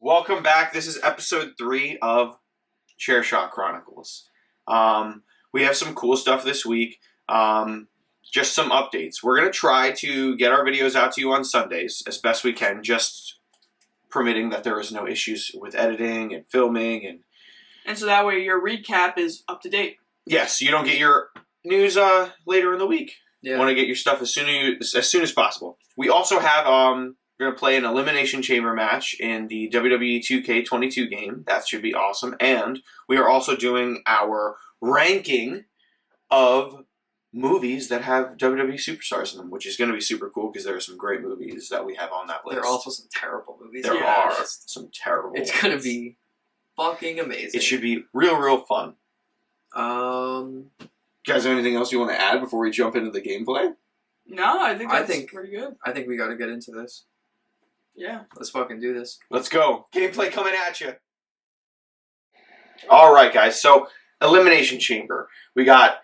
Welcome back. This is episode 3 of Chair Shot Chronicles. We have some cool stuff this week. Just some updates. We're going to try to get our videos out to you on Sundays as best we can, just permitting that there is no issues with editing and filming. And so that way your recap is up to date. Yes, you don't get your news later in the week. Yeah. You want to get your stuff as soon as possible. We also have... we're going to play an elimination chamber match in the WWE 2K22 game. That should be awesome. And we are also doing our ranking of movies that have WWE superstars in them, which is going to be super cool because there are some great movies that we have on that list. There are also some terrible movies. There are some terrible It's ones. going to be fucking amazing. It should be real fun. You guys have anything else you want to add before we jump into the gameplay? No, I think that's pretty good. I think we got to get into this. Yeah. Let's fucking do this. Let's go. Gameplay coming at you. Alright, guys. So, elimination chamber. We got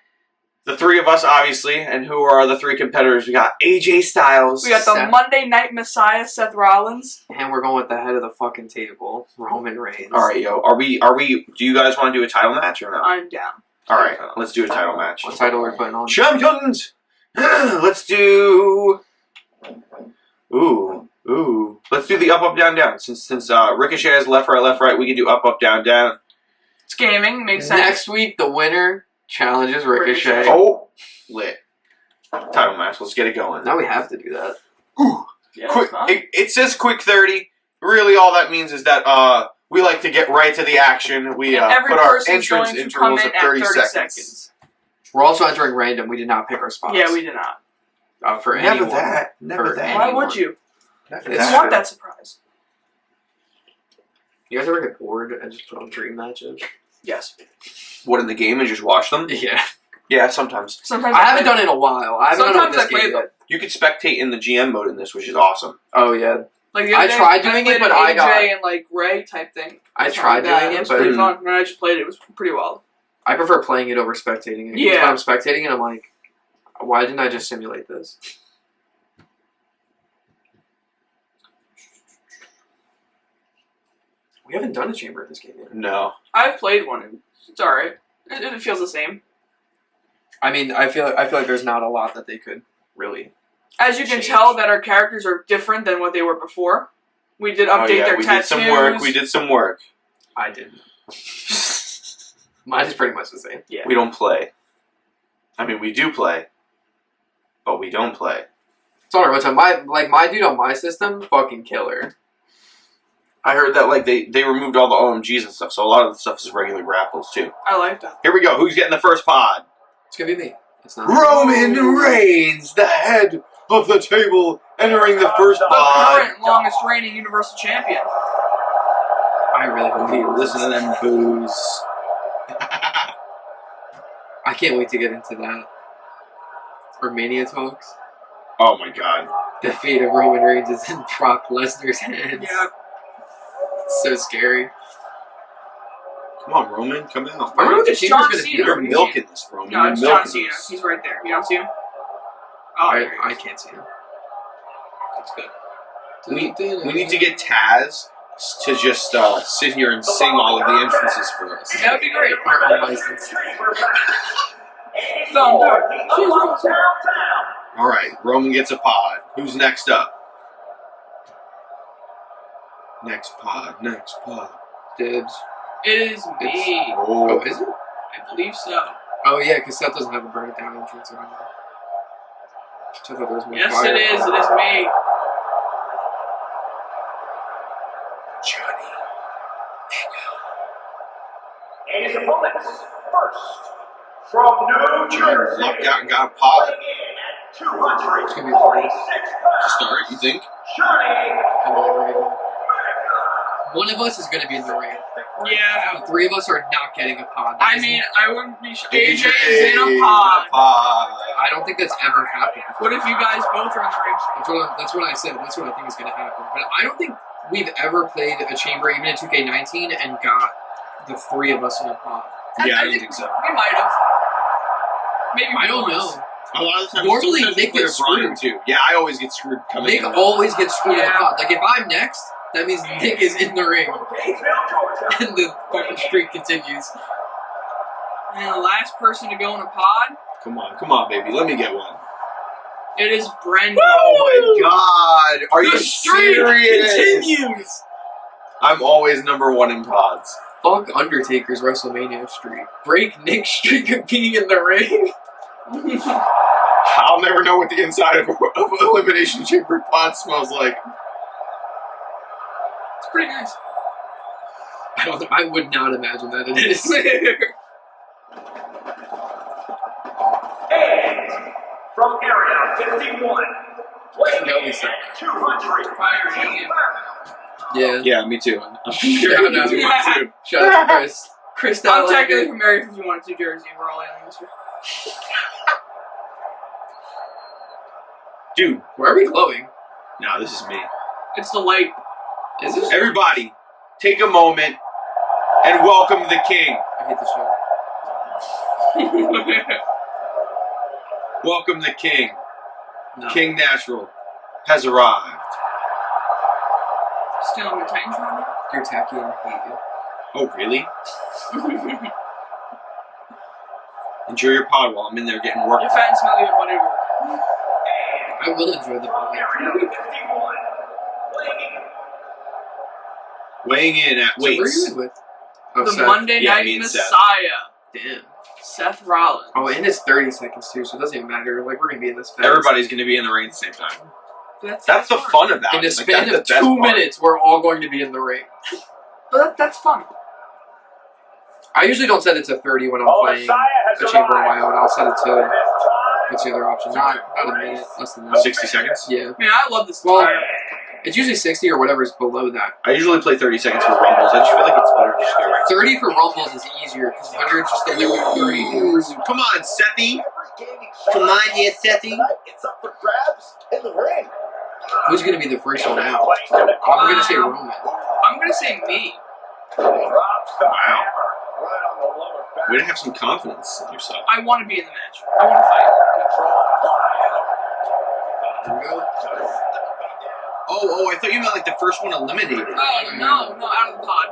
the 3 of us, obviously. And who are the 3 competitors? We got AJ Styles. We got the Monday Night Messiah, Seth Rollins. And we're going with the head of the fucking table, Roman Reigns. Alright, yo. Are we, do you guys want to do a title match or no? I'm down. Alright, let's do a title match. What title are we putting on? Champions! Let's do... Ooh. Let's do the up, down, down. Since Ricochet has left, right, we can do up, down, down. It's gaming, makes sense. Next week, the winner challenges Ricochet. Oh, lit. Title match. Let's get it going. Now we have to do that. Ooh. Yeah, Quick. It says quick 30. Really, all that means is that we like to get right to the action. We put our entrance intervals at 30 seconds. We're also entering random. We did not pick our spots. Yeah, we did not. For Never anyone. that. Never that. Why would you? Never You that. want that surprise. You guys ever get bored and just put on dream matches? Yes. What, in the game and just watch them? Yeah. Yeah, sometimes. Sometimes I haven't done it in a while. I haven't done it with this game yet. You could spectate in the GM mode in this, which is awesome. Oh, yeah. Like the I other day, tried doing it, but I got... AJ and like Ray type thing. I tried doing It it, was but pretty fun. When I just played it, it was pretty wild. I prefer playing it over spectating it. 'Cause Yeah. when I'm spectating it, I'm like, why didn't I just simulate this? We haven't done a chamber in this game yet. No. I've played one, and it's alright. It feels the same. I mean, I feel like there's not a lot that they could really... As you can change. tell, that our characters are different than what they were before. We did update their tattoos. We did some work. I didn't. Mine is pretty much the same. Yeah. We don't play. I mean, we do play, but we don't play. It's all right. My dude on my system, fucking killer. I heard that like they removed all the OMGs and stuff, so a lot of the stuff is regular grapples too. I like that. Here we go. Who's getting the first pod? It's gonna be me. It's not. Roman Reigns, the head of the table, entering the first The pod. current longest reigning Universal Champion. I really hope he Listen to them boos. I can't wait to get into that. Or Mania talks. Oh my god. The fate of Roman Reigns is in Brock Lesnar's hands. Yeah. It's so scary. Come on, Roman, come out. I wonder what the It's chamber's John gonna Cena. do. You're milking this, Roman. No, You're it's milking John Cena. this. He's right there. You don't see him? Oh, there he I is. can't see him. That's good. We need to get Taz to just sit here and sing all of the entrances for us. That would be great. Our own license. No, no. She's right. Alright, Roman gets a pod. Who's next up? Next pod. Dibs. It is me. Oh, is it? I believe so. Oh, yeah, because Seth doesn't have a burn it down entrance around there. I thought there was more Yes, fire. it is. It is me. Johnny. And his opponents, first, from New Jersey, Lucked out and got a pod. weighing in at 246 To start, you think? Johnny Come on, we're gonna- One of us is going to be in the ring. Yeah. The 3 of us are not getting a pod. I mean, I wouldn't be sure. AJ is in a pod. I don't think that's ever happened. What if you guys both are in the ring? That's what I said. That's what I think is going to happen. But I don't think we've ever played a chamber, even in 2K19, and got the 3 of us in a pod. Yeah, I don't think so. We might have. Maybe I don't once. know. A lot of the times, Normally, sometimes Nick we play gets Brian screwed. too. Yeah, I always get screwed coming Nick in. always gets screwed in the Yeah. pod. Like, if I'm next, That means Nick is in the ring. From Gainesville, Georgia. And the fucking streak continues. And the last person to go in a pod, Come on, baby. Let me get one. it is Brendan. Oh my god. Are you The streak serious? continues! I'm always number one in pods. Fuck Undertaker's WrestleMania streak. Break Nick's streak of being in the ring. I'll never know what the inside of Elimination Chamber pod smells like. It's pretty nice. I would not imagine that it is. And from area 51, weighing No, in we said- at 200. Fire Union. Yeah. Yeah, me too. I'm Shout out me too. Shout out to Chris. Chris I'm Dowling. technically from Area 51 to Jersey. We're all aliens here. Dude, Why are we glowing? no, this is me. It's the light. Is this? Everybody, take a moment and welcome the king. I hate this show. Welcome the king. No. King Natural has arrived. Still on the Titans right You're tacky and I hate you. Oh, really? now? Enjoy your pod while I'm in there getting work. You're fat and smelly, but whatever. I will enjoy the From podcast. area 51, Weighing in at So where are you weights. in with? Oh, The Seth. Monday Yeah, Night me and Seth. Messiah. Damn. Seth Rollins. Oh, and it's 30 seconds too, so it doesn't even matter. Like, we're gonna be in this fast. Everybody's going to be in the ring at the same time. That's That's the fun about In it. the Like, span that's of the best 2 part. minutes, we're all going to be in the ring. But that's fun. I usually don't set it to 30 when I'm Oh, playing Messiah has a chamber on my arrived. own. I'll set it It to, is time what's the other option? Not a minute, less than that. 60 seconds. Yeah. Man, I love this Well, title. it's usually 60 or whatever is below that. I usually play 30 seconds for Rumbles. I just feel like it's better to just go right. 30 for Rumbles is easier, because when you're just in there with 30 viewers, Come on, Sethy. Come on, you Sethy. It's up for grabs in the ring. who's going to be the first one out? Place to the I'm going to say Roman. I'm gonna say me. drops the Wow. hammer. Right on the lower back. Way to have some confidence in yourself. I want to be in the match. I want to fight. Here we go. Oh, I thought you meant like the first one eliminated. Oh, no, out of the pod.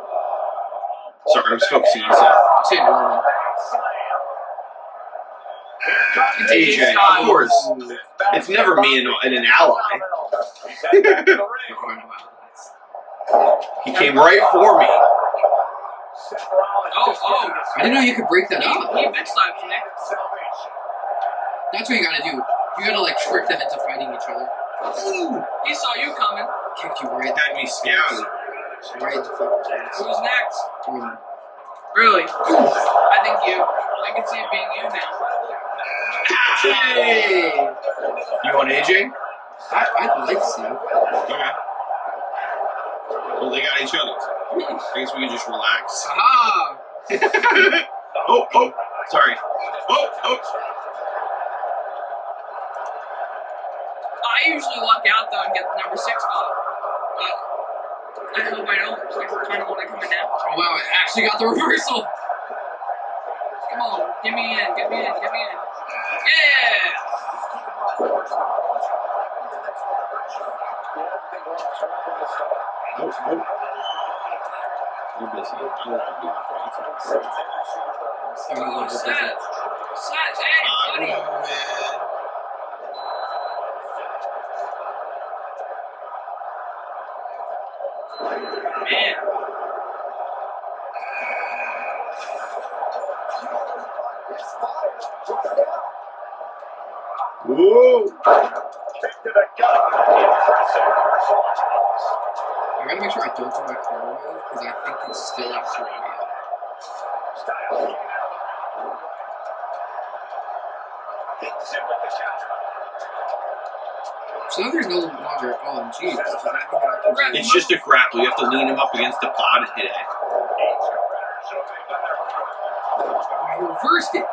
Sorry, I was focusing on Seth. I'm saying Roman. It's AJ, AJ Styles. of course. It's never me and an ally. He came right for me. Oh. I didn't know you could break that He up. bitch slapped you, Nick. That's what you gotta do. You gotta like trick them into fighting each other. He saw you coming. Kicked you right, Had me scouted. right in the fucking face. Who's next? Roman. Really? I think you. I can see it being you now. Hey! You want AJ? I'd like so. Okay. Well, they got each other. I guess we can just relax. Aha! Oh, sorry. Oh. I usually luck out though and get the number 6 spot. But I hope I don't. I kind of want to come in now. Oh wow, it actually got the reversal. Come on, get me in. Yeah! Oh. You're busy. I'll let them do Seth, hey, buddy. Man. Whoa! Kick to the gut. Impressive reversal. I gotta make sure I don't do my corner move because I think it's still in Scorpio. Styles. Hits him with the counter. So now there's no longer. Oh, jeez. Does that mean that I can It's just a grapple. You have to lean him up against the pod and hit it. I reversed it.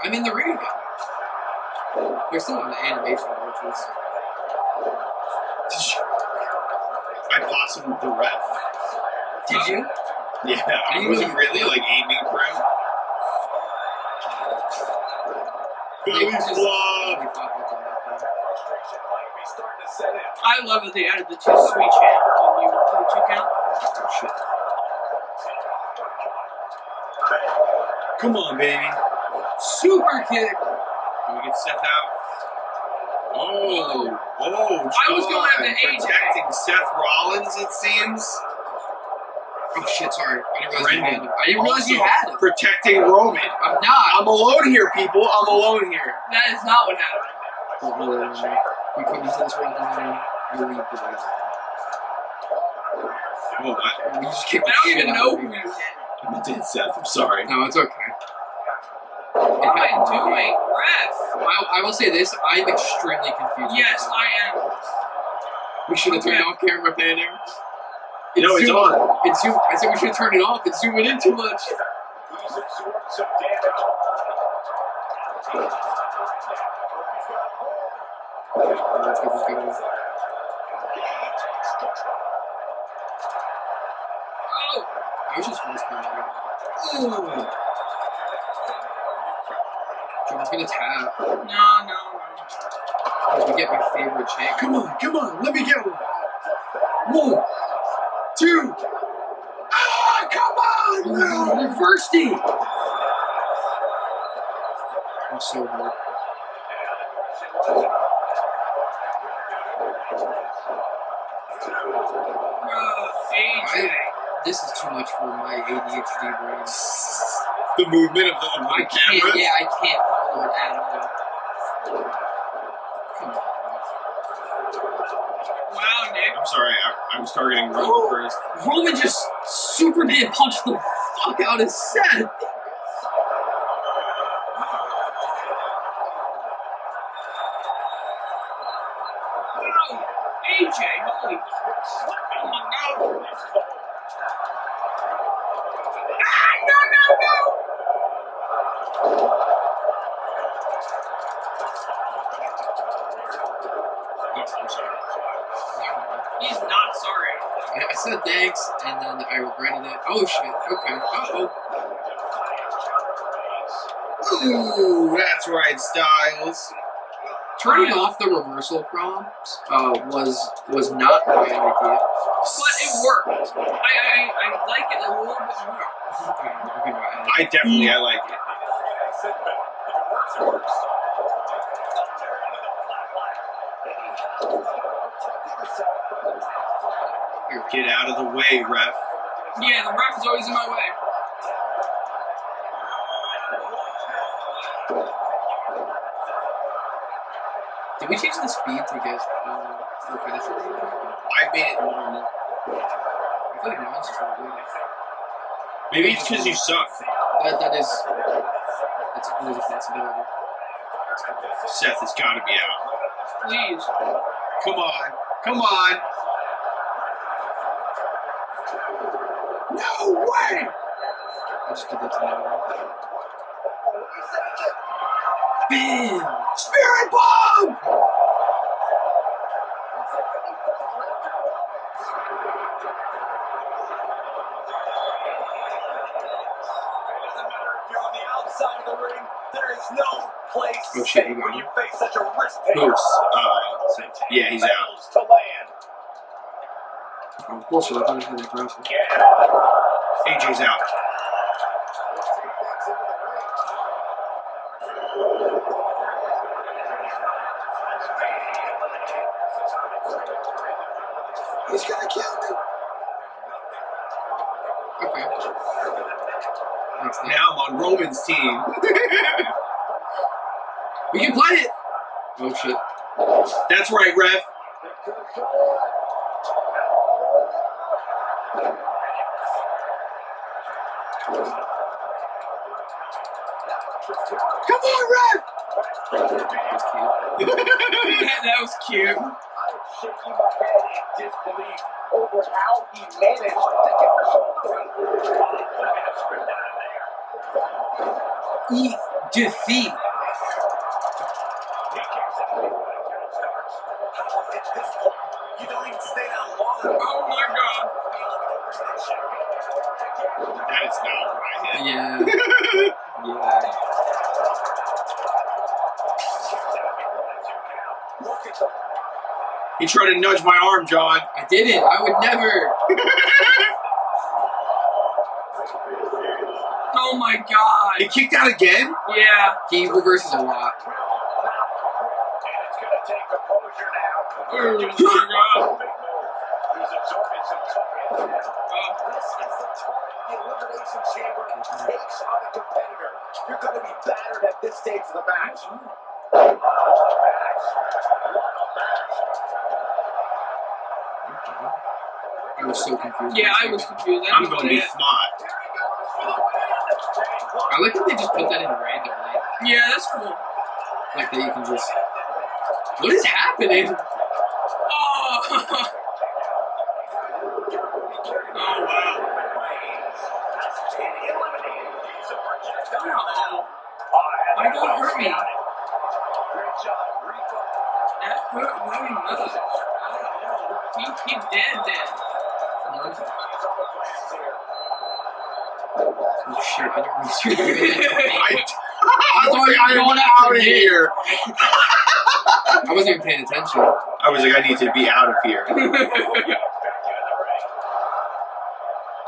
I'm in the ring again. They're still on the animation, which is. I possibly the ref. Did you? Yeah, I wasn't really like aiming for him. Belly just- flop. Belly flop with that. Frustration might be starting to set in. I love that they added the 2 sweet chant when you do 2 count. Oh, shit. Come on, baby. Super kick. Can we get Seth out? Oh, I was going John, after AJ. protecting Seth Rollins, it seems. Oh shit, sorry. I didn't realize you had him. I didn't realize you Also had him. protecting Roman. I'm not. I'm alone here, people. I'm alone here. That is not what happened. Don't know that anymore. We come into this world and then you leave the way. Oh, We just kicked I the don't shit even out know of who you. you hit. I did Seth. I'm sorry. No, it's okay. What am I doing? Ref? I will say this, I'm extremely confused. Yes, I am. We should have turned off camera panning. No, it's zoomed- on. It's zoomed. I said we should turn it off. It's zooming in too much. He's absorbed some damage. Let's go. Oh, I was just first coming. John's gonna tap. no. Because we get my favorite chant. Come on, let me get one. 1, 2. Ah, come on! Reversed it! I'm so hurt. AJ. This is too much for my ADHD brain. The movement of the I can't, camera. yeah, I can't follow it at all. Come on. Wow, Nick. I'm sorry. I was targeting Roman first. Roman just Superman punched the fuck out of Seth. Wow. AJ, holy. Oh, no. Ah, no. Yes, I'm sorry. He's not sorry. Yeah, I said thanks, and then I regretted it. Oh shit, okay. Uh-oh. Ooh, that's right, Styles. Turning off the reversal prompts was not my idea. But it worked. I like it a little bit more. I like it. Get out of the way, ref. Yeah, the ref is always in my way. Did we change the speed to get the finisher? I made it normal. I feel like mine's just really good. Maybe it's because you suck. That's always a possibility. Seth has got to be out. Please. Come on. Come on. No way! I just did that to now. Bam! Spirit bomb! On the outside of the ring, there is no place Oh, shit, you when got you him? face such a risk-taker. Who's? Yeah, he's out. Battles to land. Oh, closer. I thought it was going to be aggressive. AJ's out. He's gonna kill me. Okay. Thanks, Nick. Now I'm on Roman's team. We can play it! Oh shit. That's right, ref. Come on, ref. That's cute. That was cute. I'm shaking my head in disbelief over how he managed to get the shoulder. Eat defeat. You don't even stay down long. Oh my god. That is not what I hit. Yeah. Yeah. He tried to nudge my arm, John. I didn't. I would never. Oh my god. He kicked out again? Yeah. He reverses a lot. And it's going to take composure now. Oh my god. He's absorbing some tough hits now. This is the time the elimination chamber takes on a competitor. You're going to be battered at this stage of the match. I was so confused. Yeah, I was confused. I'm going to be smart. I like that they just put that in randomly. Yeah, that's cool. Like that you can just. What is happening? Oh. Oh wow. Why did that hurt me? That hurt really much. Oh, he dead. Oh shit! I didn't really I was like, I'm out of here. I wasn't even paying attention. I was like, I need to be out of here.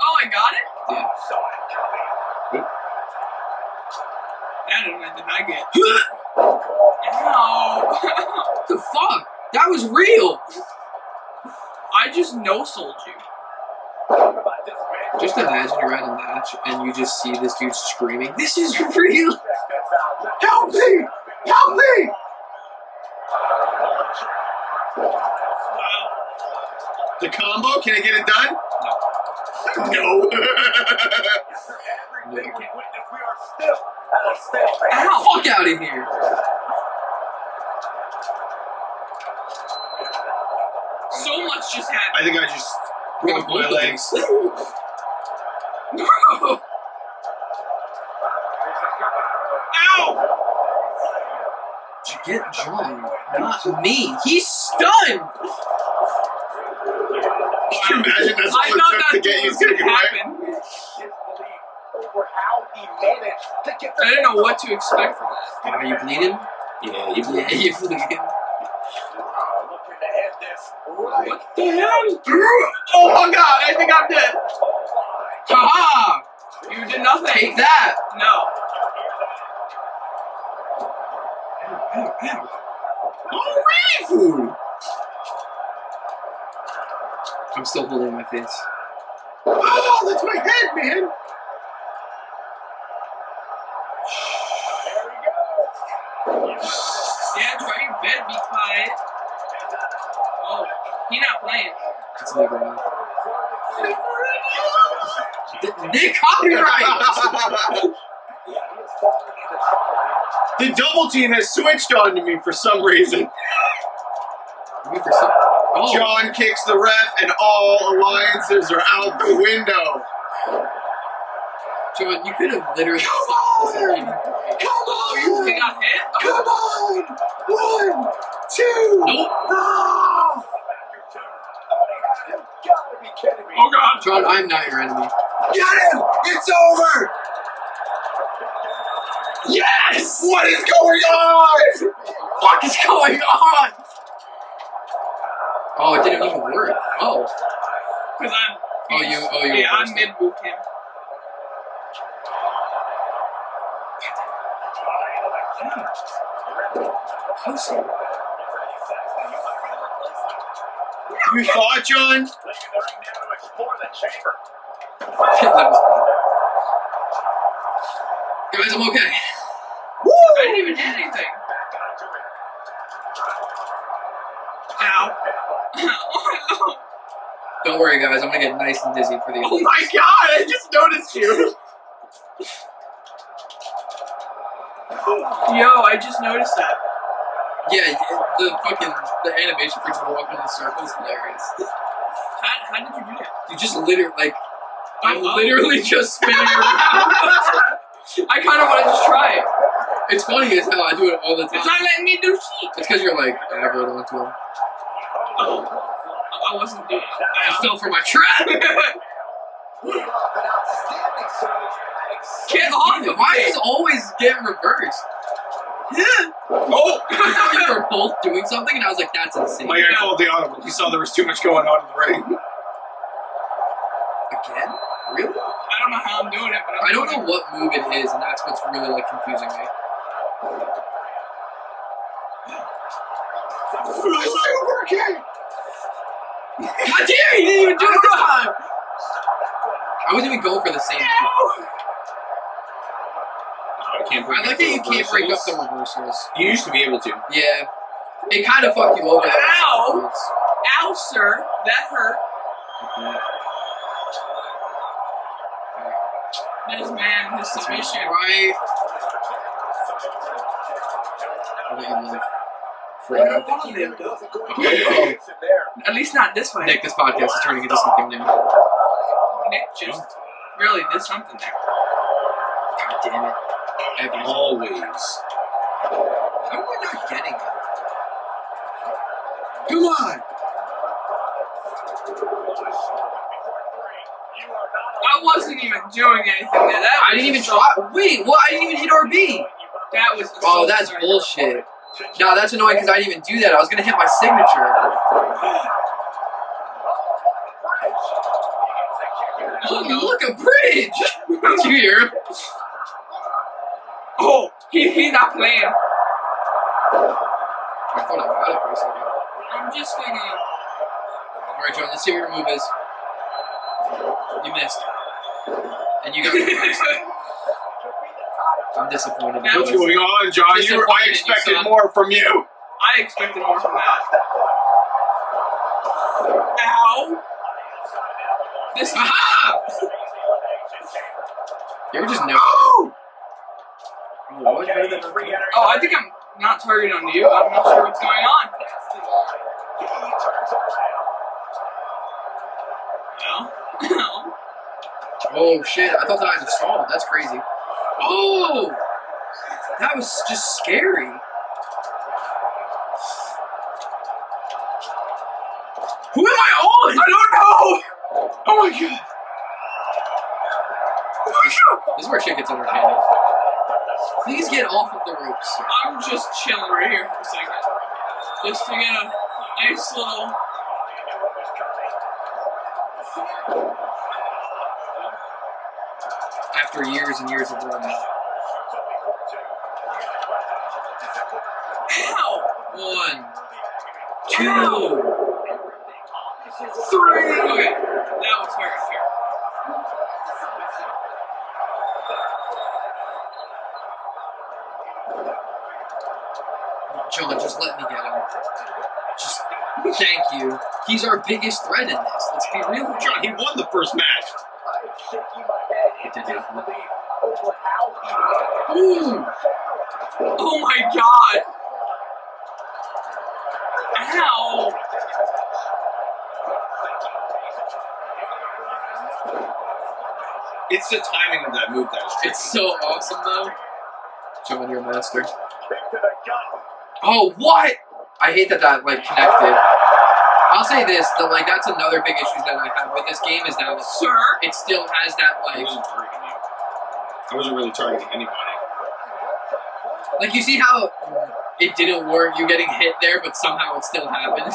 Oh, I got it? Yeah. That did I get? Ow. What the fuck? That was real! I just no-sold you. Just imagine you're at a match and you just see this dude screaming, "This is real! Help me! Help me! The combo? Can I get it done? No. No, you can't. Ow! Fuck out of here! So much just I happened. think I just Broke broke my legs. Ow! Did you get John? Not me. He's stunned! Can you imagine that's I all it thought took to that get you was to gonna get away? happen. I didn't know what to expect from that. Are you bleeding? Yeah, you Yeah, you're bleeding. What the hell? Oh my god, I think I'm dead. Haha! You did nothing. Take that! No. Oh, really, fool? I'm still holding my face. Oh, that's my head, man. Yeah, try your bed, be quiet. Oh, he not playing. It's never enough. Nick, copyright! The double team has switched on to me for some reason. Maybe for some- Oh. John kicks the ref, and all alliances are out the window. John, you could have literally stopped this at any point. Oh, you got hit? Come on! 1, 2. Nope. Ah! Oh god. John, I'm not your enemy. Get him! It's over! Yes! What is going on? What is going on? Oh, it didn't even work. Oh. Because I'm. Oh, you Yeah, I reversed it. mid-moved him. You thought, John? That was fun. Guys, I'm okay. I didn't even hit anything. Ow. Don't worry, guys. I'm gonna get nice and dizzy for the. Oh my god, I just noticed you. Yo, I just noticed that. Yeah, the animation for just walking in the circle is hilarious. How did you do that? You just literally I'm Oh. literally just spinning around. I kind of want to just try it. It's funny as hell. I do it all the It's time. not letting me do shit. It's because you're like aggroed onto him. Oh. I wasn't doing it. I fell for my trap. Get off of Why me. does it always get reversed? Oh! I thought you were both doing something, and I was like, that's insane. Like I called the audible. He saw there was too much going on in the ring. Again? Really? I don't know how I'm doing it, but I don't know what move it is, and that's what's really like confusing me. Super kick! God damn, he didn't even do it this time! I wasn't even going for the same move. I can't break I like up that the you can't break up reversals. the reversals. You used to be able to. Yeah. It kind of fucked you over there. at some Ow. points. Ow, sir. That hurt. This man, his submission. Right. I'll let you live. Neither one of them, though. Oh. At least not this way. Nick, this podcast is turning into something new. Nick just really did something there. God damn it. Every Always. How am I not getting it? Come on! I wasn't even doing anything there. That I didn't even try. Wait, what? I didn't even hit RB. That was. Oh, that's bullshit. No, that's annoying because I didn't even do that. I was gonna hit my signature. Oh, look, a bridge! Did you hear him? Oh, he's not playing. I thought I got it for a second. I'm just gonna. Alright, John, let's see what your move is. You missed. And you got reversed. I'm disappointed. That What's was- going on, John? I Disappointed in you, expected son. more from you. I expected more from that. Ow! This. Aha! You ever just know? Oh! Oh, what? Better than Oh, I think I'm not targeted on you. I'm not sure what's going on. No. No. Oh shit! I thought that I had stalled. That's crazy. Oh, that was just scary. Who am I on? I don't know. Oh my god. This is where shit gets entertaining. Please get off of the ropes. Sir. I'm just chilling right here for a second. Just to get a nice little. After years and years of running. Ow! 1, 2, Ow! 3. Okay, that was very fair. John, just let me get him. Just thank you. He's our biggest threat in this. Let's be real. John, he won the first match. It did happen. Ooh! Oh my god! Ow! It's the timing of that move that is tricky. It's so awesome, though. John, you're a master. Oh, what? I hate that like connected. I'll say this, that like that's another big issue that I have with this game is that Sir? it still has that I like wasn't targeting you. I wasn't really targeting anybody. like you see how it didn't work, you getting hit there, but somehow it still happened.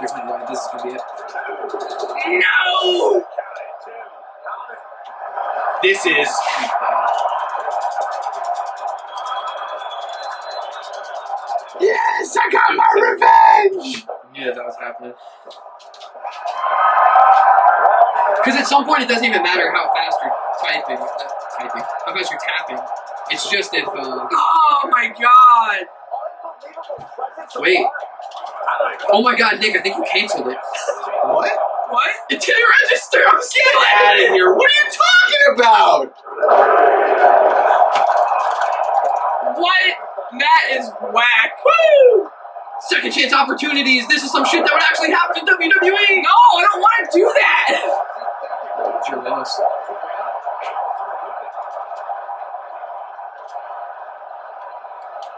There's no way this is gonna be it. No! This is yes, I got my revenge. Yeah, that was happening. Because at some point it doesn't even matter how fast you're how fast you're tapping. It's just if, Oh my god! wait. Oh my god, Nick, I think you canceled it. What? What? It didn't register, I'm Get scared. out of here! What are you talking about? What? That is whack. Woo! Second chance opportunities. This is some shit that would actually happen in WWE. No, I don't want to do that! It's your loss.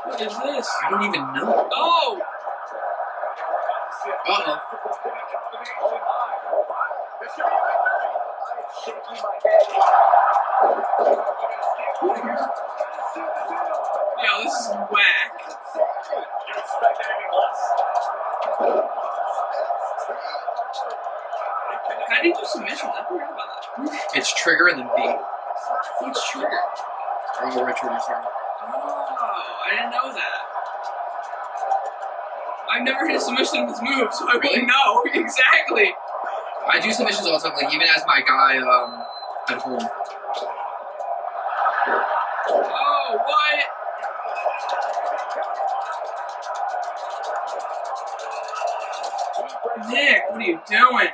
What is this? I don't even know. Oh! Uh-oh. Yo, this is whack. You expect anything less? How do you do submissions? I forgot about that. It's trigger and then B. What's trigger? Or the right trigger, sorry. Oh, I didn't know that. I've never hit a submission in this move, so I wouldn't know. Exactly. I do submissions all the time, like even as my guy at home. Oh, what? Nick, what are you doing?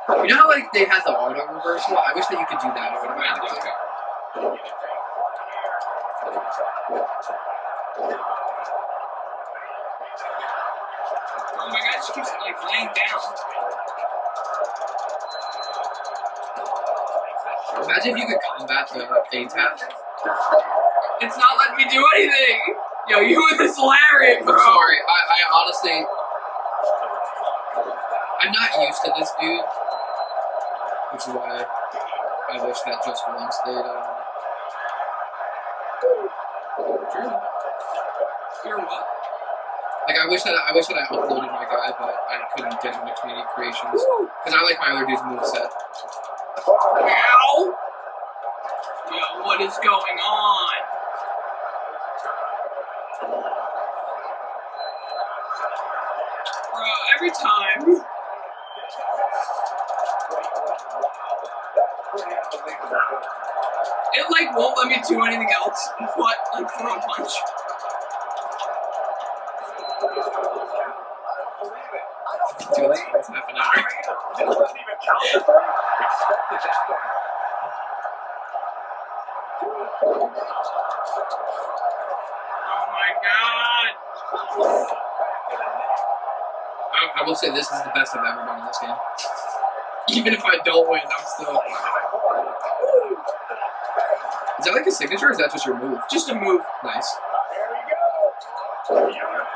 You know how like they had the auto reversal? I wish that you could do that automatically. Oh my god, she keeps like laying down. Imagine if you could combat the A-tap. It's not letting me do anything. Yo, you with this lariat, bro. I'm sorry, I honestly, I'm not used to this dude, which is why I wish that just once they'd, You're what? like I wish that I uploaded my guy, but I couldn't get him to community creations because I like my other dude's moveset. Ow! Yo, what is going on? Bro, every time. It like won't let me do anything else but like throw a punch. Do this for half an hour. This doesn't even count for 30. Expected that one. Oh my god. I will say this is the best I've ever done in this game. Even if I don't win, I'm still. Is that like a signature or is that just your move? Just a move. Nice. There we go. Beautiful.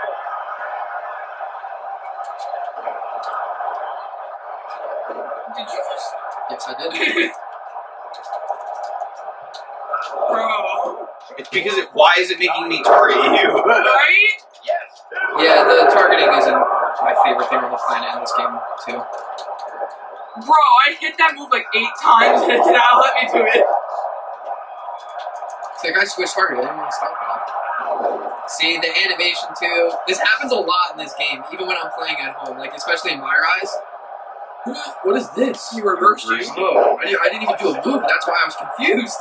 Did you just... Yes, I did. Bro. It's because why is it making me target you? Right? Yes. Yeah, the targeting isn't my favorite thing on the planet in this game, too. Bro, I hit that move like 8 times and it did not let me do it. It's like I switched target, I didn't want to stop that. See, the animation, too. This happens a lot in this game, even when I'm playing at home, like, especially in my eyes. What is this? You reversed you. Oh, I didn't even do a move, that's why I was confused.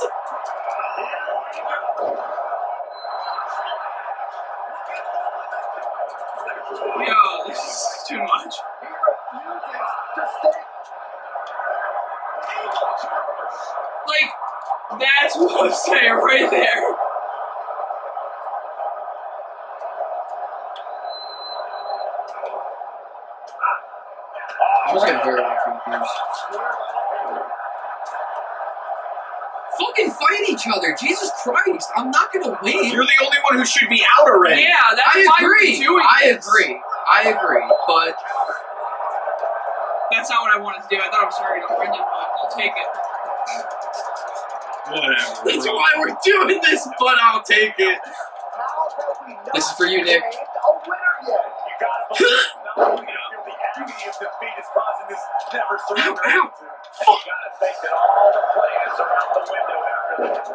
Yo, this is too much. Like, that's what I'm saying right there. I was getting very confused. Fucking fight each other, Jesus Christ! I'm not gonna win. You're the only one who should be out already. Yeah, that's I why agree. we're doing this. I agree, but That's not what I wanted to do. I thought I was targeting Brendan, but I'll take it. Whatever. that's why we're doing this. But I'll take it. This is for you, Nick. You gotta believe it. Not only do you feel the agony of defeat is causing this never surrender Ow, ow. attitude. And you gotta think that all the plans are out the window after that.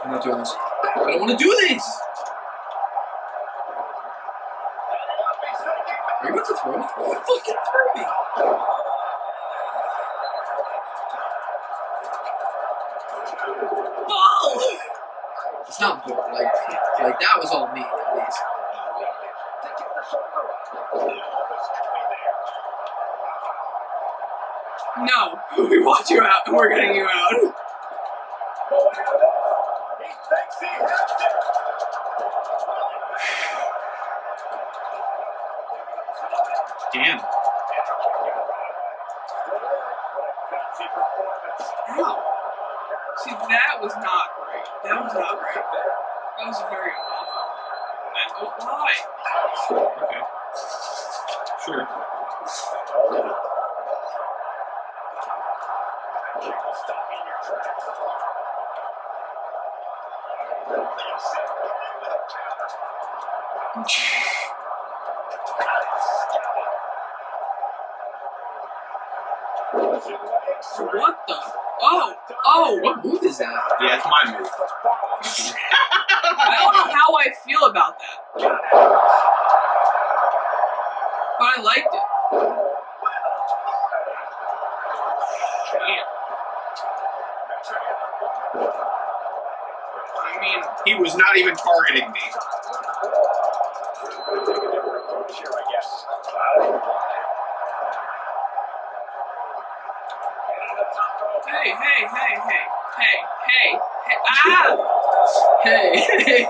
I'm not doing this. I don't want to do this. Are you about to throw me? You fucking threw me. Ball! It's not good. Like that was all me, at least. No, we want you out, and we're getting you out. He thinks he has it. Damn. Ow. See, that was not great. That was not great. That was very awful. Why? Okay. Sure. Stop in your tracks. What the? Oh! What move is that? Yeah, it's my move. I don't know how I feel about that. But I liked it. I mean, He was not even targeting me. hey, ah! Hey.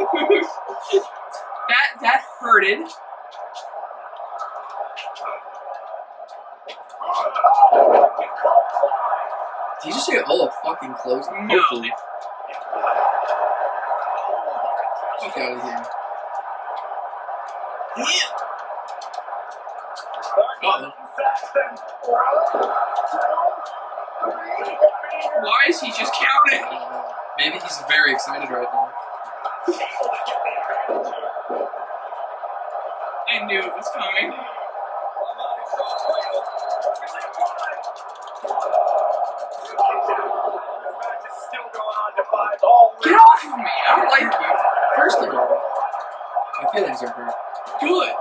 That hurted. Did you just say all of fucking clothes? No. Hopefully. Fuck out of here. Uh-oh. Why is he just counting? I don't know. Maybe he's very excited right now. I knew it was coming. Get off of me! I don't like you. First of all, my feelings are hurt. Good.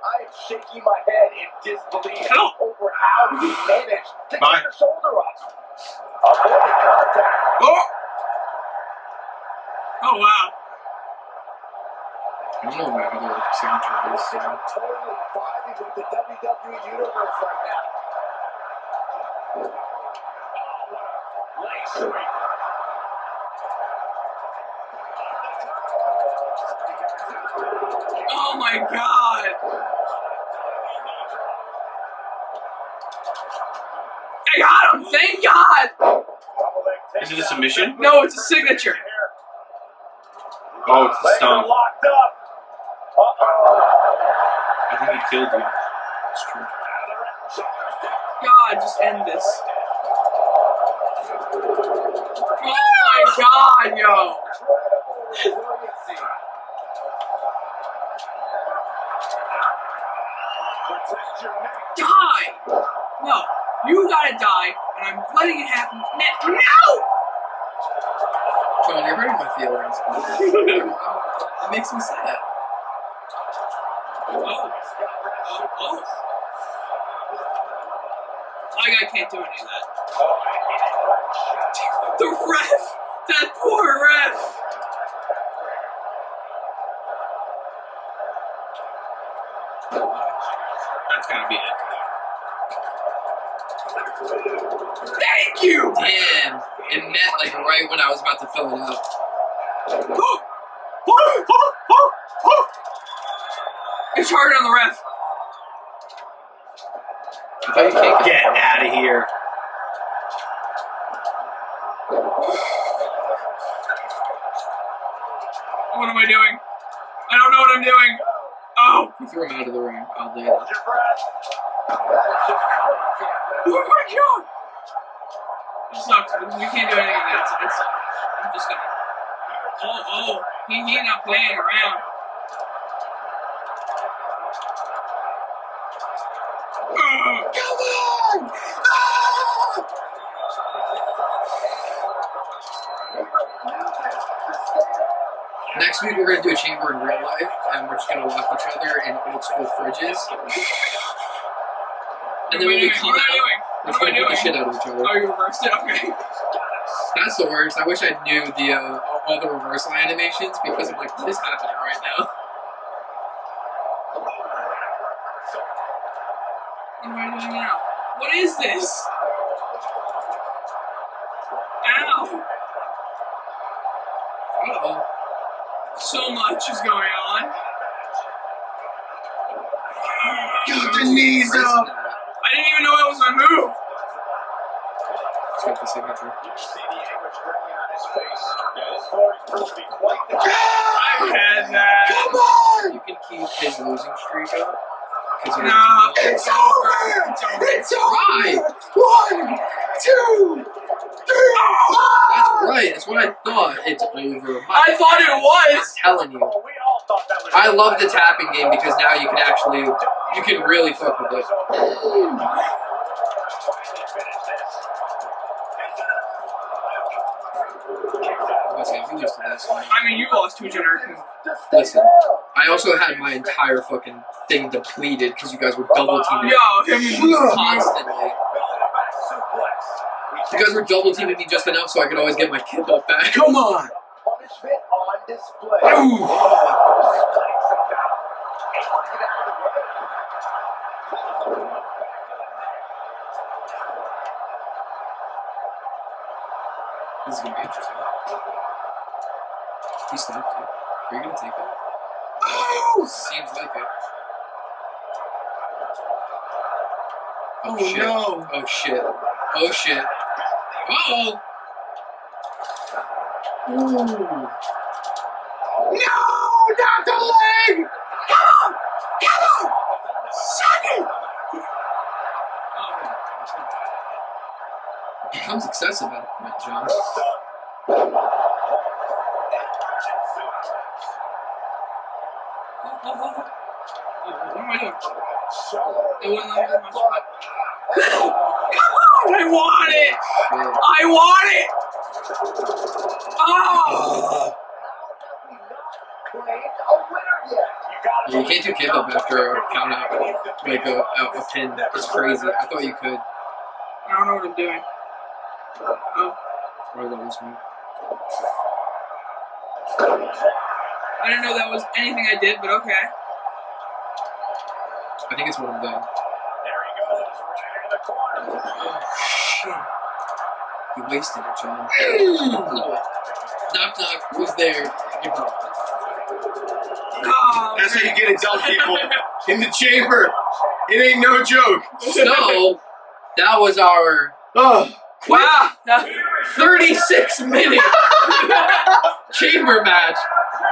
I'm shaking my head in disbelief Help. over how he managed to Bye. get the shoulder up. Avoiding contact. Oh! Oh wow. I don't know what my other signature is. So. I'm totally vibing with the WWE Universe right now. Leg sweep. Oh my god. I got him! Thank God! Is it a submission? No, it's a signature. Oh, it's the Legs are stomp. locked up. Uh-oh. I think he killed you. It's true. God, just end this. Oh my god, yo! Resiliency. Protect your neck. Die! No, you gotta die, and I'm letting it happen now. No! John, you're hurting my feelings. It makes me sad. Oh. My guy can't do any of that. The ref! That poor ref! That's gotta be it. Thank you! Damn. It met like right when I was about to fill it out. It's hard on the ref. I thought you can't Get out of here. What am I doing? I don't know what I'm doing. Oh! You threw him out of the ring. Oddly Hold enough. your breath. That is just crazy. Oh my god! It sucks because we can't do anything else. It sucks. I'm just gonna. Oh, he not playing around. Come on! Ah! Next week we're gonna do a chamber in real life, and we're just gonna lock each other in old school fridges. And then when we come What am I out, doing? we're What just am I gonna beat the doing? shit out of each other. Oh, you reversed it? Okay. That's the worst. I wish I knew the all the reversal animations because I'm like, what is happening right now? What am I doing now? What is this? Ow! Uh-oh. So much is going on. Get the knees up! I didn't even know that was my move. Let's get the signature. You see the anguish grinning on his face. Yeah, this floor is proved to be quite the I had that. Come on! You can keep his losing streak up. No. It's over! It's over! 1, 2, 3! That's right. That's what I thought. It's over. I thought it was. I'm telling you. we all thought that was I love the tapping game because now you can actually, you can really fuck with it. finally finish this. Listen, if you lose to this, I mean, you lost to a generic. listen, I also had my entire fucking thing depleted because you guys were double teaming Yo, him. constantly. You guys were double teaming me just enough so I could always get my kip up back. Come on! Punishment on display. Ooh. This is gonna be interesting. He stopped you. Are you gonna take that? Oh! Seems like it. Oh, shit. No. Oh shit. Oh shit. Oh! Ooh. No! Not the leg! Come on! Come on! Suck it! It becomes excessive at a point, John. What am I doing? It wouldn't let me do my spot. Come on! I want it! I want it! Oh! You can't do give up after a count out, like a pin. It's crazy. I thought you could. I don't know what I'm doing. Oh. Or the loose move. I didn't know that was anything I did, but okay. I think it's one of them. There he goes, right in the corner. Oh, shit. You wasted it, John. Knock knock, who's there? You're wrong. Oh, That's how you get it done, people. In the chamber. It ain't no joke. So, that was our Oh. wow! 36-minute chamber match.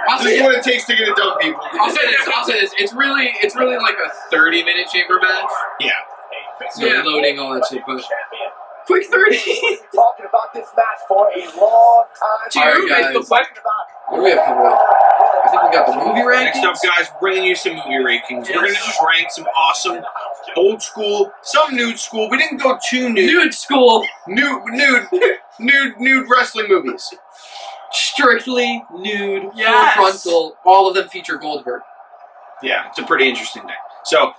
I'll This is say, what it takes to get it done, people. I'll say this. It's really like a 30-minute chamber match. Yeah. So Yeah. loading all that shit, but quick 30. Talking about this match for a long time. To your Alright, roommates, guys. but what? What do we have coming up? I think we got the movie rankings. Next up, guys, bringing you some movie rankings. We're going to Yes. just rank some awesome old school, some nude school. We didn't go too nude. Nude school. Nude wrestling movies. Strictly nude, Yes. full frontal. All of them feature Goldberg. Yeah, it's a pretty interesting thing. So,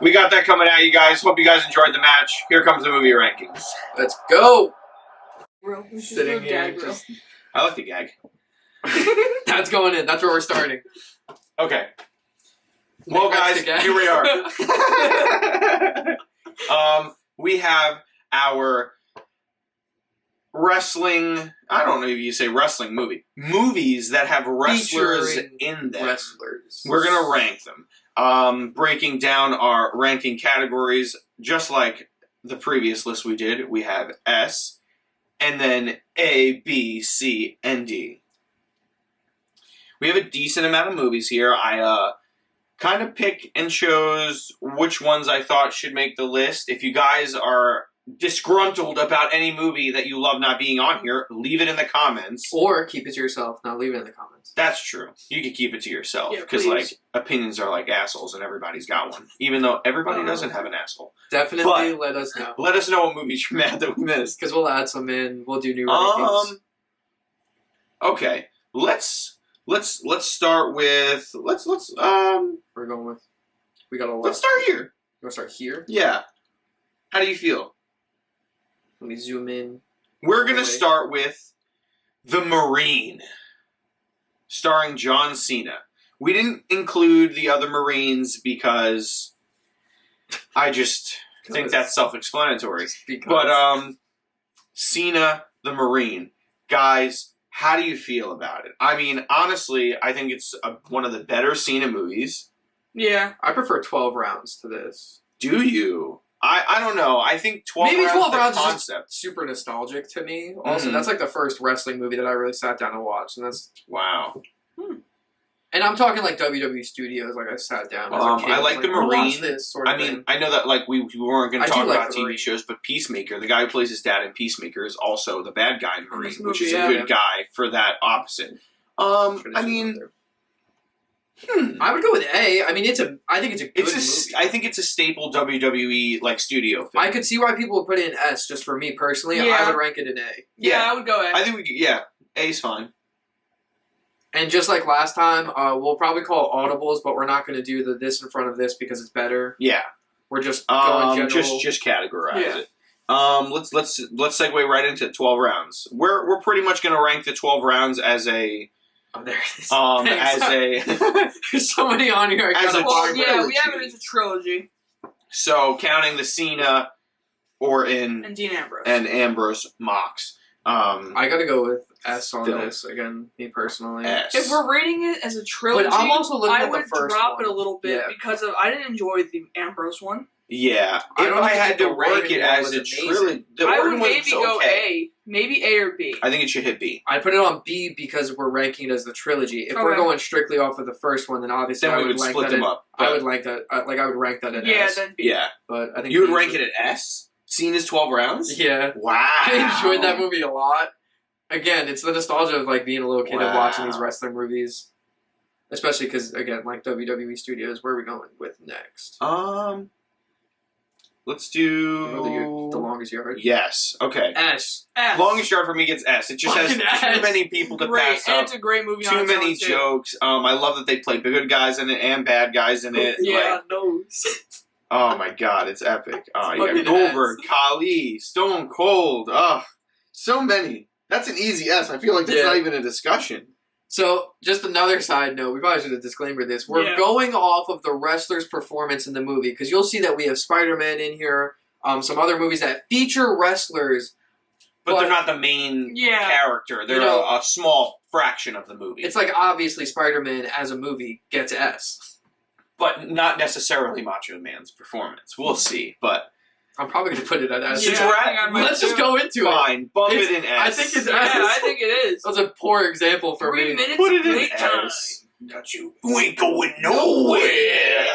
we got that coming at you guys. Hope you guys enjoyed the match. Here comes the movie rankings. Let's go. Sitting here. I like the gag. That's going in. That's where we're starting. Okay. Well, That's guys, the gag. here we are. We have our wrestling. I don't know if you say wrestling movie. Movies that have wrestlers Featuring in them. Wrestlers. We're gonna rank them. Breaking down our ranking categories, just like the previous list we did. We have S, and then A, B, C, and D. We have a decent amount of movies here. I kind of pick and chose which ones I thought should make the list. If you guys are disgruntled about any movie that you love not being on here, leave it in the comments. Or keep it to yourself. Not leave it in the comments. That's true. You can keep it to yourself Yeah, because, please. like, opinions are like assholes, and everybody's got one. Even though everybody doesn't have an asshole. Definitely But- let us know. Let us know what movies you're mad that we missed. Because we'll add some in. We'll do new rankings. Okay. Let's start with We're going with. We got a lot. let's start here. You want to start here? Yeah. How do you feel? Let me zoom in. We're gonna Okay. start with The Marine, starring John Cena. We didn't include the other Marines because I just think that's self-explanatory. Because But Cena, the Marine, guys, how do you feel about it? I mean, honestly, I think it's one of the better Cena movies. Yeah. I prefer 12 rounds to this. Do you? I don't know. I think 12 Maybe rounds 12 is the rounds is concept. just super nostalgic to me. Also, Mhm. that's like the first wrestling movie that I really sat down and watched, and that's. Wow. And I'm talking like WWE Studios, like I sat down as a kid. I like the "Oh, watch Marine. this sort of I mean, thing. I know that like we weren't going I to do talk like about the TV Marine. shows, but Peacemaker, the guy who plays his dad in Peacemaker, is also the bad guy in Marine, this which movie, is yeah. a good guy for that opposite. I mean, I would go with A. I mean, I think it's a good movie. I think it's a staple WWE like studio film. I could see why people would put it in S. Just for me personally, Yeah. I would rank it in A. Yeah, Yeah. I would go A. I think A's fine. And just like last time, we'll probably call audibles, but we're not going to do the this in front of this because it's better. Yeah. We're just going general. just categorize Yeah. it. Let's segue right into 12 rounds. We're pretty much going to rank the 12 rounds as a Oh, there it is. as a There's so many on here. I As gotta a Well, find yeah, one. we have it as a trilogy. so counting the Cena or in And Dean Ambrose. and Ambrose mocks. I gotta go with S on Phil. this again. Me personally. S. If we're rating it as a trilogy, I'm also looking I at the would first drop one. it a little bit Yeah. because I didn't enjoy the Ambrose one. Yeah, I if don't I think had the to rank Oregon it one as was a amazing. trilogy, the I Oregon would one maybe was go okay. A, maybe A or B. I think it should hit B. I put it on B because we're ranking it as the trilogy. If we're Okay. going strictly off of the first one, then obviously Then I we would would rank split that them in- up. I but- would like that. I would rank that in Yeah, S. then B. Yeah, But I think you would B is rank it at S. Cena's 12 rounds. Yeah. Wow, I enjoyed that movie a lot. Again, it's the nostalgia of like being a little kid and watching these Wow. wrestling movies, especially because again, like WWE Studios. Where are we going with next? Let's do The longest yard. Yes. Okay. S. S. Longest yard for me gets S. It just has Fucking too S. many people to Great, pass and up. it's a great movie. on Too its many own, too. jokes. I love that they play good guys in it and bad guys in it. Yeah, Like, nose. oh my god, it's epic. You Fucking got Goldberg, Khali, Stone Cold. So many. That's an easy S. I feel like that's Yeah. not even a discussion. So, just another side note, we probably should have disclaimer this. We're Yeah. going off of the wrestler's performance in the movie, because you'll see that we have Spider-Man in here, some other movies that feature wrestlers. But they're not the main Yeah. character. They're You know- a small fraction of the movie. It's like, obviously, Spider-Man as a movie gets S. but not necessarily Macho Man's performance. We'll see. But I'm probably going to put it at S. Since Yeah, we're I at- think I might Let's just too. go into it. fine, bump It's- it in S. I think it's Yeah, S. I think it is. That was a poor example for 3 me. minutes Put of it in great time. S. Got you. You ain't going nowhere.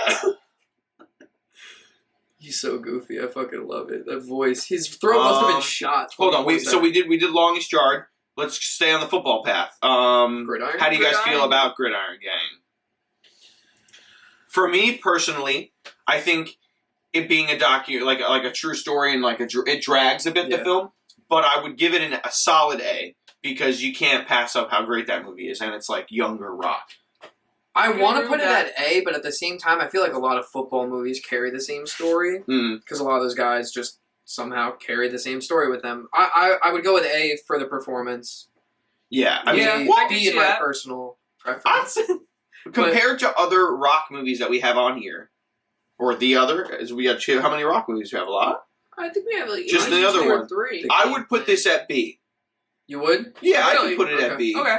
He's so goofy. I fucking love it. That voice. His throat must have been shot. Hold on. We 24/7. did longest yard. Let's stay on the football path. Gridiron? How do you guys feel Gridiron. about Gridiron Gang? For me personally, I think it being a like a true story and it drags a bit the Yeah. film, but I would give it a solid A because you can't pass up how great that movie is, and it's like younger Rock. I I want to agree put it with at A, but at the same time, I feel like a lot of football movies carry the same story Mm. because a lot of those guys just somehow carry the same story with them. I would go with A for the performance. Yeah, I mean, Yeah, what- I can B see in my that. personal preference. compared to other Rock movies that we have on here, or the other, as we got how many Rock movies? We have a lot. I think we have like Just at least the other 2 or one. 3. I would put this at B. You would? Yeah, I Really? could put it at Okay. B. Okay.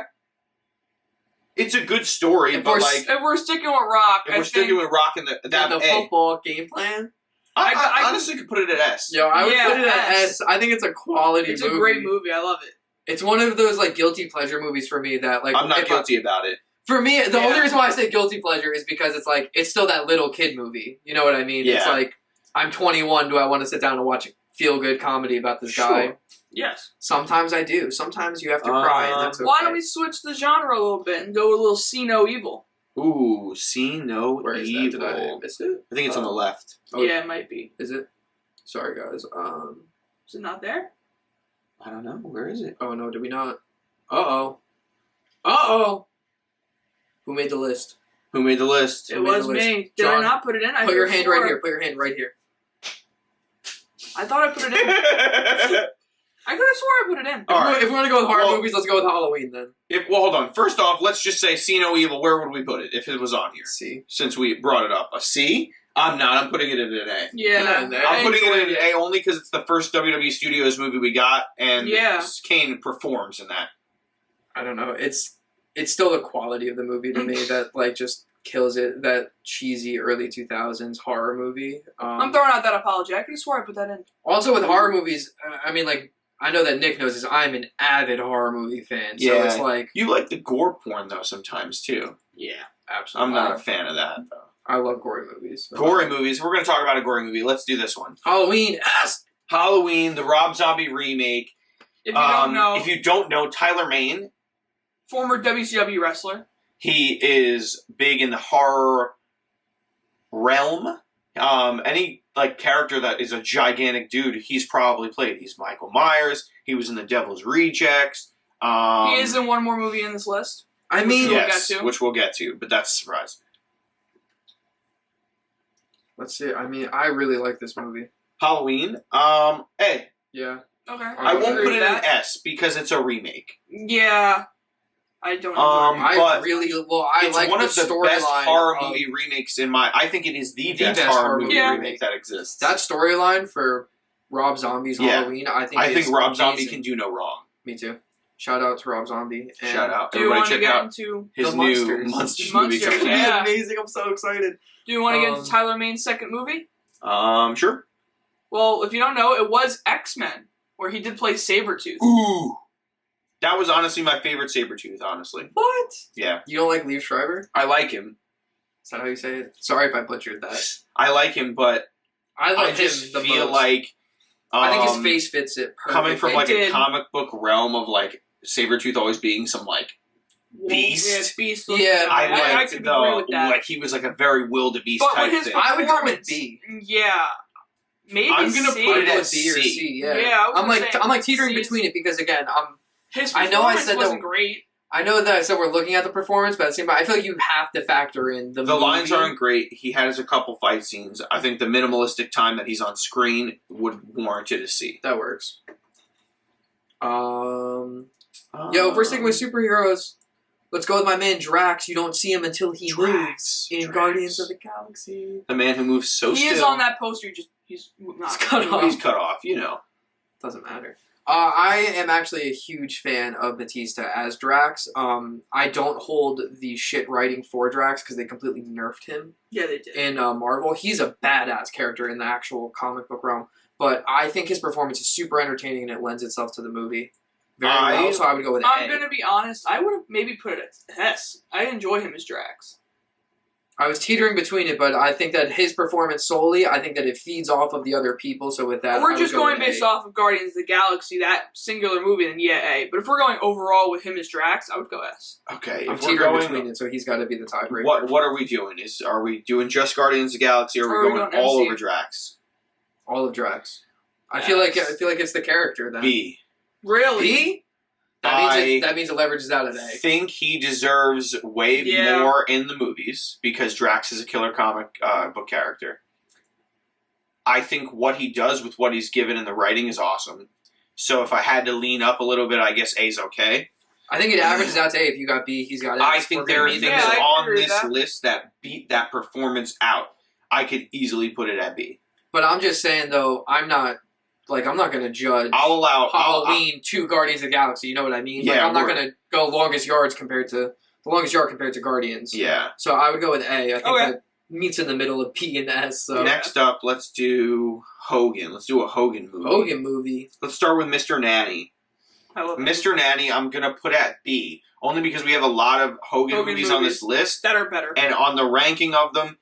It's a good story, If but we're like If we're sticking with Rock, if I we're think sticking with Rock in the The A, football game plan? I I- honestly could put it at S. Yo, I would Yeah, put it at S. S. I think it's a quality it's movie. a great movie. I love it. It's one of those like guilty pleasure movies for me that like I'm not if guilty about it. For me, the Yeah. only reason why I say guilty pleasure is because it's like it's still that little kid movie. You know what I mean? It's Yeah. like I'm 21. Do I want to sit down and watch a feel good comedy about this guy? Sure. Yes. Sometimes I do. Sometimes you have to cry, and that's okay. Why don't we switch the genre a little bit and go a little See No Evil? Ooh, see no Where is evil. that? Did I miss it? I think it's on the left. Oh, Yeah, it might be. Is it? Sorry, guys. Is it not there? I don't know. Where is it? Oh no, did we not? Uh oh. Who made the list? Who made the list? It Who made was the list? me. Did John, I not put it in? I Put your heard hand four. right here. Put your hand right here. I thought I put it in. I could have swore I put it in. All right. If we want to go with horror Well- movies, let's go with Halloween then. Hold on. First off, let's just say See No Evil. Where would we put it if it was on here? Let's see. Since we brought it up. A C? I'm not. I'm putting it in an A. Yeah. Yeah, I'm putting it in enjoyed an A only because it's the first WWE Studios movie we got, and Yeah. Kane performs in that. I don't know. It's still the quality of the movie to me that like just kills it. That cheesy early 2000s horror movie. I'm throwing out that apology. I could have swore I put that in. Also with horror movies, I mean, like, I know that Nick knows this. I'm an avid horror movie fan. So Yeah. it's like... You like the gore porn, though, sometimes, too. Yeah, absolutely. I'm not a fan of that, though. I love gory movies. Gory movies. We're going to talk about a gory movie. Let's do this one. Halloween. Halloween, the Rob Zombie remake. If you don't know, Tyler Mane, former WCW wrestler. he is big in the horror realm. Any like character that is a gigantic dude, he's probably played. He's Michael Myers. He was in The Devil's Rejects. He is in one more movie in this list. I mean... Yes, we'll get to. which we'll get to, but that's a surprise. Let's see. I mean, I really like this movie. Halloween. Hey, Yeah. Okay. I won't agree put it with in that. S because it's a remake. Yeah. I don't enjoy I it. but I it's like one the of the best storyline horror of- movie remakes in my. I think it is the best best horror horror movie movie. remake that exists. That storyline for Rob Zombie's Yeah. Halloween, I think I think is Rob Zombie amazing. can do no wrong. Me too. Shout out to Rob Zombie. And Shout out! Do you want Everybody to check get out into? his The new Munsters. Monsters movie. Munsters, coming out. yeah. amazing. I'm so excited. Do you want to get into Tyler Mane's second movie? Sure. Well, if you don't know, it was X-Men, where he did play Sabretooth. Ooh, that was honestly my favorite Sabretooth. Honestly, What? yeah, You don't like Liev Schreiber? I like him. Is that how you say it? Sorry if I butchered that. I like him, but I I like just him the feel most. like I think his face fits it perfectly. coming from like It a did. comic book realm of like Sabretooth always being some like beast. Yeah, Beast. Yeah, I I liked could agree with the that. like he was like a very wildebeest But type with his thing. I would go with performance, B. Yeah. Maybe I'm gonna C. put it I'd go at with B or C. C. Yeah, Yeah, I was I'm gonna like say I'm like teetering C is- between it because again His I know I performance said that- wasn't great. I know that I said we're looking at the performance, but at the same time, I feel like you have to factor in the The lines movie. aren't great. He has a couple fight scenes. I think the minimalistic time that he's on screen would warrant it a C. That works. Yo, if we're sticking with superheroes, let's go with my man Drax. You don't see him until he moves in Drax. Guardians of the Galaxy. The man who moves so He still. is on that poster. He's not. He's cut off. He's cut off, you know. Doesn't matter. I am actually a huge fan of Batista as Drax. I don't hold the shit writing for Drax because they completely nerfed him Yeah, they did. in Marvel. He's a badass character in the actual comic book realm, but I think his performance is super entertaining and it lends itself to the movie very well. So I would go with I'm A. gonna be honest. I would have maybe put it at S. I enjoy him as Drax. I was teetering between it, but I think that his performance solely, I think that it feeds off of the other people. So with that, I We're would just go going with based A. off of Guardians of the Galaxy, that singular movie, then yeah, A. But if we're going overall with him as Drax, I would go S. Okay, I'm if we're teetering going, between it, so he's got to be the tiebreaker. what are we doing? Are we doing just Guardians of the Galaxy, or are we going all MCU? over Drax? All of Drax. I feel like it's the character then. B. Really? B? That means it leverages out of A. I think he deserves way Yeah. more in the movies because Drax is a killer comic book character. I think what he does with what he's given in the writing is awesome. So if I had to lean up a little bit, I guess A's okay. I think it averages out to A. If you got B, he's got A. I think there are things Yeah, I on agree with this that. list that beat that performance out. I could easily put it at B. But I'm just saying though, I'm not going to judge I'll allow Halloween to Guardians of the Galaxy. You know what I mean? Yeah, I'm not word. going to go longest yard compared to Guardians. Yeah. So I would go with A. I think Okay. that meets in the middle of P and S. So Next up, let's do Hogan. Let's do a Hogan movie. Hogan movie. Let's start with Mr. Nanny. I love Mr. Nanny, I'm going to put at B. Only because we have a lot of Hogan movies on this list. that are better. And on the ranking of them,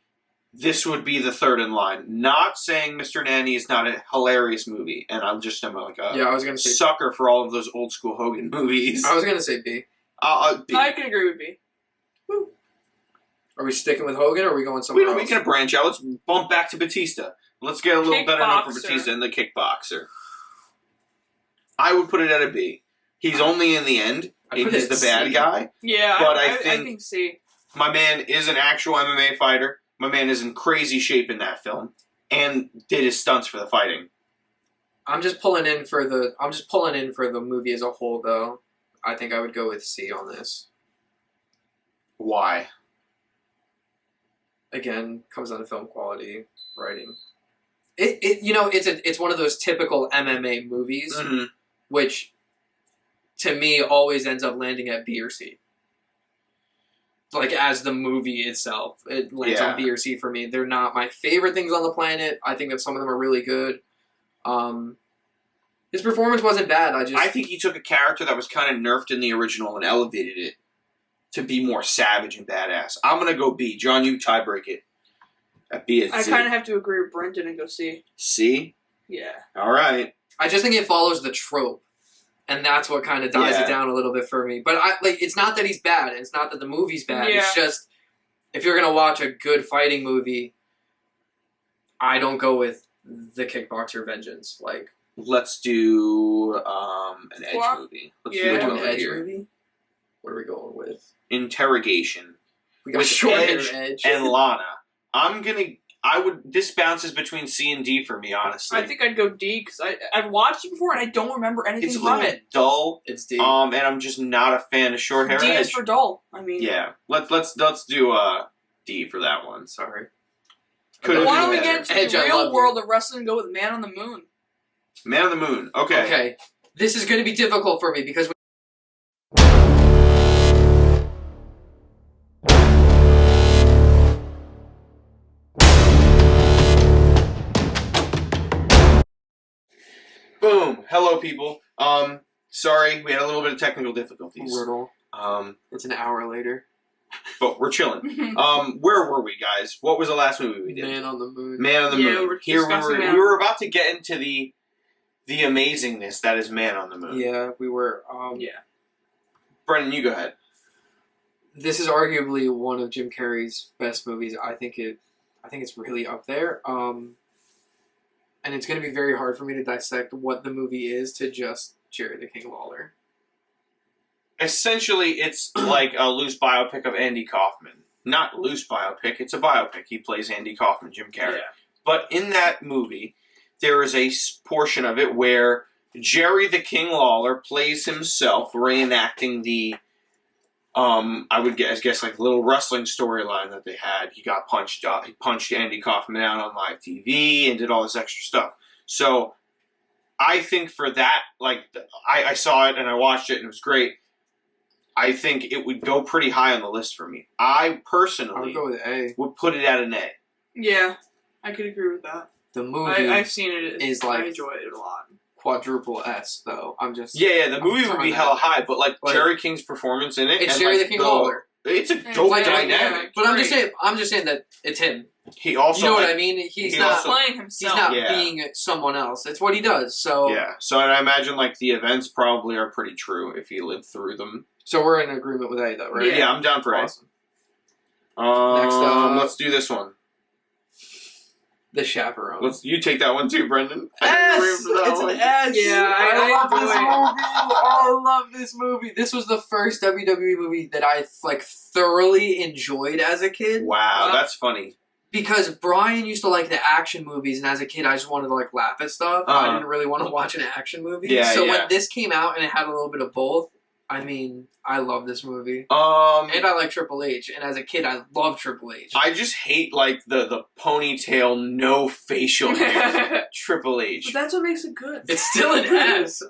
this would be the third in line. Not saying Mr. Nanny is not a hilarious movie. And I'm like a Yeah, I was going to say sucker for all of those old school Hogan movies. I was going to say B. B. I can agree with B. Are we sticking with Hogan or are we going somewhere We else? can branch out. Let's bump back to Batista. Let's get a little better known for Kickboxer. Batista and the kickboxer. I would put it at a B. He's only in the end. I put He's it the at bad C. guy. Yeah, But I I think- think C. My man is an actual MMA fighter. My man is in crazy shape in that film. And did his stunts for the fighting. I'm just pulling in for the movie as a whole though. I think I would go with C on this. Why? Again, comes down to film quality, writing. It's one of those typical MMA movies, Mm-hmm. which to me always ends up landing at B or C. like as the movie itself, it lands on B or C for me. They're not my favorite things on the planet. I think that some of them are really good. His performance wasn't bad. I think he took a character that was kind of nerfed in the original and elevated it to be more savage and badass. I'm gonna go B. John, you tiebreak it. At B, it's I C. kind of have to agree with Brenton and go C. C? Yeah. All right. I just think it follows the trope, and that's what kind of dies it down a little bit for me. But it's not that he's bad. It's not that the movie's bad. Yeah. It's just if you're gonna watch a good fighting movie, I don't go with The Kickboxer Vengeance. Like, let's do an Edge movie. Let's do an an Edge here. movie. What are we going with? Interrogation. We got With short Edge and Lana. This bounces between C and D for me, honestly. I think I'd go D because I've watched it before and I don't remember anything It's a from little it. dull. It's D. And I'm just not a fan of short hair D Edge. is for dull. I mean, Yeah. Let's do D for that one. Sorry. Could've Why been don't we better. get to Edge, the I love real you. world of wrestling and go with Man on the Moon? Man on the Moon. Okay. Okay. This is going to be difficult for me because Boom. Hello, people. Sorry, we had a little bit of technical difficulties. Riddle. It's an hour later. But we're chilling. Where were we, guys? What was the last movie we did? Man on the Moon. Man on the Yeah, Moon. we're Here discussing that. we were about to get into the amazingness that is Man on the Moon. Yeah, we were. Yeah. Brendan, you go ahead. This is arguably one of Jim Carrey's best movies. I think it's really up there. And it's going to be very hard for me to dissect what the movie is to just Jerry the King Lawler. Essentially, it's like a loose biopic of Andy Kaufman. Not loose biopic, it's a biopic. He plays Andy Kaufman, Jim Carrey. Yeah. But in that movie, there is a portion of it where Jerry the King Lawler plays himself, reenacting the, I would guess like little wrestling storyline that they had. He got punched up. He punched Andy Kaufman out on live TV and did all this extra stuff. So I think for that, like, I saw it and I watched it and it was great. I think it would go pretty high on the list for me. I personally I would go with A. would put it at an A. Yeah, I could agree with that. The movie I've seen it. is like I enjoy it a lot. quadruple S, though. Yeah, the movie would be hella high, but like Like, Jerry King's performance in it, It's and Jerry like the King Lawler. It's a Yeah, dope like, dynamic. But I'm just saying that it's him. He also, You know what like, I mean? He's he not. also- Playing He's himself. not Yeah. being someone else. It's what he does. So yeah. So I imagine like the events probably are pretty true if he lived through them. So we're in agreement with A, though, right? Yeah, I'm down for Awesome. A. Next up- Let's do this one. The Chaperone. You take that one too, Brendan. S! It's an S! Yeah, I love this enjoy it. movie! I love this movie! This was the first WWE movie that I, like, thoroughly enjoyed as a kid. Wow, that's funny. Because Brian used to like the action movies, and as a kid, I just wanted to, like, laugh at stuff. I didn't really want to watch an action movie. Yeah, so yeah. when this came out and it had a little bit of both, I mean, I love this movie. And I like Triple H, and as a kid, I loved Triple H. I just hate like the ponytail, no facial hair Triple H. But that's what makes it good. It's still an S.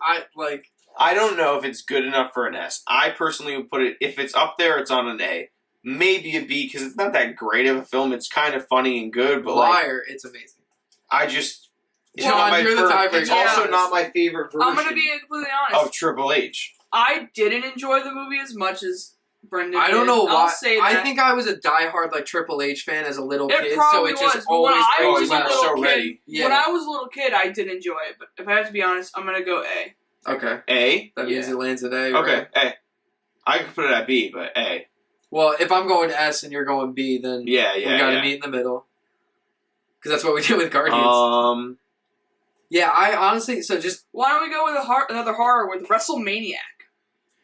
I don't know if it's good enough for an S. I personally would put it, if it's up there, it's on an A. Maybe a B, because it's not that great of a film. It's kind of funny and good, but Liar, it's amazing. it's John, not my you're the tiebreaker. It's also Yeah. not my favorite version I'm gonna be completely honest. of Triple H. I didn't enjoy the movie as much as Brendan I don't did. know why. I'll say that. I think I was a diehard like Triple H fan as a little It kid, so probably it just was, but when always I brings was me a back. little so kid, ready. Yeah. when I was a little kid, I did enjoy it. But if I have to be honest, I'm gonna go A. Okay, A? that means Yeah. it lands at A. Okay, Right? A. I could put it at B, but A. Well, if I'm going S and you're going B, then Yeah, we gotta meet in the middle. Because that's what we did with Guardians. Yeah, I honestly, so just Why don't we go with another horror with WrestleManiac,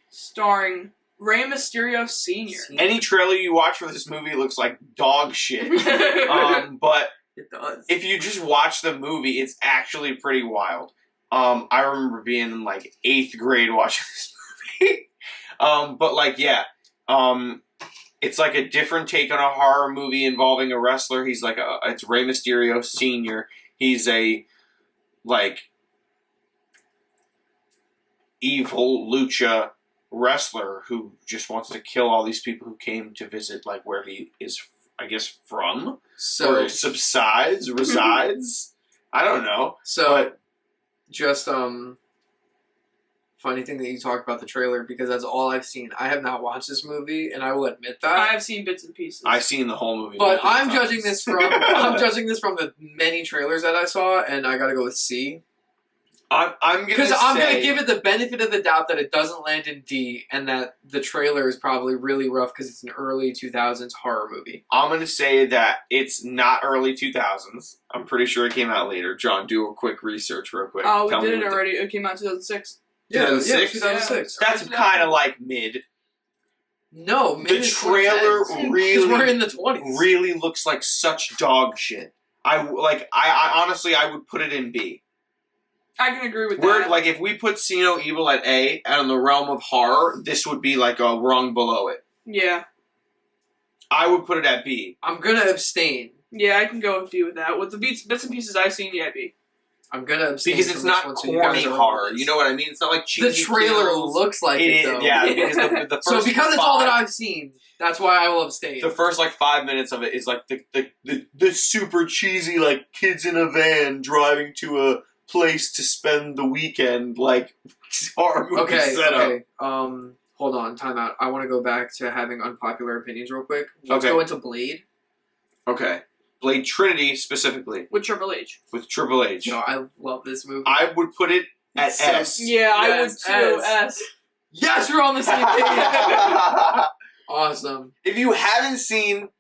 starring Rey Mysterio Sr. any trailer you watch for this movie looks like dog shit. But it does. if you just watch the movie, it's actually pretty wild. I remember being in like 8th grade watching this movie. But like, yeah. It's like a different take on a horror movie involving a wrestler. He's like it's Rey Mysterio Sr. He's a like evil lucha wrestler who just wants to kill all these people who came to visit, like, where he is, I guess, from? So or subsides, resides? I don't know. So, But just funny thing that you talked about the trailer because that's all I've seen. I have not watched this movie, and I will admit that. I have seen bits and pieces. I've seen the whole movie. But multiple I'm times. judging this from the many trailers that I saw, and I gotta go with C. I'm gonna Because I'm say- gonna give it the benefit of the doubt that it doesn't land in D, and that the trailer is probably really rough because it's an early 2000s horror movie. I'm gonna say that it's not early 2000s. I'm pretty sure it came out later. John, do a quick research real quick. Oh, Tell we me did it what already. It came out in 2006. Yeah, 2006? 2006. That's kind of like mid. No, The trailer because really, we're in the 20s. really looks like such dog shit. I honestly, I would put it in B. I can agree with We're that. like, if we put See No Evil at A, and in the realm of horror, this would be like a rung below it. Yeah. I would put it at B. I'm gonna abstain. Yeah, I can go with B with that. With the bits and pieces I've seen, yeah, B. I'm gonna abstain Because it's from not this one, so you guys corny are on horror. this. You know what I mean? It's not like cheesy The trailer kills. looks like it, though. Yeah, because the first So because it's all that five- I've seen, that's why I will abstain. the first like 5 minutes of it is like the super cheesy like kids in a van driving to a place to spend the weekend like horror movie Okay, setup. okay. Hold on, time out. I want to go back to having unpopular opinions real quick. Let's Okay. go into Blade. Okay. Blade Trinity specifically With Triple H. with Triple H. No, I love this movie. I would put it at It's so S. Yeah, I would Yes, too. S. S. Yes, we're on the same page. Awesome. If you haven't seen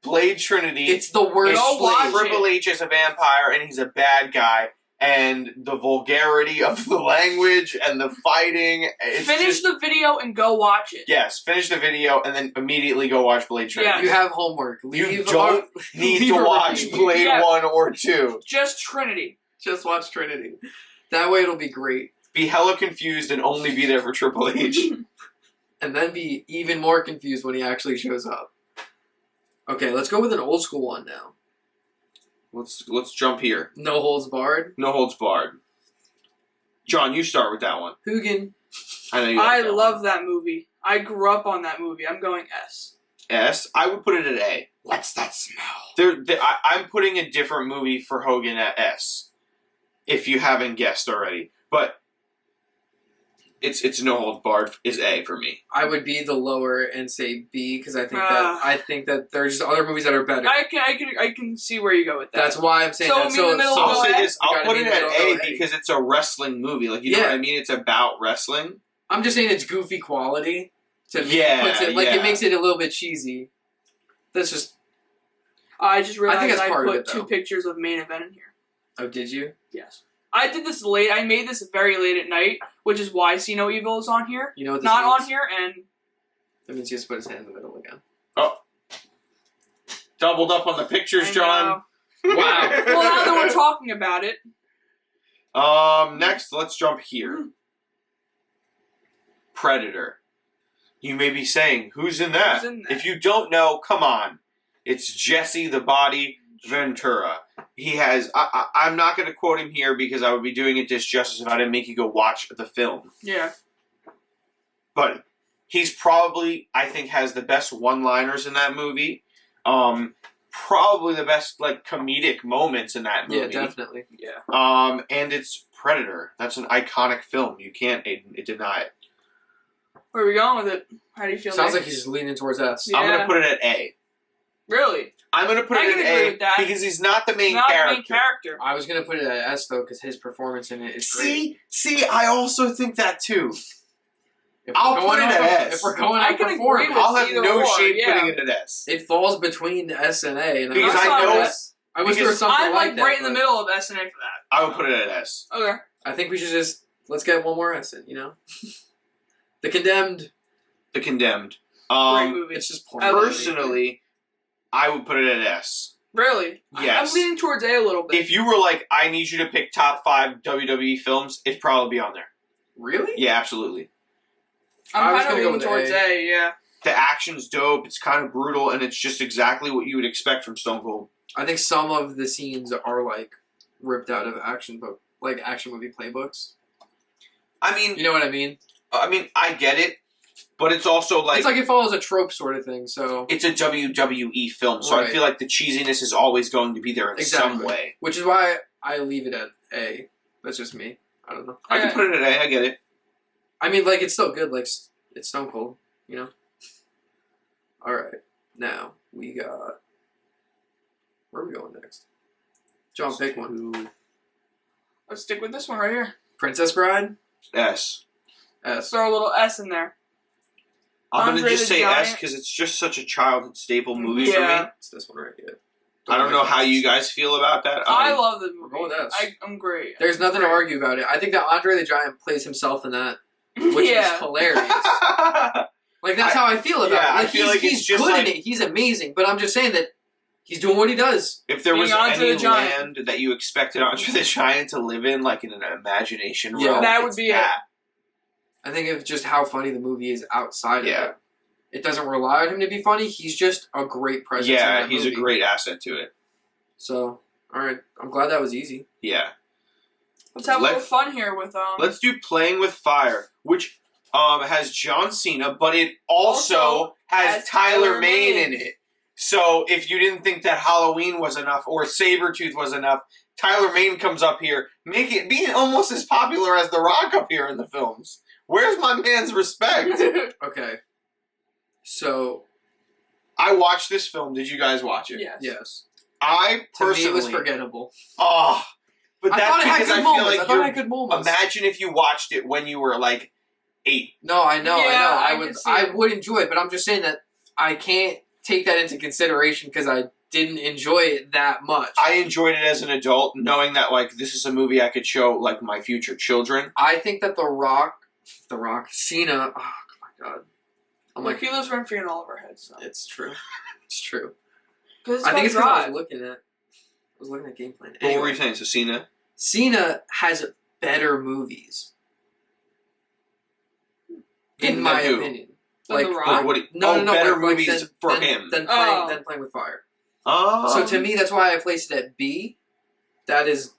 Blade Trinity, It's the worst. Go watch Blade. it. Triple H is a vampire and he's a bad guy, and the vulgarity of the language and the fighting. It's Finish just- the video and go watch it. Yes, finish the video and then immediately go watch Blade Trinity. Yeah. You have homework. You Leave don't our- need leave to a watch review. Blade Yeah. 1 or 2. Just Trinity. Just watch Trinity. That way it'll be great. Be hella confused and only be there for Triple H. And then be even more confused when he actually shows up. Okay, let's go with an old school one now. Let's jump here. No Holds Barred. No holds barred. John, you start with that one. Hugin. I know you. I like that love one. that movie. I grew up on that movie. I'm going S. S. I would put it at A. What's that smell? I'm putting a different movie for Hogan at S. If you haven't guessed already, but it's No Holds Barred is A for me. I would be the lower and say B because I think that there's other movies that are better. I can see where you go with that. That's why I'm saying So, that. meet in the middle, I'll go say A? this. You I'll gotta put be it in the at middle, A go A. because it's a wrestling movie. Like you know Yeah. what I mean? It's about wrestling. I'm just saying it's goofy quality. To me, Yeah, puts it, like yeah. it makes it a little bit cheesy. That's just. I just realized that's I part of put it, two though. pictures of main event in here. Oh, did you? Yes. I did this late. I made this very late at night, which is why See No Evil is on here. You know what this Not means? on here, and That means he has to put his hand in the middle again. Doubled up on the pictures, I John. Wow. know. Well, now that we're talking about it, Next, let's jump here. Predator. You may be saying, who's in that? Who's in that? If you don't know, come on. It's Jesse the Body Ventura. He has... I'm not going to quote him here because I would be doing it disjustice if I didn't make you go watch the film. yeah. But he's probably, I think, has the best one-liners in that movie. Probably the best, like, comedic moments in that movie. Yeah, definitely. Yeah. And it's Predator. That's an iconic film. You can't deny it. Where are we going with it? How do you feel? Sounds Nick? like he's just leaning towards S. Yeah. I'm going to put it at A. Really? I'm going to put I it can at agree A with that. because he's not the main Not character. the main character. I was gonna put it at S though because his performance in it is great. See, I also think that too. If I'll we're put going it off at of- S. If we're going I on can agree performance, with I'll have either no or, shame yeah. putting it at S. it falls between S and A. And Because That's I not know S. I wish there was because something I'm like like that. right in the but middle of S and A for that. I would put it at S. Okay. I think we should just let's get one more S in. You know, The Condemned. The Condemned. Great movie. It's just porn. I love it. Personally, I would put it at S. Really? Yes. I'm leaning towards A a little bit. If you were like, I need you to pick top 5 WWE films, it'd probably be on there. Really? Yeah, absolutely. I I'm was kind of gonna go leaning with towards A. A. Yeah. The action's dope. It's kind of brutal, and it's just exactly what you would expect from Stone Cold. I think some of the scenes are like ripped out of action movie playbooks. I mean, You know what I mean? I get it. but it's also like it's like it follows a trope sort of thing. So it's a WWE film, so I Right. feel like the cheesiness is always going to be there in some Exactly. way. which is why I leave it at A. That's just me. I don't know. I can put it at A. I get it. I mean, like, it's still good. Like, it's Stone Cold, you know? All right. Now, we got... Where are we going next? John, pick one. Let's stick with this one right here. Princess Bride? S. S. Throw a little S in there. I'm gonna Andre just the say S Giant. because it's just such a childhood staple movie for Yeah. me. It's this one right here. I don't know how you guys feel about that. I love the movie. Go with S. I'm great. There's nothing to argue about it. I think that Andre the Giant plays himself in that, which Yeah. is hilarious. Like, that's how I feel about yeah, it. I Like, feel like it's he's just good like- in it. He's amazing. But I'm just saying that he's doing what he does. If there was Being Andre any the Giant. land that you expected Andre the Giant to live in, like in an imagination Yeah. realm, That would it's be it. that. I think of just how funny the movie is outside Yeah. of it. It doesn't rely on him to be funny. He's just a great presence in Yeah, that he's movie. a great asset to it. So, all right. I'm glad that was easy. Yeah. Let's have a little Let's- fun here with Let's do Playing with Fire, which has John Cena, but it also has Tyler Mane in it. So if you didn't think that Halloween was enough or Sabretooth was enough, Tyler Mane comes up here, being almost as popular as The Rock up here in the films. Where's my man's respect? Okay. So, I watched this film. Did you guys watch it? Yes. yes. I To me, personally... it was forgettable. Oh, but I that's thought it had because good I moments. feel I like thought it you're... had good moments. Imagine if you watched it when you were like 8. No, I know. Yeah, I would. could see I it. would enjoy it, but I'm just saying that I can't take that into consideration because I didn't enjoy it that much. I enjoyed it as an adult, knowing that like this is a movie I could show like my future children. I think that The Rock, Cena. Oh my god. I'm Like, like, he lives rent free in all of our heads. So. it's true. It's true. Cause I think it's because I drive. was looking at. I was looking at game plan. What were you saying, so Cena? Cena has better movies, in Than my who? opinion. Than The Rock? What do you- No, better like movies for him. than Oh. playing with fire. Oh, So to me, that's why I placed it at B. That is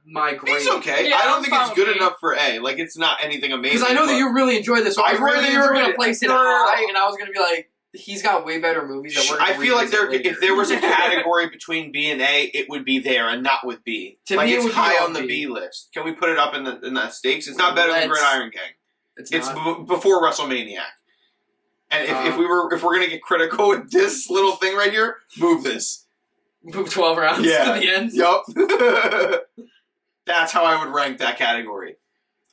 my grade. B's okay. Yeah, I don't I'm think fine it's with good B. enough for A. Like it's not anything amazing. Because I know that but- you really enjoyed this, so I was I worried really that you were going to enjoyed it. place it No, no, no. high, and I was going to be like, he's got way better movies that we're going I to feel like revisit if there was a category between B and A, it would be there and not with B. To like me, it it's would be high on on the B. B list. Can we put it up in the stakes? It's not better than Let's- Gridiron Gang. It's not. before WrestleMania. And if we're gonna get critical with this little thing right here, move this. Move 12 rounds Yeah. to the end. Yup. That's how I would rank that category.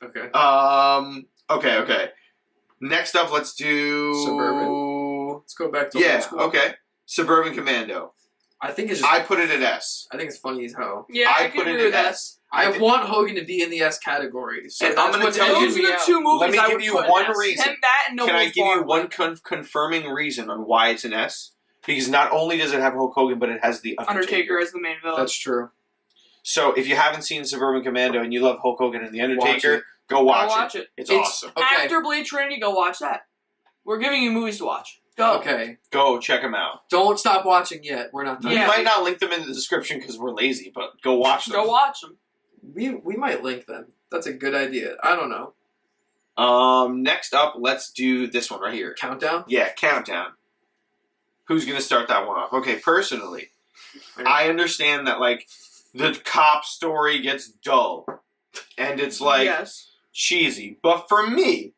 Okay. Okay. Next up, let's do Suburban? Let's go back to old Yeah. school. Okay. Suburban Commando. I think it's just. I put it at S. I think it's funny as hell. Yeah, I I can put it agree at with that. S. I I did- want Hogan to be in the S category. So And that's I'm gonna what's tell you- edging Those are me the out. two movies Let me I give would you put in one S. reason. Him, that, and No Can I Holds give you Barred. one confirming reason on why it's an S? Because not only does it have Hulk Hogan, but it has the Undertaker as the main villain. That's true. So if you haven't seen Suburban Commando and you love Hulk Hogan and the Watch Undertaker, it. go Go watch, watch it. it. It's It's- awesome. Okay. After Blade Trinity, go watch that. We're giving you movies to watch. Go. Okay. Go check them out. Don't stop watching yet. We're not done. Yeah. We might not link them in the description because we're lazy, but go watch them. Go watch them. We might link them. That's a good idea. I don't know. Next up, let's do this one right here. Countdown? Yeah, countdown. Who's gonna start that one off? Okay, personally, I understand that like the cop story gets dull, and it's like yes. cheesy. But for me,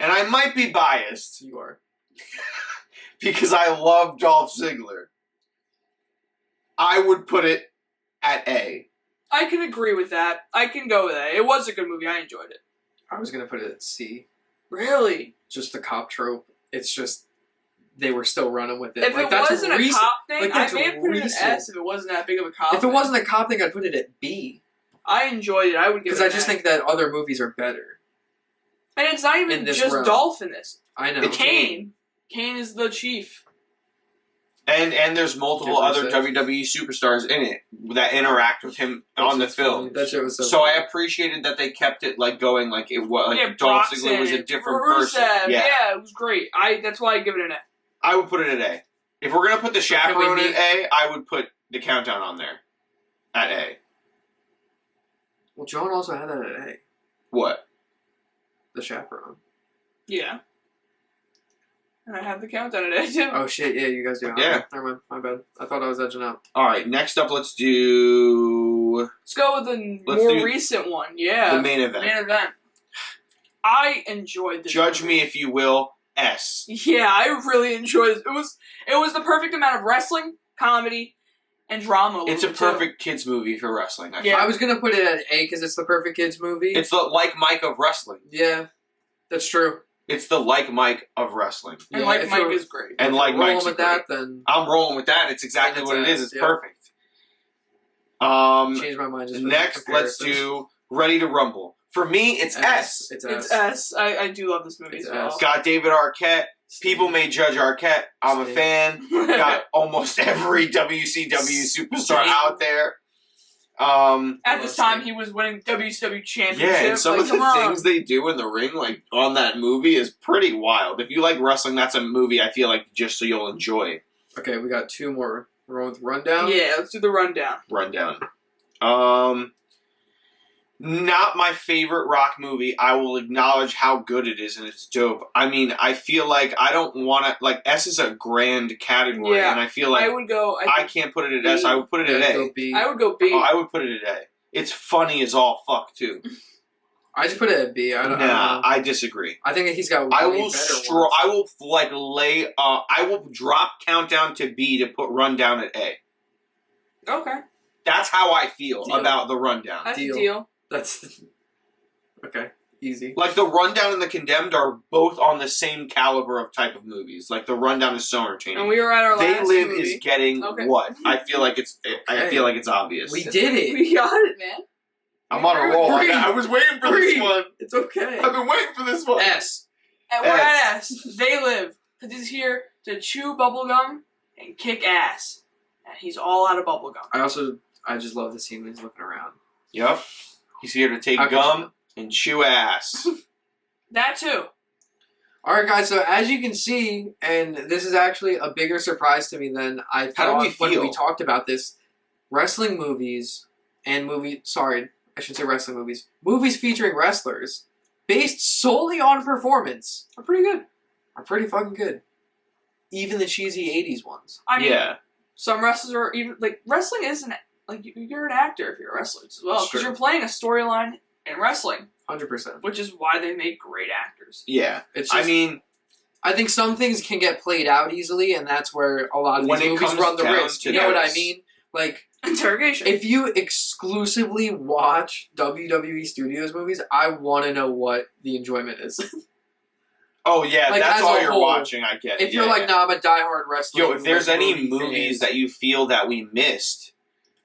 and I might be biased You are. because I love Dolph Ziggler, I would put it at A. I can agree with that. I can go with that. It was a good movie. I enjoyed it. I was going to put it at C. Really? Just the cop trope. It's just, they were still running with it. If like, it that's wasn't recent. a cop thing, like, I that's may have put it in recent. S if it wasn't that big of a cop If it thing. wasn't a cop thing, I'd put it at B. I enjoyed it. I would give it Because an I just A. think that other movies are better. And it's not even in this just realm. Dolph in this. I know. Kane. Kane is the chief. And there's multiple Can't other resist. WWE superstars in it that interact with him on the film. That shit was so So I funny. appreciated that they kept it like going like it was like yeah, Dolph Brock's Ziggler was in a it. different Rusev. person. Yeah, it was great. That's why I give it an A. I would put it at A. If we're gonna put the can we Chaperone meet- at A, I would put the Countdown on there at A. Well, Joan also had that at A. What? The Chaperone. Yeah. And I have the countdown today, too. Oh shit, yeah, you guys do. Yeah. Okay, never mind, my bad. I thought I was edging out. All right, next up, let's do Let's go with the Let's more do recent one. Yeah. the main event. Main event. I enjoyed this Judge movie. me if you will, S. Yeah, I really enjoyed it. It was the perfect amount of wrestling, comedy, and drama. It's a too. perfect kids movie for wrestling. I Yeah. I was gonna put it at A because it's the perfect kids movie. It's the like Mike of wrestling. Yeah, that's true. It's the like Mike of wrestling. And Yeah, like if Mike you're- is great. And If like you're rolling Mike's with great. that, then I'm rolling with that. It's exactly It's what it is. S, It's yeah. perfect. change my mind. Just for the Next, let's comparison. do Ready to Rumble. For me, it's S. It's It's S. S. I do love this movie It's as well. S. Got David Arquette. People may judge Arquette. I'm a Sting. fan. Got almost every WCW superstar Sting. out there. At this time, he was winning WCW championship. Yeah, and some like, of the come on. things they do in the ring, like on that movie, is pretty wild. If you like wrestling, that's a movie I feel like just so you'll enjoy. Okay, we got two more. We're going with Rundown. Yeah, let's do the rundown. Rundown. Not my favorite rock movie. I will acknowledge how good it is and it's dope. I mean, I feel like I don't want to, like, S is a grand category, Yeah, and I feel like I would go. I can't put it at S. I would put it at go A. B. I would go B. Oh, I would put it at A. It's funny as all fuck, too. I just put it at B. I don't Nah, know. I disagree. I think he's got. I way will better ones. I will like lay. I will drop Countdown to B to put Rundown at A. Okay, That's how I feel Deal. about the Rundown. that's Deal. a deal. That's okay. Easy. Like the Rundown and the Condemned are both on the same caliber of type of movies. Like the Rundown is so entertaining. And we were at our They last Live movie. is getting Okay. what? I feel like it's. I Okay. feel like it's obvious. We did it. We got it, man. I'm on a roll. Breathe. I was waiting for this Breathe. one. It's okay. I've been waiting for this one. S. And we're S. at S. They Live. He's here to chew bubblegum and kick ass. And he's all out of bubblegum. I just love the scene when he's looking around. Yep. He's here to take Okay. gum and chew ass. That too. All right, guys. So as you can see, and this is actually a bigger surprise to me than I thought How do we when feel? we talked about this. Wrestling movies and sorry, I should say wrestling movies. Movies featuring wrestlers based solely on performance We're pretty good. are pretty fucking good. Even the cheesy '80s ones. I mean, Yeah. some wrestlers are even like wrestling isn't like you're an actor if you're a wrestler as well That's because true. you're playing a storyline in wrestling, 100%. which is why they make great actors. Yeah. It's just, I mean, I think some things can get played out easily, and that's where a lot of When these it movies comes run the down risk. to You know what I this. mean? Like, Interrogation. if you exclusively watch WWE Studios movies, I want to know what the enjoyment is. oh yeah, Like, that's as all a you're whole, watching. I get. If Yeah, you're like, yeah. nah, I'm a diehard wrestler. Yo, if there's any movies that you feel that we missed,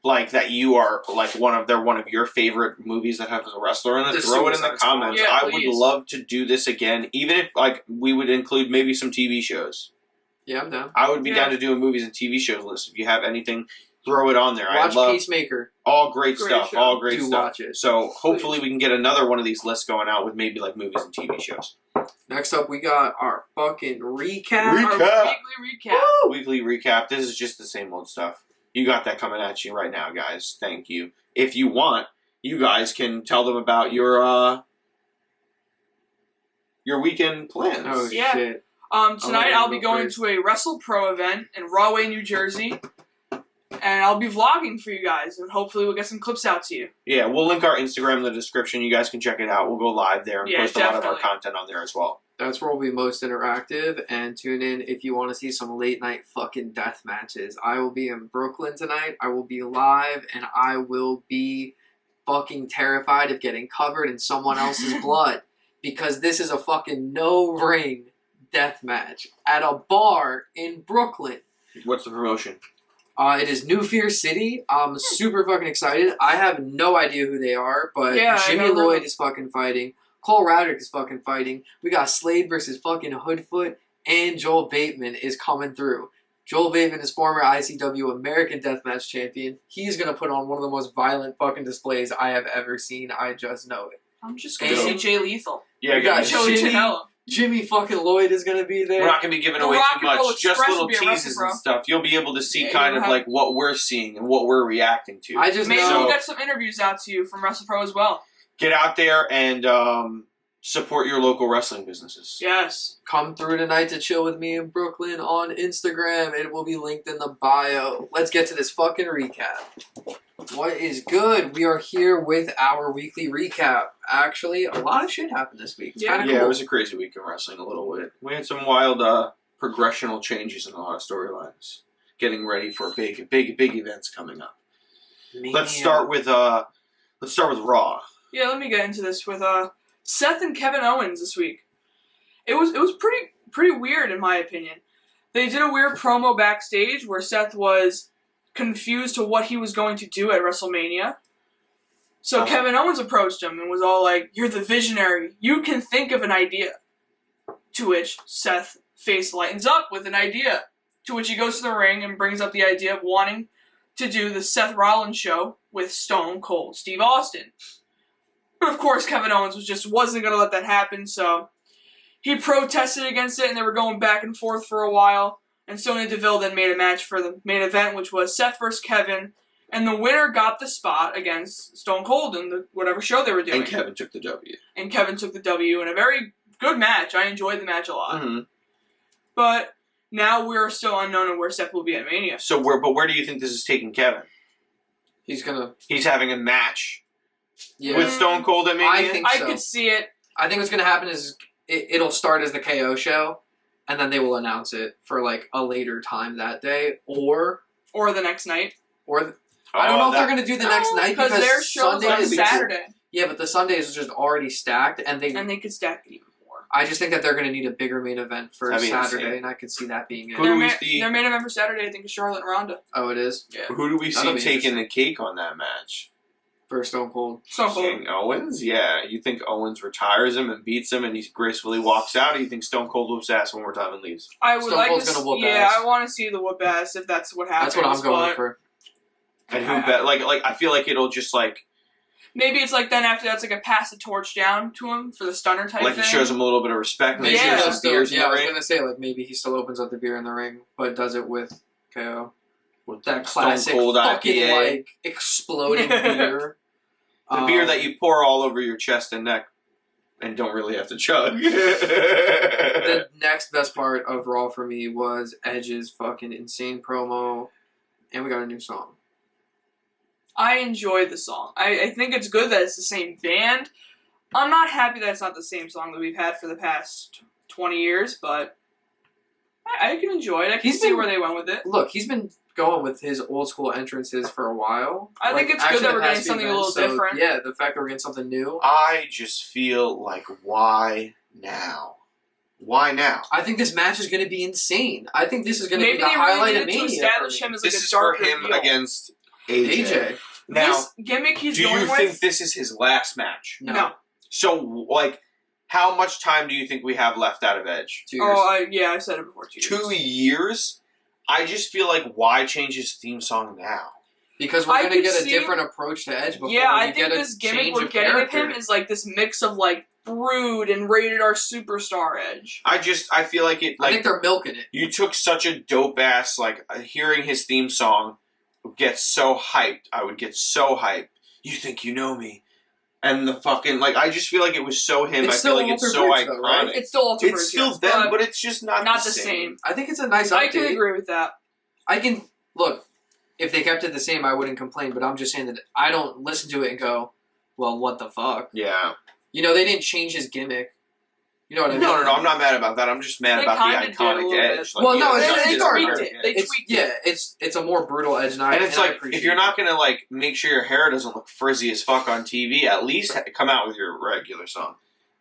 like that you are like one of your favorite movies that has a wrestler in it, The throw it in the Suicide Squad. comments. Yeah, I would please. love to do this again, even if like we would include maybe some TV shows. Yeah, I'm down. I would be Yeah. down to do a movies and TV shows list. If you have anything, throw it on there. I Watch love Peacemaker. all great Great stuff. show. All great Do stuff. watch it. So hopefully we can get another one of these lists going out with maybe like movies and TV shows. Next up, we got our fucking recap. Recap. Our weekly recap. Woo! Weekly recap. This is just the same old stuff. You got that coming at you right now, guys. Thank you. If you want, you guys can tell them about your weekend plans. Oh, Yeah. shit. Tonight I'll I'll be go going first. to a Wrestle Pro event in Rahway, New Jersey. And I'll be vlogging for you guys, and hopefully we'll get some clips out to you. Yeah, we'll link our Instagram in the description. You guys can check it out. We'll go live there and Yeah, post a lot of our definitely. content on there as well. That's where we'll be most interactive, and tune in if you want to see some late night fucking death matches. I will be in Brooklyn tonight. I will be live, and I will be fucking terrified of getting covered in someone else's blood, because this is a fucking no-ring death match at a bar in Brooklyn. What's the promotion? It is New Fear City. I'm super fucking excited. I have no idea who they are, but Yeah, I Jimmy don't know. Lloyd is fucking fighting. Cole Radrick is fucking fighting. We got Slade versus fucking Hoodfoot, and Joel Bateman is coming through. Joel Bateman is former ICW American Deathmatch champion. He's gonna put on one of the most violent fucking displays I have ever seen. I just know it. I'm just gonna Hey, see yo. Jay Lethal. Yeah, We got guys. Joey Jimmy- Janela. Jimmy fucking Lloyd is gonna be there. We're not going to be giving The away Rock too and Roll much, just Express little will be arrested, teases bro. and stuff. You'll be able to see Yeah, kind you'll of have- like what we're seeing and what we're reacting to. I just Maybe know. we'll get some interviews out to you from Wrestle Pro as well. Get out there and support your local wrestling businesses. Yes. Come through tonight to chill with me in Brooklyn on Instagram. It will be linked in the bio. Let's get to this fucking recap. What is good? We are here with our weekly recap. Actually, a lot of shit happened this week. It's Yeah. kind of Yeah, cool. it was a crazy week in wrestling a little bit. We had some wild progressional changes in a lot of storylines. Getting ready for big events coming up. Mania. Let's start with Raw. Yeah, let me get into this with Seth and Kevin Owens this week. It was pretty weird in my opinion. They did a weird promo backstage where Seth was confused to what he was going to do at WrestleMania. So Kevin Owens approached him and was all like, "You're the visionary. You can think of an idea." To which Seth's face lightens up with an idea. To which he goes to the ring and brings up the idea of wanting to do the Seth Rollins show with Stone Cold Steve Austin. But of course, Kevin Owens wasn't going to let that happen, so he protested against it, and they were going back and forth for a while. And Sonya Deville then made a match for the main event, which was Seth versus Kevin, and the winner got the spot against Stone Cold in whatever show they were doing. And Kevin took the W. And Kevin took the W in a very good match. I enjoyed the match a lot. Mm-hmm. But now we're still unknown on where Seth will be at Mania. So where do you think this is taking Kevin? He's gonna. He's having a match Yeah. with Stone Cold at Mania? I think I so. could see it. I think what's gonna happen is it'll start as the KO show, and then they will announce it for like a later time that day, or Or the next night. I don't know if they're gonna do the next night because their show's Sunday on is Saturday. Yeah, but the Sunday is just already stacked, and And they could stack it even more. I just think that they're gonna need a bigger main event for That'd be Saturday, insane. and I could see that being it. Who do we Their see? main event for Saturday, I think, is Charlotte and Rhonda. Oh, it is Yeah. Who do we That'll see be taking interesting. the cake on that match? for Stone Cold. So cool. Saying Owens? Yeah. You think Owens retires him and beats him and he gracefully walks out, or you think Stone Cold whoops ass one more time and leaves? I would Stone like Cold's to gonna whoop yeah, ass. I want to see the whoop ass if that's what happens. That's what I'm going but for. And who bet? Like I feel like it'll just like Maybe it's like then after that's like a pass the torch down to him for the stunner type like thing. it shows him a little bit of respect. Maybe Yeah. there's He'll some still- beers in yeah, I the was ring. gonna say like maybe he still opens up the beer in the ring, but does it with KO. With That Stone classic Cold fucking IPA. like exploding beer. The beer that you pour all over your chest and neck and don't really have to chug. The next best part of Raw for me was Edge's fucking insane promo, and we got a new song. I enjoyed the song. I think it's good that it's the same band. I'm not happy that it's not the same song that we've had for the past 20 years, but I can enjoy it. I can He's see been- where they went with it. Look, he's been going with his old school entrances for a while. I think it's good that we're the past getting few something a little events, so, different. Yeah, the fact that we're getting something new. I just feel like, why now? Why now? I think this match is going to be insane. I think this is going to be Maybe the they highlight really of needed to Mania. establish for me. him as like This a is for darker him heel. against AJ. AJ. Now, This gimmick he's do going you with. think this is his last match? No. So, like, how much time do you think we have left out of Edge? 2 years. Yeah, I said it before. 2 years. 2 years? I just feel like, why change his theme song now? Because we're I going to could get a see- different approach to Edge before Yeah, we I get think a this gimmick change we're of getting with character. him is like this mix of like Brood and Rated R Superstar Edge. I feel like it, I think like, they're milking it. you took such a dope ass, like, hearing his theme song gets so hyped. I would get so hyped. You think you know me. And the fucking, like, I just feel like it was so him. It's I still feel like it's Walter so Bridge, though, right? iconic. It's still Ultimate It's still them, but it's just not the same. I think it's a nice update. I can agree with that. I can look. If they kept it the same, I wouldn't complain. But I'm just saying that I don't listen to it and go, "Well, what the fuck?" Yeah. You know, they didn't change his gimmick. You know what I mean? No, I'm not mad about that. I'm just mad They about kinda the did a iconic little bit. Edge. Well, no, he it's- adjusted it's our tweaked market. it. They tweaked it. It's a more brutal Edge, And it's I like, appreciate if you're it. not gonna like make sure your hair doesn't look frizzy as fuck on TV, at least come out with your regular song.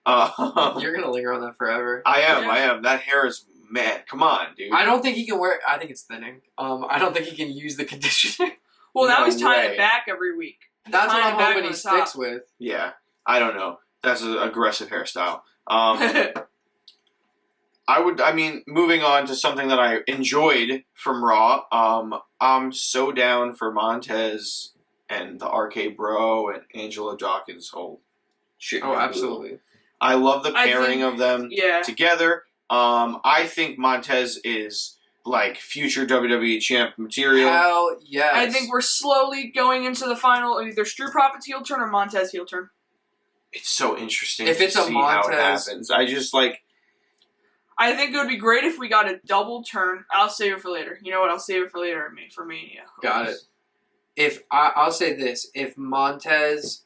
You're gonna linger on that forever. I am. Yeah. That hair is mad. Come on, dude. I don't think he can wear. I think it's thinning. I don't think he can use the conditioner. Well, now No he's tying way. it back every week. That's what Tying I'm it back hoping on he the top. sticks with. Yeah, I don't know. That's an aggressive hairstyle. Moving on to something that I enjoyed from Raw. I'm so down for Montez and the RK Bro and Angela Dawkins' whole shit. Oh, absolutely. I love the I pairing think- of them Yeah. together. I think Montez is like future WWE champ material. Hell yes. I think we're slowly going into the final, either Street Profits heel turn or Montez heel turn. It's so interesting If to it's a see how it Montez- happens. I just like... I think it would be great if we got a double turn. I'll save it for later. You know what? I'll save it for later for Mania. Got it. If I'll say this, if Montez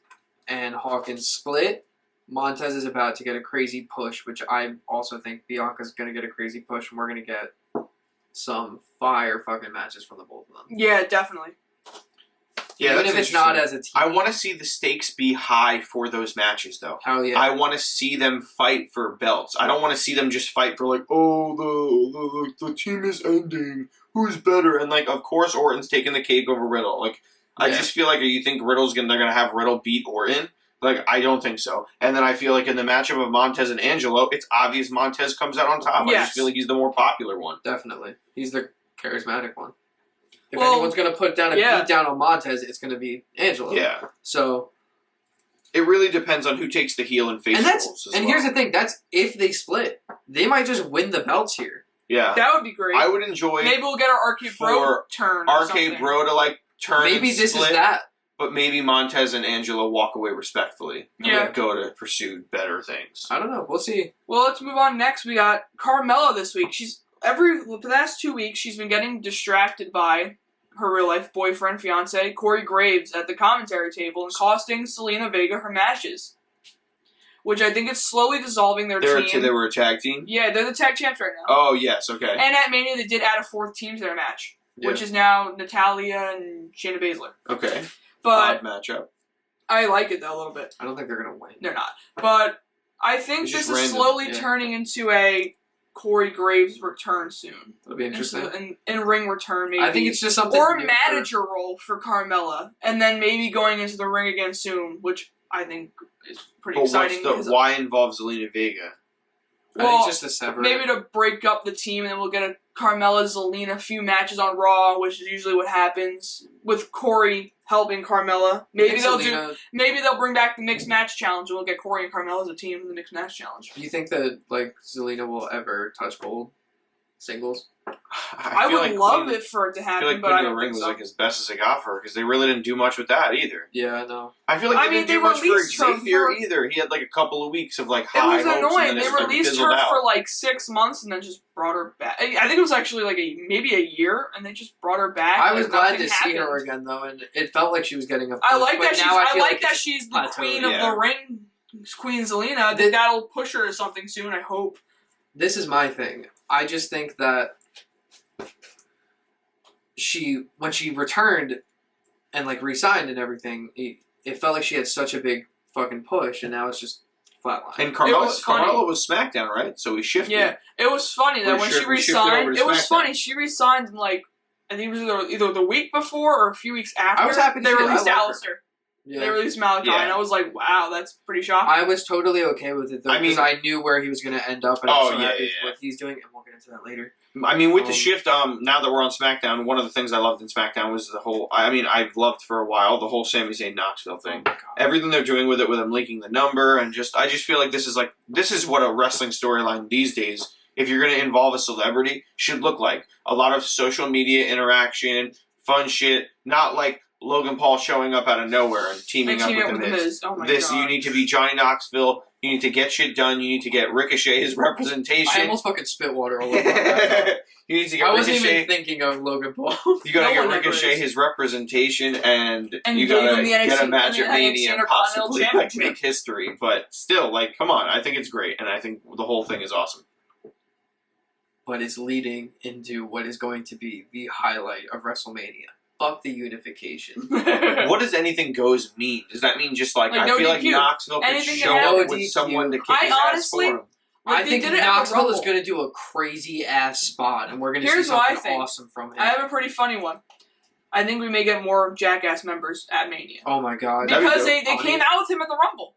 and Hawkins split, Montez is about to get a crazy push, which I also think Bianca's going to get a crazy push, and we're going to get some fire fucking matches from the both of them. Yeah, definitely. Yeah, Even that's if it's not interesting. as a team. I want to see the stakes be high for those matches, though. Hell yeah. I want to see them fight for belts. I don't want to see them just fight for like, oh, the team is ending. Who's better? And like, of course, Orton's taking the cake over Riddle. Like, I Yeah. just feel like, you think they're gonna have Riddle beat Orton? Like, I don't think so. And then I feel like in the matchup of Montez and Angelo, it's obvious Montez comes out on top. I Yes. just feel like he's the more popular one. Definitely. He's the charismatic one. If Well, anyone's going to put down a yeah. beat down on Montez, it's going to be Angelo. Yeah. So, It really depends on who takes the heel and face and roles as well. here's the thing, that's if they split. They might just win the belts here. Yeah. That would be great. I would enjoy Maybe we'll get our Arcade Bro for turn. Or RK something. Bro to like turn Maybe and this split, is that. but maybe Montez and Angelo walk away respectfully and Yeah. then go to pursue better things. I don't know. We'll see. Well, let's move on next. We got Carmelo this week. The last 2 weeks, she's been getting distracted by her real life boyfriend, fiance, Corey Graves, at the commentary table and costing Zelina Vega her matches. Which I think is slowly dissolving their team. They were a tag team? Yeah, they're the tag champs right now. Oh, yes, okay. And at Mania, they did add a fourth team to their match, which is now Natalya and Shayna Baszler. Okay. But Odd matchup. I like it though a little bit. I don't think they're going to win. They're not. But I think It's this just is random, slowly yeah. turning into a Corey Graves return soon. It'll be interesting. An in-ring return, maybe. I think it's just something or new a manager role for Carmella, and then maybe going into the ring again soon, which I think is pretty But exciting. because- why involve Zelina Vega? I think well, it's just a separate. maybe to break up the team, and then we'll get a Carmella Zelina few matches on Raw, which is usually what happens with Corey helping Carmella. Maybe they'll bring back the mixed match challenge, and we'll get Corey and Carmella as a team in the mixed match challenge. Do you think that like Zelina will ever touch gold singles? I feel would like love Queen- it for it to I happen, feel like but I Queen of don't the Ring think was so. like as best as they got for her because they really didn't do much with that either. Yeah, I know. I feel like I they mean, didn't do they much for released her Xavier for- either. He had like a couple of weeks of like It high was hopes annoying. and then They it, like, released fizzled her out. for like 6 months and then just brought her back. I think it was actually like maybe a year, and they just brought her back. I like was glad nothing to see her happened. again though, and it felt like she was getting a push. I like but that she's. now I feel like it that just she's the plateaued. queen of Yeah. the ring, Queen Zelina. I think that'll push her to something soon. I hope. This is my thing. I just think that when she returned and like re-signed and everything, it felt like she had such a big fucking push, and now it's just flatline. And It Carmelo was funny. was SmackDown, right? So he shifted. Yeah, it was funny that We when shift- she we shifted over resigned, to it was SmackDown. funny. She resigned in like I think it was either the week before or a few weeks after. I was happy to they see it. I released like her. Alistair. Yeah. They released Malachi, Yeah. and I was like, wow, that's pretty shocking. I was totally okay with it though, I mean- because I knew where he was going to end up, and Oh, I'm so yeah, happy yeah, with yeah. what he's doing, and we'll get into that later. I mean, with the shift, now that we're on SmackDown, one of the things I loved in SmackDown was the whole. I mean, I've loved for a while the whole Sami Zayn Knoxville thing. Oh my God. Everything they're doing with it, with him linking the number, and I just feel like this is what a wrestling storyline these days, if you're going to involve a celebrity, should look like. A lot of social media interaction, fun shit, not like Logan Paul showing up out of nowhere and teaming up with The Miz. Oh my This, God. you need to be Johnny Knoxville. You need to get shit done. You need to get Ricochet his I representation. almost fucking spit water all over my laptop. You need to get I wasn't Ricochet. even thinking of Logan Paul. You gotta No get one ever Ricochet is. his representation, and you gave gotta him the get a NXT match at Mania and Intercontinental possibly like, Championship. make history. But still, like, come on, I think it's great, and I think the whole thing is awesome. But it's leading into what is going to be the highlight of WrestleMania. Fuck the unification. What does anything goes mean? Does that mean just like, Like, I no feel like DQ. Knoxville could Anything show that up happens. with No someone to kick I his ass honestly- for him? Like I they think did it at the Knoxville is Rumble. going to do a crazy ass spot, and we're going to see Here's what I something think. awesome from him. I have a pretty funny one. I think we may get more Jackass members at Mania. Oh my god. That'd be Because dope. they came out with him at the Rumble.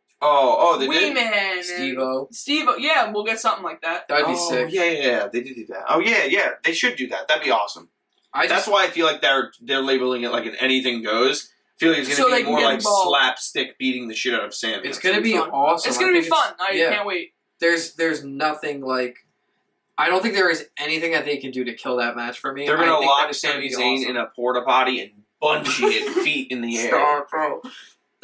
They did? Weeman. Steve-O. Steve-O. Yeah, we'll get something like that. That'd be Oh, sick. yeah, they did do that. Oh, yeah, they should do that. That'd be awesome. I That's just, why I feel like they're labeling it like an anything goes. I feel like it's So going they to be can more get like involved. slapstick beating the shit out of Sammy. it's going to be fun. awesome. It's I going to be think fun. I yeah. can't wait. There's nothing like. I don't think there is anything that they can do to kill that match for me. They're going I to think that lock it's gonna Sami be Zayn awesome. in a porta potty and bungee it feet in the air. Stop, bro.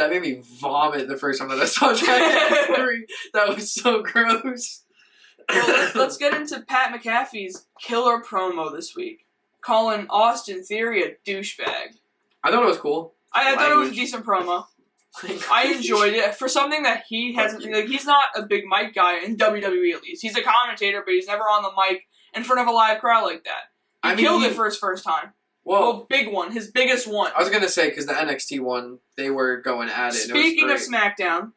That made me vomit the first time that I saw Jackass 3. That was so gross. Well, let's get into Pat McAfee's killer promo this week, calling Austin Theory a douchebag. I thought it was cool. I thought it was a decent promo. I enjoyed it for something that he hasn't. Like, he's not a big mic guy in WWE at least. He's a commentator, but he's never on the mic in front of a live crowd like that. He killed it for his first time. Well, big one, his biggest one. I was gonna say because the NXT one, they were going at it. Speaking of SmackDown,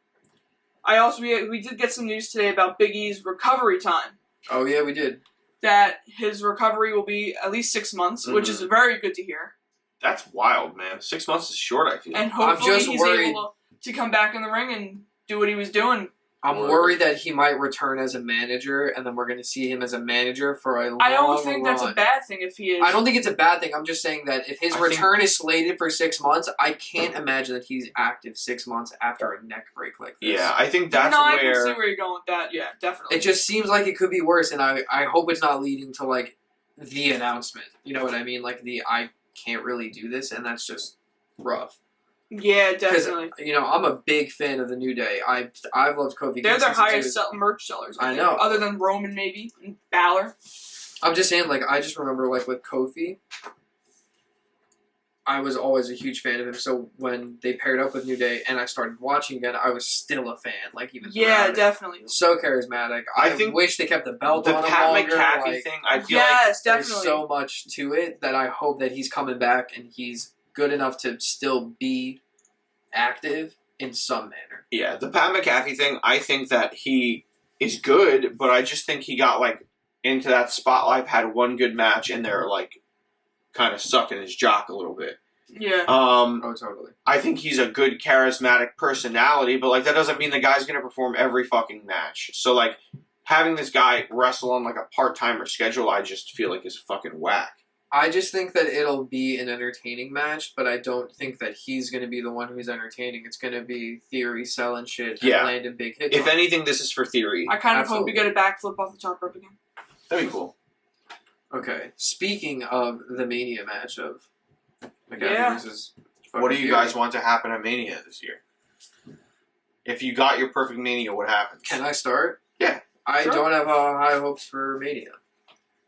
we did get some news today about Big E's recovery time. Oh yeah, we did. That his recovery will be at least 6 months, which is very good to hear. That's wild, man. 6 months is short, I feel. And hopefully he's able to come back in the ring and do what he was doing. I'm worried that he might return as a manager, and then we're going to see him as a manager for a long I don't think that's a bad thing if he is. I don't think it's a bad thing. I'm just saying that if his return is slated for 6 months, I can't imagine that he's active 6 months after a neck break like this. Yeah, I think that's I can see where you're going with that. Yeah, definitely. It just seems like it could be worse, and I hope it's not leading to, like, the announcement. You know what I mean? Like, I can't really do this, and that's just rough. Yeah, definitely. You know, I'm a big fan of the New Day. I've loved Kofi. They're their highest merch sellers. I know. Other than Roman, maybe, and Balor. I'm just saying, like, I just remember, like, with Kofi, I was always a huge fan of him. So when they paired up with New Day and I started watching again, I was still a fan. Like, even definitely. So charismatic. I think wish they kept the belt on him longer. The Pat McAfee thing, I feel like there's so much to it that I hope that he's coming back and he's good enough to still be active in some manner. Yeah, the Pat McAfee thing, I think that he is good, but I just think he got, like, into that spotlight, had one good match, and they're, like, kind of sucking his jock a little bit. Yeah. Oh, totally. I think he's a good, charismatic personality, but, like, that doesn't mean the guy's going to perform every fucking match. So, like, having this guy wrestle on, like, a part-timer schedule, I just feel like is fucking whack. I just think that it'll be an entertaining match, but I don't think that he's going to be the one who's entertaining. It's going to be Theory selling shit and landing big hits. If anything, this is for Theory. I kind of hope we get a backflip off the top rope again. That'd be cool. Okay, speaking of the Mania match of McAfee versus what do you Theory, guys want to happen at Mania this year? If you got your perfect Mania, what happens? Can I start? Yeah. I don't have high hopes for Mania.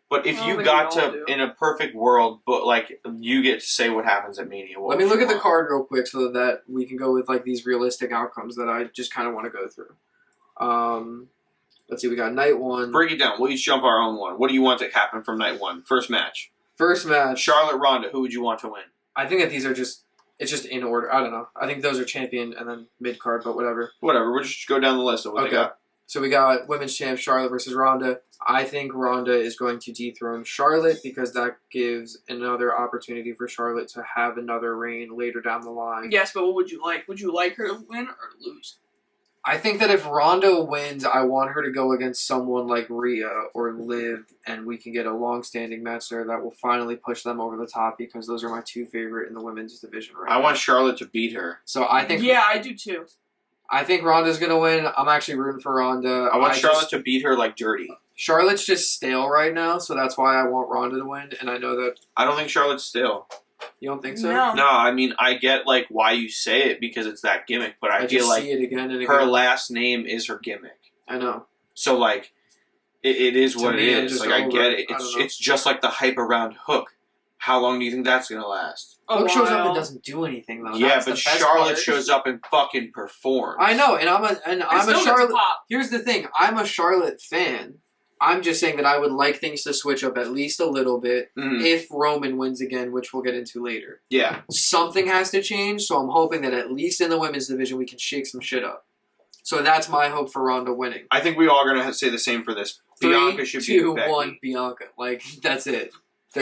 But if you got to, in a perfect world, but like you get to say what happens at Mania. Let me look at the card real quick so that we can go with like these realistic outcomes that I just kind of want to go through. Let's see, we got night one. Break it down. We'll each jump our own one. What do you want to happen from night one? First match. Charlotte Rhonda. Who would you want to win? I think that these are it's just in order. I don't know. I think those are champion and then mid card, but whatever. Whatever. We'll just go down the list of what they got. So we got women's champ Charlotte versus Rhonda. I think Rhonda is going to dethrone Charlotte because that gives another opportunity for Charlotte to have another reign later down the line. Yes, but what would you like? Would you like her to win or lose? I think that if Rhonda wins, I want her to go against someone like Rhea or Liv, and we can get a long-standing match there that will finally push them over the top because those are my two favorite in the women's division right now. I want Charlotte to beat her. So I think... Yeah, I do too. I think Rhonda's going to win. I'm actually rooting for Rhonda. I want Charlotte to beat her like dirty. Charlotte's just stale right now, so that's why I want Rhonda to win, and I know that... I don't think Charlotte's stale. You don't think so? No, I mean, I get like why you say it because it's that gimmick, but I feel like see it again and again. Her last name is her gimmick. I know. So like, it is what it is. Like I get it. It's just like the hype around Hook. How long do you think that's gonna last? Hook shows up and doesn't do anything though. Yeah, but Charlotte shows up and fucking performs. I know, and I'm a Charlotte. Here's the thing: I'm a Charlotte fan. I'm just saying that I would like things to switch up at least a little bit if Roman wins again, which we'll get into later. Yeah. Something has to change, so I'm hoping that at least in the women's division we can shake some shit up. So that's my hope for Rhonda winning. I think we all are going to say the same for this. Bianca should be 3-2-1 Bianca. Like, that's it.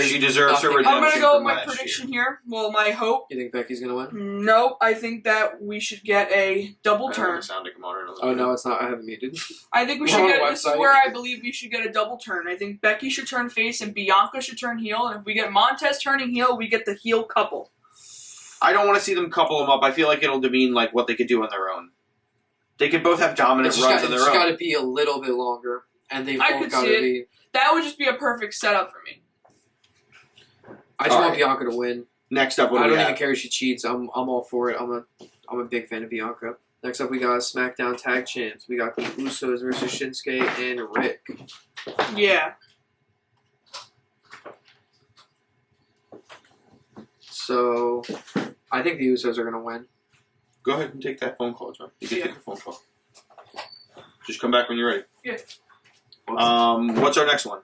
She deserves her redemption. I'm going to go with my prediction here. Well, my hope. You think Becky's going to win? Nope. I think that we should get a double turn. Oh, no, it's not. I haven't muted. I think we should get... This is where I believe we should get a double turn. I think Becky should turn face and Bianca should turn heel. And if we get Montez turning heel, we get the heel couple. I don't want to see them couple them up. I feel like it'll demean like what they could do on their own. They could both have dominant runs on their own. It's got to be a little bit longer. And they've both got to be... That would just be a perfect setup for me. I just want Bianca to win. Next up, I don't even care if she cheats. I'm all for it. I'm I'm a big fan of Bianca. Next up, we got SmackDown Tag Champs. We got the Usos versus Shinsuke and Rick. Yeah. So, I think the Usos are going to win. Go ahead and take that phone call, John. You can Yeah. take the phone call. Just come back when you're ready. Yeah. What's our next one?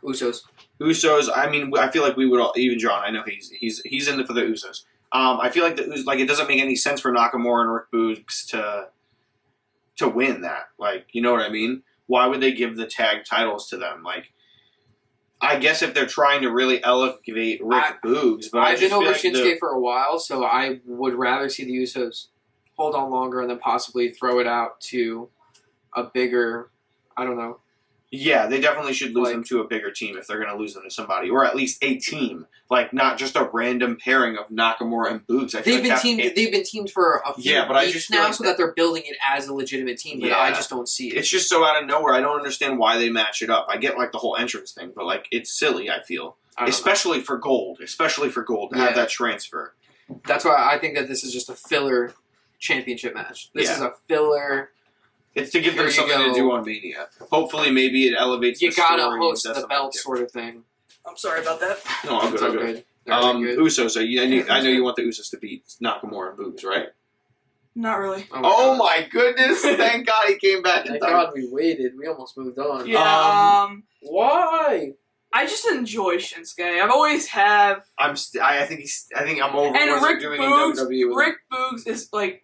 Usos. Usos. I mean, I feel like we would all, even John. I know he's in it for the Usos. I feel like it doesn't make any sense for Nakamura and Rick Boogs to win that. Like, you know what I mean? Why would they give the tag titles to them? Like, I guess if they're trying to really elevate Rick Boogs, but I've been over like Shinsuke for a while, so I would rather see the Usos hold on longer and then possibly throw it out to a bigger, I don't know. Yeah, they definitely should lose Like- them to a bigger team if they're going to lose them to somebody, or at least a team, like not just a random pairing of Nakamura and Boogs. I feel They've like been teamed. They've been teamed for a few Yeah, but I weeks just feel now, like so that they're building it as a legitimate team. But Yeah. I just don't see it. It's just so out of nowhere. I don't understand why they match it up. I get like the whole entrance thing, but like it's silly. I feel, I don't know. especially for gold to Yeah. have that transfer. That's why I think that this is just a filler championship match. This Yeah. is a filler. It's to give Here them you something go. to do on Mania. Hopefully, maybe it elevates. You the gotta story and host does the something belt different. sort of thing. I'm sorry about that. No, I'm It's good. all I'm good. good. They're really good. Usos. So I know you want the Usos to beat Nakamura and Boogs, right? Not really. Oh God. my goodness! Thank God he came back in Thank time. God we waited. We almost moved on. Yeah. Why? I just enjoy Shinsuke. I've always have. I think I'm over And what they're Rick doing Boogs. in WWE. With him. Rick Boogs is like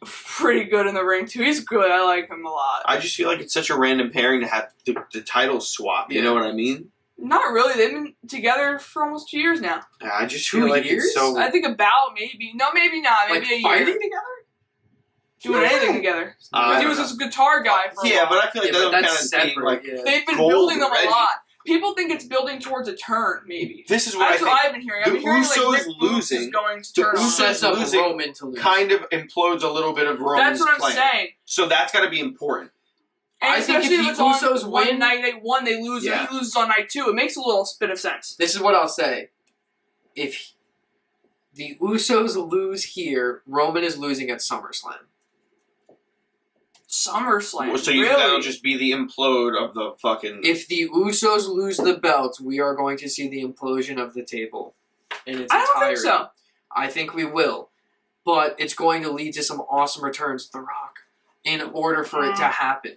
pretty good in the ring too. He's good. I like him a lot. I just feel like it's such a random pairing to have the titles swap. You Yeah. know what I mean? Not really. They've been together for almost 2 years now. I just 2 feel like years? it's so. I think about maybe. No, maybe not. Maybe Like a year. fighting together? Doing anything together. I He don't was know. just a guitar guy for a Yeah, while. but I feel like Yeah, but that that's kind of being separate. like Yeah. They've been gold building them already. a lot. People think it's building towards a turn, maybe. this is what That's I what think. I've been hearing. the I've been hearing Usos like Rick Boogs losing- is going to the turn on. Usos Sets up losing Roman to lose. kind of implodes a little bit of Roman's That's what I'm plan. saying. So that's got to be important. And I think especially if if the it's on Usos one win- night they won, they lose, Yeah. and he loses on night 2. It makes a little bit of sense. This is what I'll say. If the Usos lose here, Roman is losing at SummerSlam. SummerSlam. So you really? think that'll just be the implode of the fucking. If the Usos lose the belts, we are going to see the implosion of the table in its I don't entirety. think so. I think we will. But it's going to lead to some awesome returns to The Rock in order for it to happen.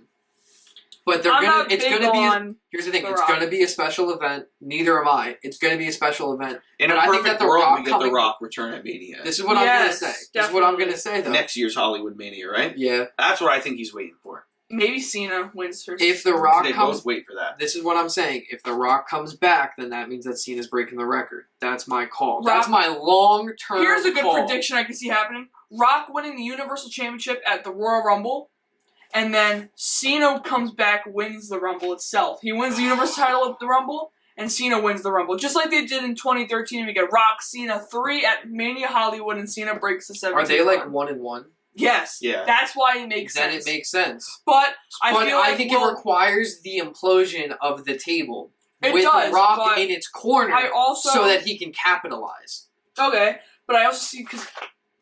But they're I'm gonna not it's big gonna be on here's the thing, The it's Rock. gonna be a special event. Neither am I. It's gonna be a special event. in a but I think perfect that The world, Rock we get coming- the Rock return at Mania. This is what I'm gonna Yes, say. This is what I'm definitely. gonna say though. Next year's Hollywood Mania, right? Yeah. That's what I think he's waiting for. Maybe Cena wins first. If The Rock They comes both wait for that. This is what I'm saying. If The Rock comes back, then that means that Cena's breaking the record. That's my call. Rock- That's my long-term Here's a good call. prediction I can see happening. Rock winning the Universal Championship at the Royal Rumble, and then Cena comes back, wins the Rumble itself. He wins the Universal title at the Rumble, and Cena wins the Rumble. Just like they did in 2013. We get Rock, Cena 3 at Mania Hollywood, and Cena breaks the 17th. Are they like run. 1-1? Yes. Yeah. That's why it makes Then sense. it makes sense. But I But feel like I think we'll- it requires the implosion of the table It with does, Rock but in its corner I also so that he can capitalize. okay, but I also see because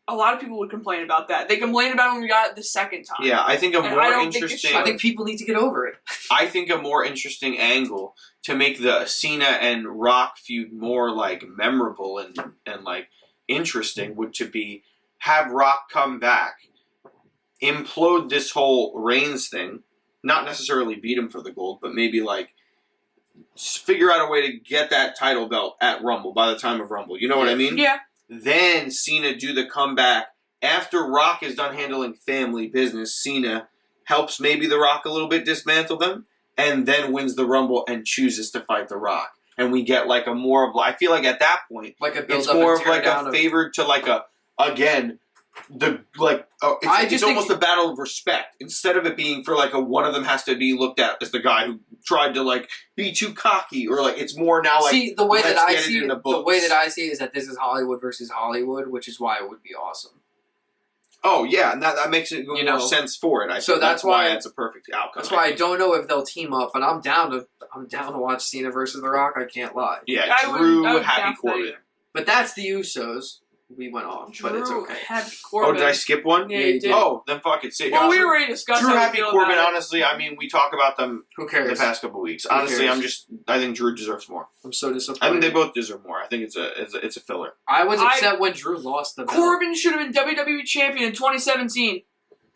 a lot of people would complain about that. They complained about it when we got it the second time. Yeah, I think a And more I don't think it interesting. should. I think people need to get over it. I think a more interesting angle to make the Cena and Rock feud more like memorable and like interesting would to be have Rock come back, implode this whole Reigns thing, not necessarily beat him for the gold, but maybe like figure out a way to get that title belt at Rumble by the time of Rumble. You know what I mean? Yeah. Then Cena do the comeback after Rock is done handling family business. Cena helps maybe The Rock a little bit dismantle them, and then wins the Rumble and chooses to fight The Rock. And we get like a more of I feel like at that point Like a build it's up more and of tear like down a of- favored to like a again the like I it's just think- almost a battle of respect instead of it being for like a one of them has to be looked at as the guy who tried to like be too cocky or like it's more now like see the way that let's I get it see in it, the the way books. that I see it is that this is Hollywood versus Hollywood, which is why it would be awesome. oh yeah, and that makes it more You know, sense for it. I so think that's why- that's a perfect outcome. That's why I don't know if they'll team up, but I'm down to watch Cena versus The Rock. I can't lie. Yeah, I Drew would Happy down for that Corbin. either. But that's the Usos. we went off, but it's Drew okay. Happy Oh, Corbin. did I skip one? Yeah, Yeah, you you did. did. Oh, then fuck it. Well, we already discussed Drew how we Happy feel Corbin, about it. honestly, I mean, we talk about them Who the cares? past couple weeks. Who Honestly, cares? I think Drew deserves more. I'm so disappointed. I think they both deserve more. I think it's a filler. I was upset when Drew lost the belt. Corbin should have been WWE champion in 2017.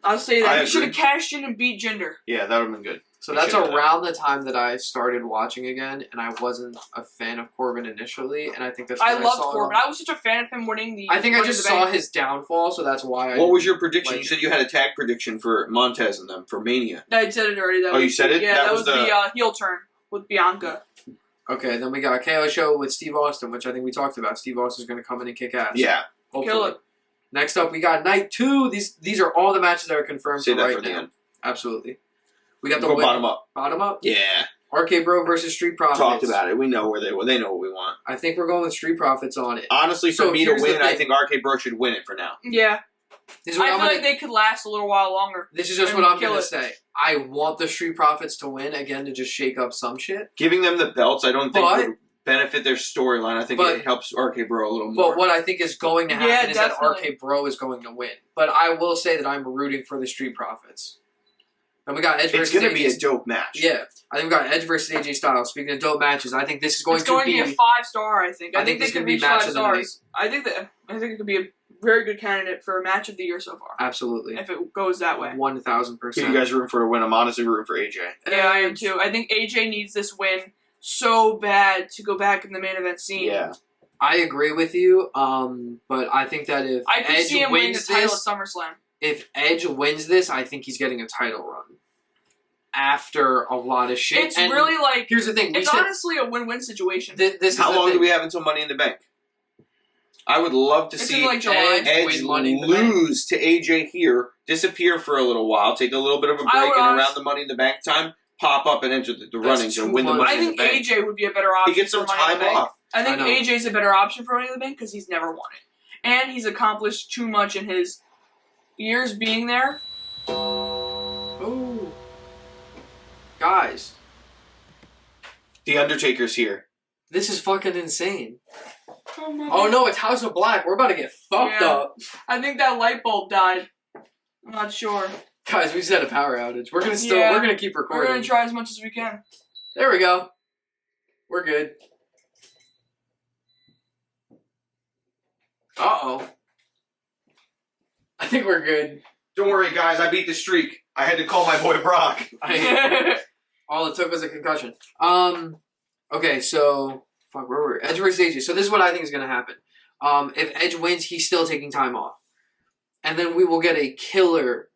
I'll say that. I He should have agree. cashed in and beat Jinder. Yeah, that would have been good. So He that's should have done around the time that I started watching again, and I wasn't a fan of Corbin initially, and I think that's I because loved saw Corbin. him. I was such a fan of him winning the. I think I Money in just the saw Bank. his downfall, so that's why. What was your prediction? like You said you had a tag prediction for Montez and them for Mania. I said it already. Oh, you said it? Yeah, That that was was the heel turn with Bianca. Okay, then we got a KO show with Steve Austin, which I think we talked about. Steve Austin's going to come in and kick ass. Yeah. Hopefully. Kill it. Next up, we got Night 2. These are all the matches that are confirmed Say for that right for the now. end. Absolutely. We got the Go win- bottom up. Bottom up? Yeah. RK Bro versus Street Profits. Talked about it. We know where they know what we want. I think we're going with Street Profits on it. Honestly, for So me to here's the win, I thing. think RK Bro should win it for now. Yeah, This is what I I'm feel gonna- like they could last a little while longer. This is just and what I'm kill going to it. say. I want the Street Profits to win, again, to just shake up some shit. Giving them the belts, I don't think But- would benefit their storyline. I think but- it helps RK Bro a little more. But what I think is going to happen Yeah, is that definitely. RK Bro is going to win. But I will say that I'm rooting for the Street Profits. And we got Edge it's versus going to be AJ. a dope match. Yeah, I think we got Edge versus AJ Styles. Speaking of dope matches, I think this is going It's going to be a 5-star. I think. I think this they is could gonna be reach match 5 of the night. stars. I think it could be a very good candidate for a match of the year so far. Absolutely, If it goes that way. 1000%. Who you guys rooting for to win? I'm honestly rooting for AJ. Yeah, I am too. I think AJ needs this win so bad to go back in the main event scene. Yeah. I agree with you, but I think that if I could Edge see him winning the wins title this, at SummerSlam. if Edge wins this, I think he's getting a title run after a lot of shit. It's And really like here's the thing. We it's said, honestly a win-win situation. this is How the long thing. do we have until Money in the Bank? I would love to It's see in like July. Edge Edge win Money in the Bank. lose to AJ here, disappear for a little while, take a little bit of a I break, would and honest- around the Money in the Bank time, pop up and enter the That's runnings and too win the much. Money I in the think Bank. AJ would be a better option. He gets some for Money in time the Bank. off. I think I know. AJ's a better option for Money in the Bank because he's never won it, and he's accomplished too much in his years being there. Oh, guys, The Undertaker's here. this is fucking insane. Oh Oh no, it's House of Black. We're about to get fucked Yeah. up. I think that light bulb died. I'm not sure. Guys, we just had a power outage. We're gonna Yeah. we're gonna keep We're recording. gonna try as much as we can. There we go. We're good. Uh-oh. I think we're good. Don't worry, guys. I beat the streak. I had to call my boy Brock. All it took was a concussion. Okay, so fuck, where were we? Edge versus AJ. So this is what I think is gonna happen. If Edge wins, he's still taking time off. And then we will get a killer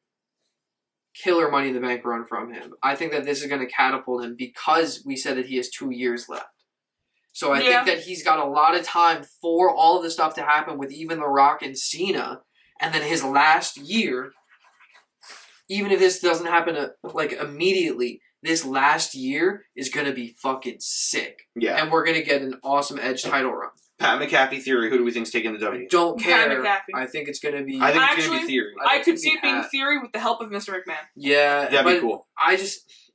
Money in the Bank run from him. I think that this is gonna catapult him because we said that he has 2 years left. So I Yeah. think that he's got a lot of time for all of the stuff to happen with even The Rock and Cena. And then his last year, even if this doesn't happen like immediately, this last year is going to be fucking sick. Yeah. And we're going to get an awesome Edge title run. Pat McAfee theory. Who do we think's taking the I W? don't Pat care. McAfee. I think it's going to be... I think it's going to Actually, be theory. I I think could it's see gonna it be being Pat. theory with the help of Mr. McMahon. Yeah, That'd but be cool.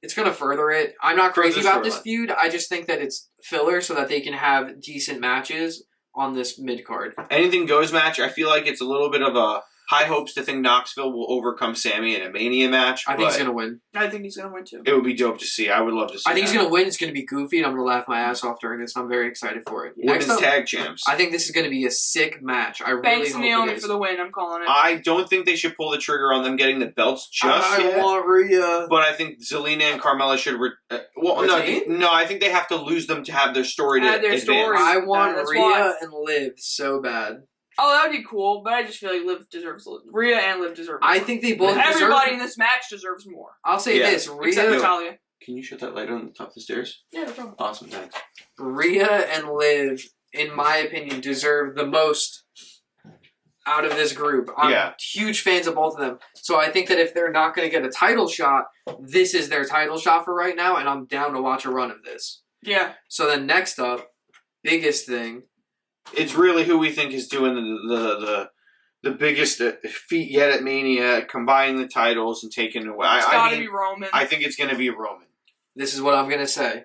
it's going to further it. I'm not crazy Further about this storyline. feud. I just think that it's filler so that they can have decent matches on this mid-card. Anything goes match. I feel like it's a little bit of a high hopes to think Knoxville will overcome Sammy in a Mania match. I think he's but going to win. I think he's gonna win too. It would be dope to see. I would love to see. I think he's that. going to win. It's going to be goofy, and I'm going to laugh my ass off during this. I'm very excited for it. Women's Next up, tag champs. I think this is going to be a sick match. I really Banks hope Naomi it is. for the win. I'm calling it. I don't think they should pull the trigger on them getting the belts just I yet. want Rhea. But I think Zelina and Carmella should. Retain? No. I think they have to lose them to have their story to Have their advance. story. I want That's Rhea why. and Liv so bad. Oh, that would be cool, but I just feel like Liv deserves Rhea and Liv deserve more. I think they both Everybody in deserve. this match deserves more. I'll say Yeah. this: Except Rhea, Natalia. Can you shut that light on the top of the stairs? Yeah, no problem. Awesome, thanks. Rhea and Liv, in my opinion, deserve the most out of this group. I'm Yeah. huge fans of both of them, so I think that if they're not going to get a title shot, this is their title shot for right now, and I'm down to watch a run of this. Yeah. So then next up, biggest thing. It's really who we think is doing the biggest feat yet at Mania, combining the titles and taking it away. It's I gotta mean, be Roman. I think it's going to be Roman. This is what I'm going to say.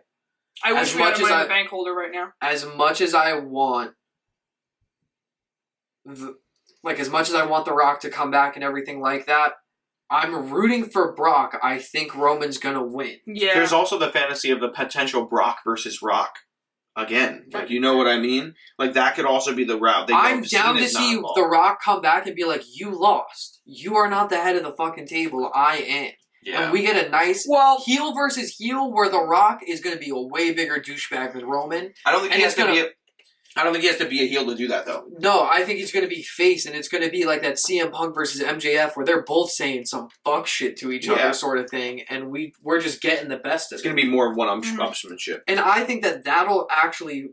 I wish as we had much a as Money in I- the Bank holder right now. As much as I want like, as much as I want The Rock to come back and everything like that, I'm rooting for Brock. I think Roman's gonna win. Yeah. There's also the fantasy of the potential Brock versus Rock again. Like, you know what I mean? Like, that could also be the route. They I'm down to see The Rock come back and be like, you lost. You are not the head of the fucking table. I am. Yeah. And we get a nice heel versus heel where The Rock is going to be a way bigger douchebag than Roman. I don't think he has to be a heel to do that, though. No, I think he's going to be face, and it's going to be like that CM Punk versus MJF where they're both saying some fuck shit to each other sort of thing, and we're just getting the best of it. It's going to be more one-upsmanship. And I think that'll actually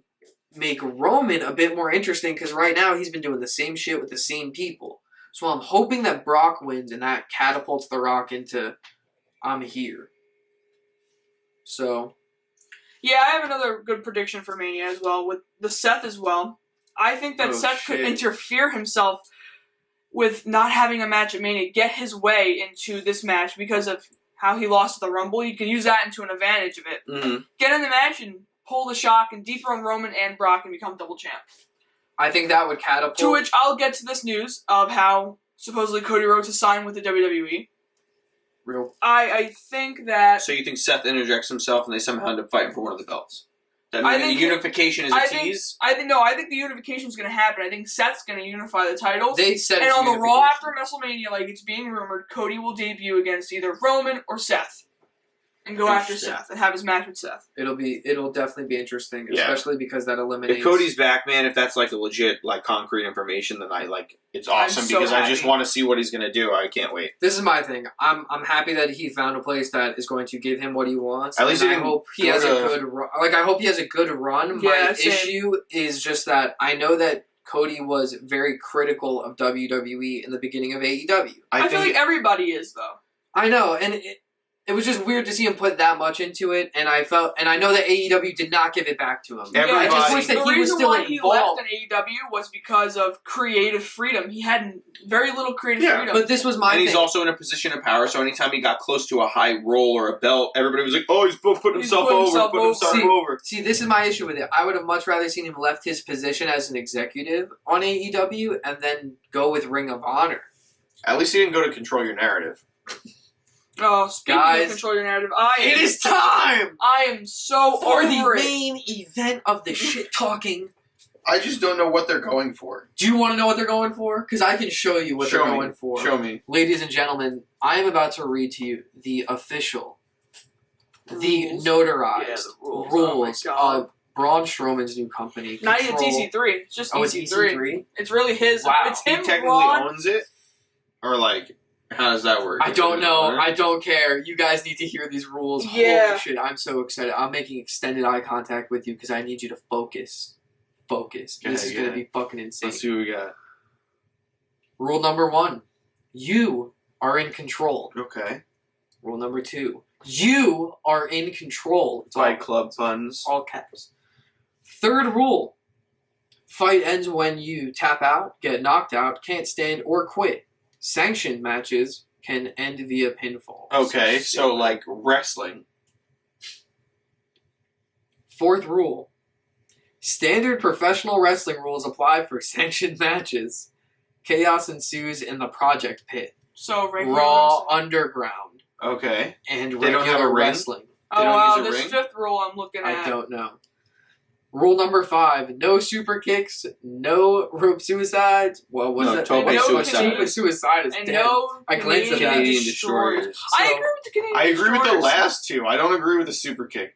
make Roman a bit more interesting because right now he's been doing the same shit with the same people. So I'm hoping that Brock wins and that catapults The Rock into I'm here. So... Yeah, I have another good prediction for Mania as well, with the Seth as well. I think that Seth could interfere himself with not having a match at Mania, get his way into this match because of how he lost the Rumble. You can use that into an advantage of it. Mm-hmm. Get in the match and pull the shock and dethrone Roman and Brock and become double champ. I think that would catapult. To which I'll get to this news of how supposedly Cody Rhodes has signed with the WWE. Real. I think that... So you think Seth interjects himself and they somehow end up fighting for one of the belts? That means the unification is a tease? I think the unification is going to happen. I think Seth's going to unify the titles. They said and on the Raw after WrestleMania, like it's being rumored, Cody will debut against either Roman or Seth. And go after Seth and have his match with Seth. It'll definitely be interesting, especially because that eliminates... If Cody's back, man, if that's like a legit, like concrete information, then it's awesome because I just want to see what he's gonna do. I can't wait. This is my thing. I'm happy that he found a place that is going to give him what he wants. At least I hope he has a good run. Like I hope he has a good run. My issue is just that I know that Cody was very critical of WWE in the beginning of AEW. I feel like everybody is though. I know, and it was just weird to see him put that much into it, and I know that AEW did not give it back to him. I just wish that he was still involved. He left in AEW was because of creative freedom. He had very little creative freedom. But this was my thing. And he's also in a position of power, so anytime he got close to a high roll or a belt, everybody was like, oh, he's putting himself over. See, this is my issue with it. I would have much rather seen him left his position as an executive on AEW and then go with Ring of Honor. At least he didn't go to Control Your Narrative. Oh, speaking of Control Your Narrative, it is time! I am so for over the it. main event of the shit talking. I just don't know what they're going for. Do you want to know what they're going for? Because I can show you what they're going for. Show me. Ladies and gentlemen, I am about to read to you the official, the notarized rules of Braun Strowman's new company. Not even EC3. It's just EC3. It's EC3? It's really his. Wow. It's him, he technically Braun. owns it? Or like... How does that work? I don't know. I don't care. You guys need to hear these rules. Yeah. Holy shit, I'm so excited. I'm making extended eye contact with you because I need you to focus. Focus. This is going to be fucking insane. Let's see what we got. Rule number 1. You are in control. Okay. Rule number 2. You are in control. It's Fight Club puns. All caps. Third rule. Fight ends when you tap out, get knocked out, can't stand, or quit. Sanctioned matches can end via pinfall. Okay, so like wrestling. Fourth rule. Standard professional wrestling rules apply for sanctioned matches. Chaos ensues in the Project Pit. So regular Raw wrestling. Underground. Okay. And they don't have a ring? wrestling. Oh wow, this fifth rule I'm looking at. I don't know. Rule number 5, no super kicks, no rope suicides. Well, what's that? Tope suicide. Suicide is and dead. No I glanced at that. Canadian destroyers. I agree with the Canadian I agree with the destroyers. last two. I don't agree with the super kick.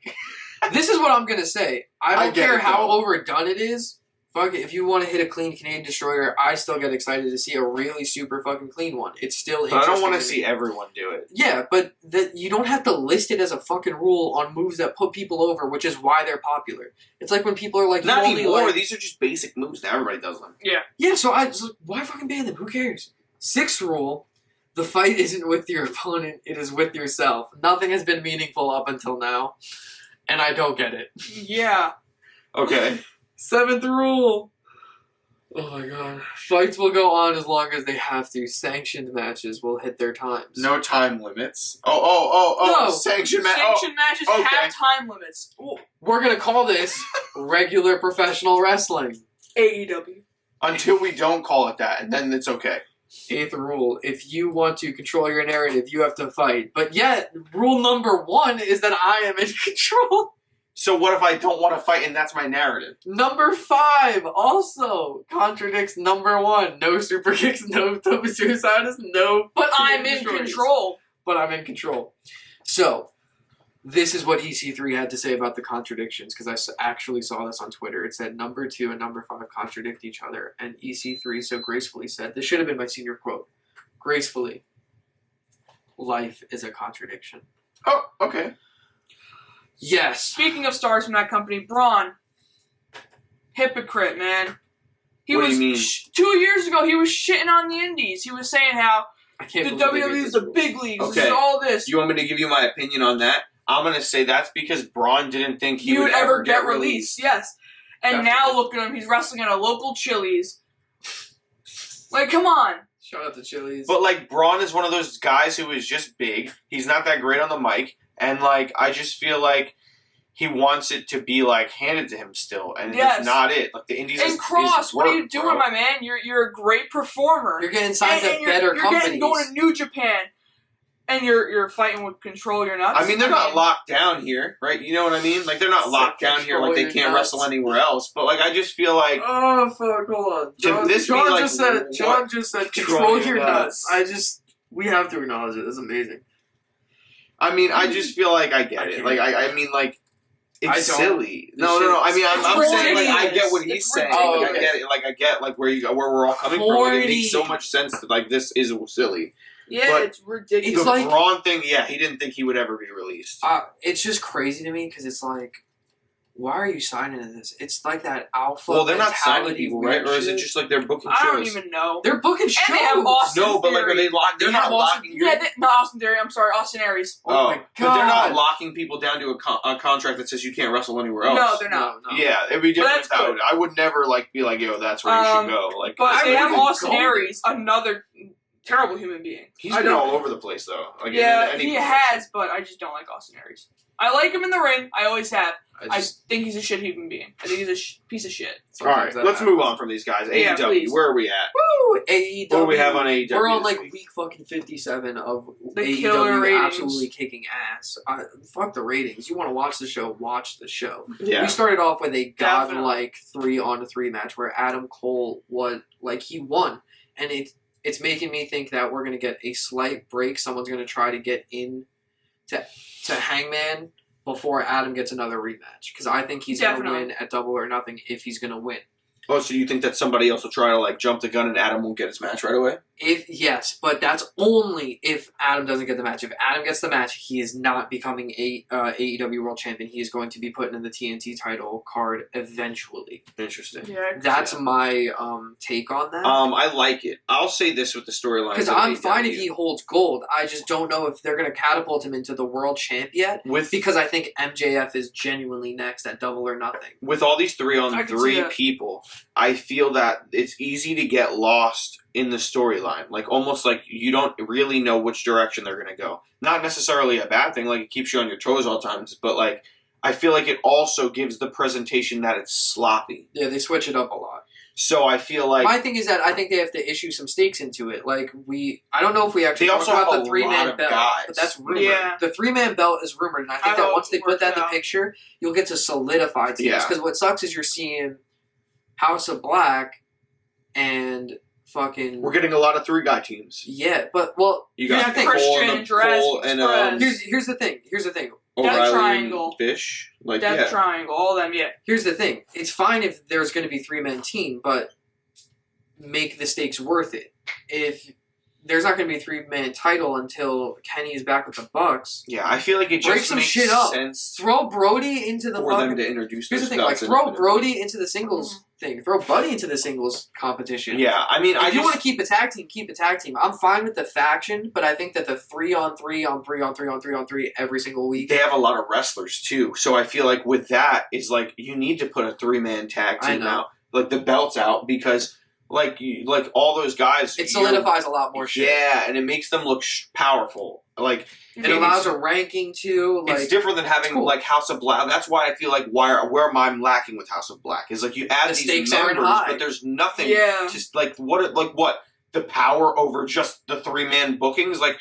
This is what I'm going to say. I don't get care it, how though. overdone it is. Fuck it. If you want to hit a clean Canadian destroyer, I still get excited to see a really super fucking clean one. It's still But interesting. I don't want to me. see everyone do it. Yeah, but you don't have to list it as a fucking rule on moves that put people over, which is why they're popular. It's like when people are like, Not you only anymore. like- These are just basic moves. Now everybody does them. Yeah, so I just, why fucking ban them? Who cares? 6th rule, the fight isn't with your opponent, it is with yourself. Nothing has been meaningful up until now, and I don't get it. Yeah. Okay. 7th rule. Oh my god. Fights will go on as long as they have to. Sanctioned matches will hit their times. No time limits. Oh. No. Sanctioned Sanctioned matches okay. have time limits. Ooh. We're gonna call this regular professional wrestling. AEW. until we don't call it that, and then it's okay. 8th rule: if you want to control your narrative, you have to fight. But yet, rule number 1 is that I am in control. So what if I don't want to fight and that's my narrative? Number 5 also contradicts number 1. No super kicks, no double suicides, no. But I'm team in destroys. control. But I'm in control. So, this is what EC3 had to say about the contradictions, because I actually saw this on Twitter. It said number 2 and number 5 contradict each other, and EC3 so gracefully said, this should have been my senior quote, gracefully, life is a contradiction. Oh, okay. Yes. Speaking of stars from that company, Braun, hypocrite, man. What do you mean? 2 years ago, he was shitting on the indies. He was saying how I can't the believe they WWE made is this the rule. big leagues. Okay. This is all this. You want me to give you my opinion on that? I'm going to say that's because Braun didn't think He would ever get released. Yes. And now look at him. He's wrestling at a local Chili's. Like, come on. Shout out to Chili's. But, like, Braun is one of those guys who is just big. He's not that great on the mic. And, like, I just feel like he wants it to be, like, handed to him still. And Yes. it's not it. Like, the Indies And is Cross, what are you work, doing, bro. my man? You're a great performer. You're getting signed to And better you're companies. getting going to New Japan. And you're fighting with Control Your Nuts. I mean, they're not locked down here, right? You know what I mean? Like, they're not So locked down here like they control can't your wrestle nuts. anywhere else. But, like, I just feel like... Oh, fuck, hold on. John, this be John like just said, what? John just said, control your nuts. We have to acknowledge it. It's amazing. I mean, I just feel like I get it. Like, I mean, like, it's I don't. silly. No. I mean, I'm It's saying, like, I get what ridiculous. he's It's saying. ridiculous. Like, I get it. Like, I get, like, where we're all coming from. Like, it makes so much sense that, like, this is silly. Yeah, But it's ridiculous. It's the like- Braun thing, yeah, he didn't think he would ever be released. It's just crazy to me because it's like, why are you signing to this? It's like that alpha. Well, they're not signing mentality people, right? Or is it shit. just, like, they're booking I don't shows? even know. They're booking shows? And they have Austin No, but, like, are Theory. they locked? They're They not have Austin- locking you. Yeah, not Austin Theory. I'm sorry, Austin Aries. Oh my But they're not God. locking people down to a contract that says you can't wrestle anywhere else. No, they're not. No. Yeah, it'd be different. that's That good. would, I would never like be like, yo, that's where you should go. Like, But I they have wouldn't Austin go. Aries, another terrible human being. he's I been don't- all over the place though. Like, Yeah, in any he promotion. has, but I just don't like Austin Aries. I like him in the ring. I always have. I think he's a shit human being. I think he's a piece of shit. All right, let's move on from these guys. Yeah, AEW, please. where are we at? Woo! AEW. What do we have on AEW? We're on this like week? week fucking 57 of The killer AEW ratings. absolutely kicking ass. Fuck the ratings. You want to watch the show, watch the show. Yeah. We started off with a Definitely. godlike 3-on-3 match where Adam Cole he won. And it's making me think that we're going to get a slight break. Someone's going to try to get in to Hangman before Adam gets another rematch. Because I think he's going to Definitely. win at Double or Nothing if he's going to win. Oh, so you think that somebody else will try to like jump the gun and Adam won't get his match right away? Yes, but that's only if Adam doesn't get the match. If Adam gets the match, he is not becoming a AEW World Champion. He is going to be put in the TNT title card eventually. Interesting. Yeah, That's my take on that. I like it. I'll say this with the storyline. Because I'm fine if he holds gold. I just don't know if they're going to catapult him into the world champ yet. Because I think MJF is genuinely next at Double or Nothing. with all these I can see 3-on-3 that. people, I feel that it's easy to get lost in the storyline. Like, almost like you don't really know which direction they're going to go. Not necessarily a bad thing, like it keeps you on your toes all times, but like, I feel like it also gives the presentation that it's sloppy. Yeah, they switch it up a lot. So I feel like... My thing is that I think they have to issue some stakes into it. Like, I don't know if we actually They talked also about have the a 3-man lot of belt, guys. but that's rumored. Yeah. The 3-man belt is rumored, and I think I that hope once they it put that in works the out. picture, you'll get to solidify teams. Yeah. Because what sucks is you're seeing House of Black and fucking... We're getting a lot of 3-guy teams. Yeah, but, well, You here's got the thing. Christian, Cole and Jurassic Here's the thing. Here's the thing. Death O'Reilly Triangle. and Fish. Like, Death yeah. Triangle, all them, yeah. Here's the thing. It's fine if there's going to be 3-man team, but make the stakes worth it. If there's not going to be a 3-man title until Kenny is back with the Bucks, Yeah, I feel like it Break just some makes shit up. sense throw Brody into the for fucking... them to introduce Here's the those thing, like, belts in throw it. Brody into the singles thing. Throw Buddy into the singles competition. Yeah, I mean, If you want to keep a tag team, keep a tag team. I'm fine with the faction, but I think that the 3-on-3 every single week... they have a lot of wrestlers too, so I feel like with that, it's like you need to put a 3-man tag I team know. out, like the belts out, because like all those guys. It solidifies a lot more shit. Yeah, and it makes them look powerful. Like It allows a ranking too. Like, it's different than having cool. like House of Black. That's why I feel like where I'm lacking with House of Black is like you add The these stakes aren't members, high. but there's nothing. Yeah. Just like what the power over just the 3-man bookings. Like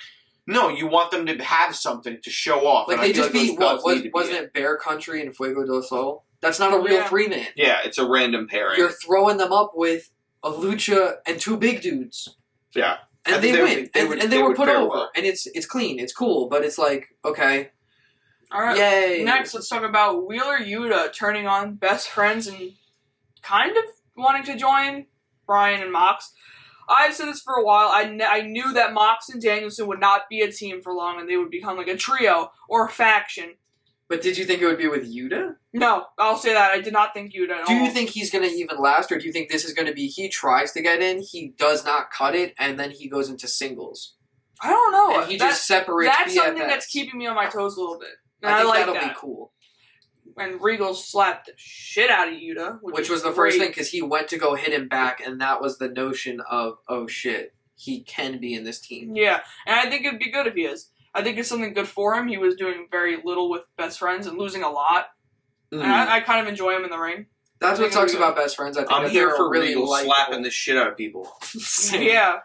no, you want them to have something to show off. Like and I they feel just like beat those belts what? need to be Wasn't it Bear Country and Fuego del Sol? That's not a real Yeah. 3-man. Yeah, it's a random pairing. You're throwing them up with a lucha and 2 big dudes. Yeah. I And think they they win. would- they would- and they they were would put fare over. well. And it's clean. It's cool. But it's like, okay. All right. Yay. Next, let's talk about Wheeler Yuta turning on best friends and kind of wanting to join Brian and Mox. I've said this for a while. I knew that Mox and Danielson would not be a team for long, and they would become like a trio or a faction. But did you think it would be with Yuta? No, I'll say that. I did not think Yuta at Do all. you think he's going to even last, or do you think this is going to be he tries to get in, he does not cut it, and then he goes into singles? I don't know. And he just separates That's BFFs. something that's keeping me on my toes a little bit. And I think like that'll that. be cool. And Regal slapped the shit out of Yuta. Which was the first great. thing, because he went to go hit him back, and that was the notion of, oh shit, he can be in this team. Yeah, and I think it'd be good if he is. I think it's something good for him. He was doing very little with best friends and losing a lot. Mm. And I kind of enjoy him in the ring. That's I what think sucks it'll be about best friends. I think I'm that here they're for really Regal likable. slapping the shit out of people. Yeah.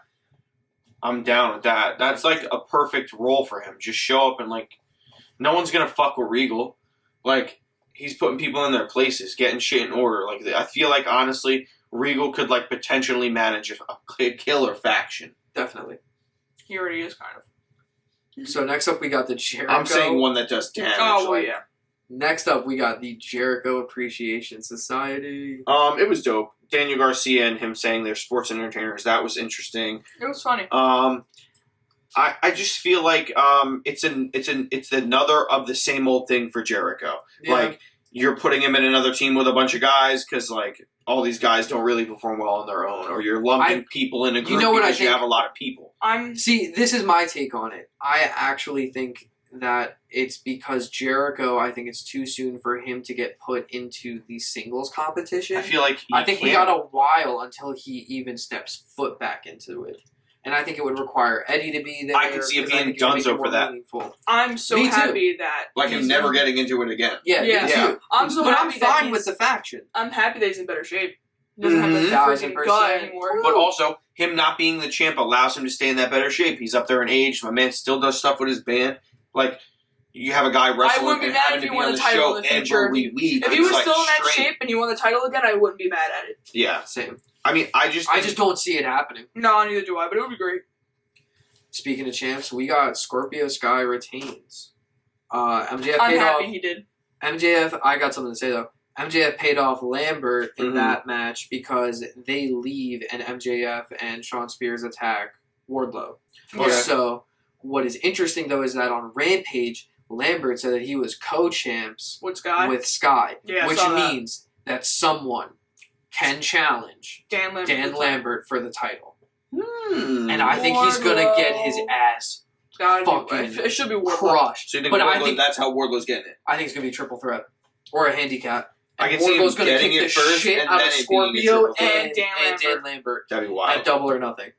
I'm down with that. That's like a perfect role for him. Just show up and like, no one's gonna fuck with Regal. Like he's putting people in their places, getting shit in order. Like I feel like honestly, Regal could like potentially manage a killer faction. Definitely. He already is, kind of. So next up we got the Jericho. I'm saying one that does damage. Oh, well, like, yeah. Next up we got the Jericho Appreciation Society. It was dope. Daniel Garcia and him saying they're sports entertainers. That was interesting. It was funny. I just feel like it's another of the same old thing for Jericho. Yeah. Like you're putting him in another team with a bunch of guys because like all these guys don't really perform well on their own, or you're lumping people in a group know what I because you think? have a lot of people. See, this is my take on it. I actually think that it's because Jericho, I think it's too soon for him to get put into the singles competition. I feel like I think we got a while until he even steps foot back into it. And I think it would require Eddie to be there. I could see it 'cause I being think it would make it Dunzo for more that. meaningful. I'm so Me too. happy that like him he's never in- getting into it again. Yeah, Yeah. me too. I'm so but I'm happy that fine with he's- the faction. I'm happy that he's in better shape. He doesn't have Mhm. that freaking 1000%. gut anymore. But also, him not being the champ allows him to stay in that better shape. He's up there in age. My man still does stuff with his band. Like, you have a guy wrestling wouldn't be and mad having if to he be won on the the title show in the future. every week. If he It's was like still in that straight. shape and he won the title again, I wouldn't be mad at it. Yeah. Same. I mean, I just don't see it happening. No, neither do I, but it would be great. Speaking of champs, we got Scorpio Sky Retains. MJF I'm paid happy off. he did. MJF, I got something to say though. MJF paid off Lambert in Mhm. that match because they leave and MJF and Sean Spears attack Wardlow. Okay. So, what is interesting though is that on Rampage, Lambert said that he was co-champs What's guy? with Sky, Yeah, I which saw that. means that someone can challenge Dan Lambert. Dan Lambert for the title. Hmm. And I think he's gonna get his ass fucking It should be Wardlow. crushed. So you think But I Wardlow, think that's how Wardlow's getting it? I think it's gonna be a triple threat or a handicap. I And can see him Wardlow's gonna getting kick it the first shit and out then of it being a Scorpio triple threat. and Dan Dan Lambert That'd be at wild. Double or Nothing.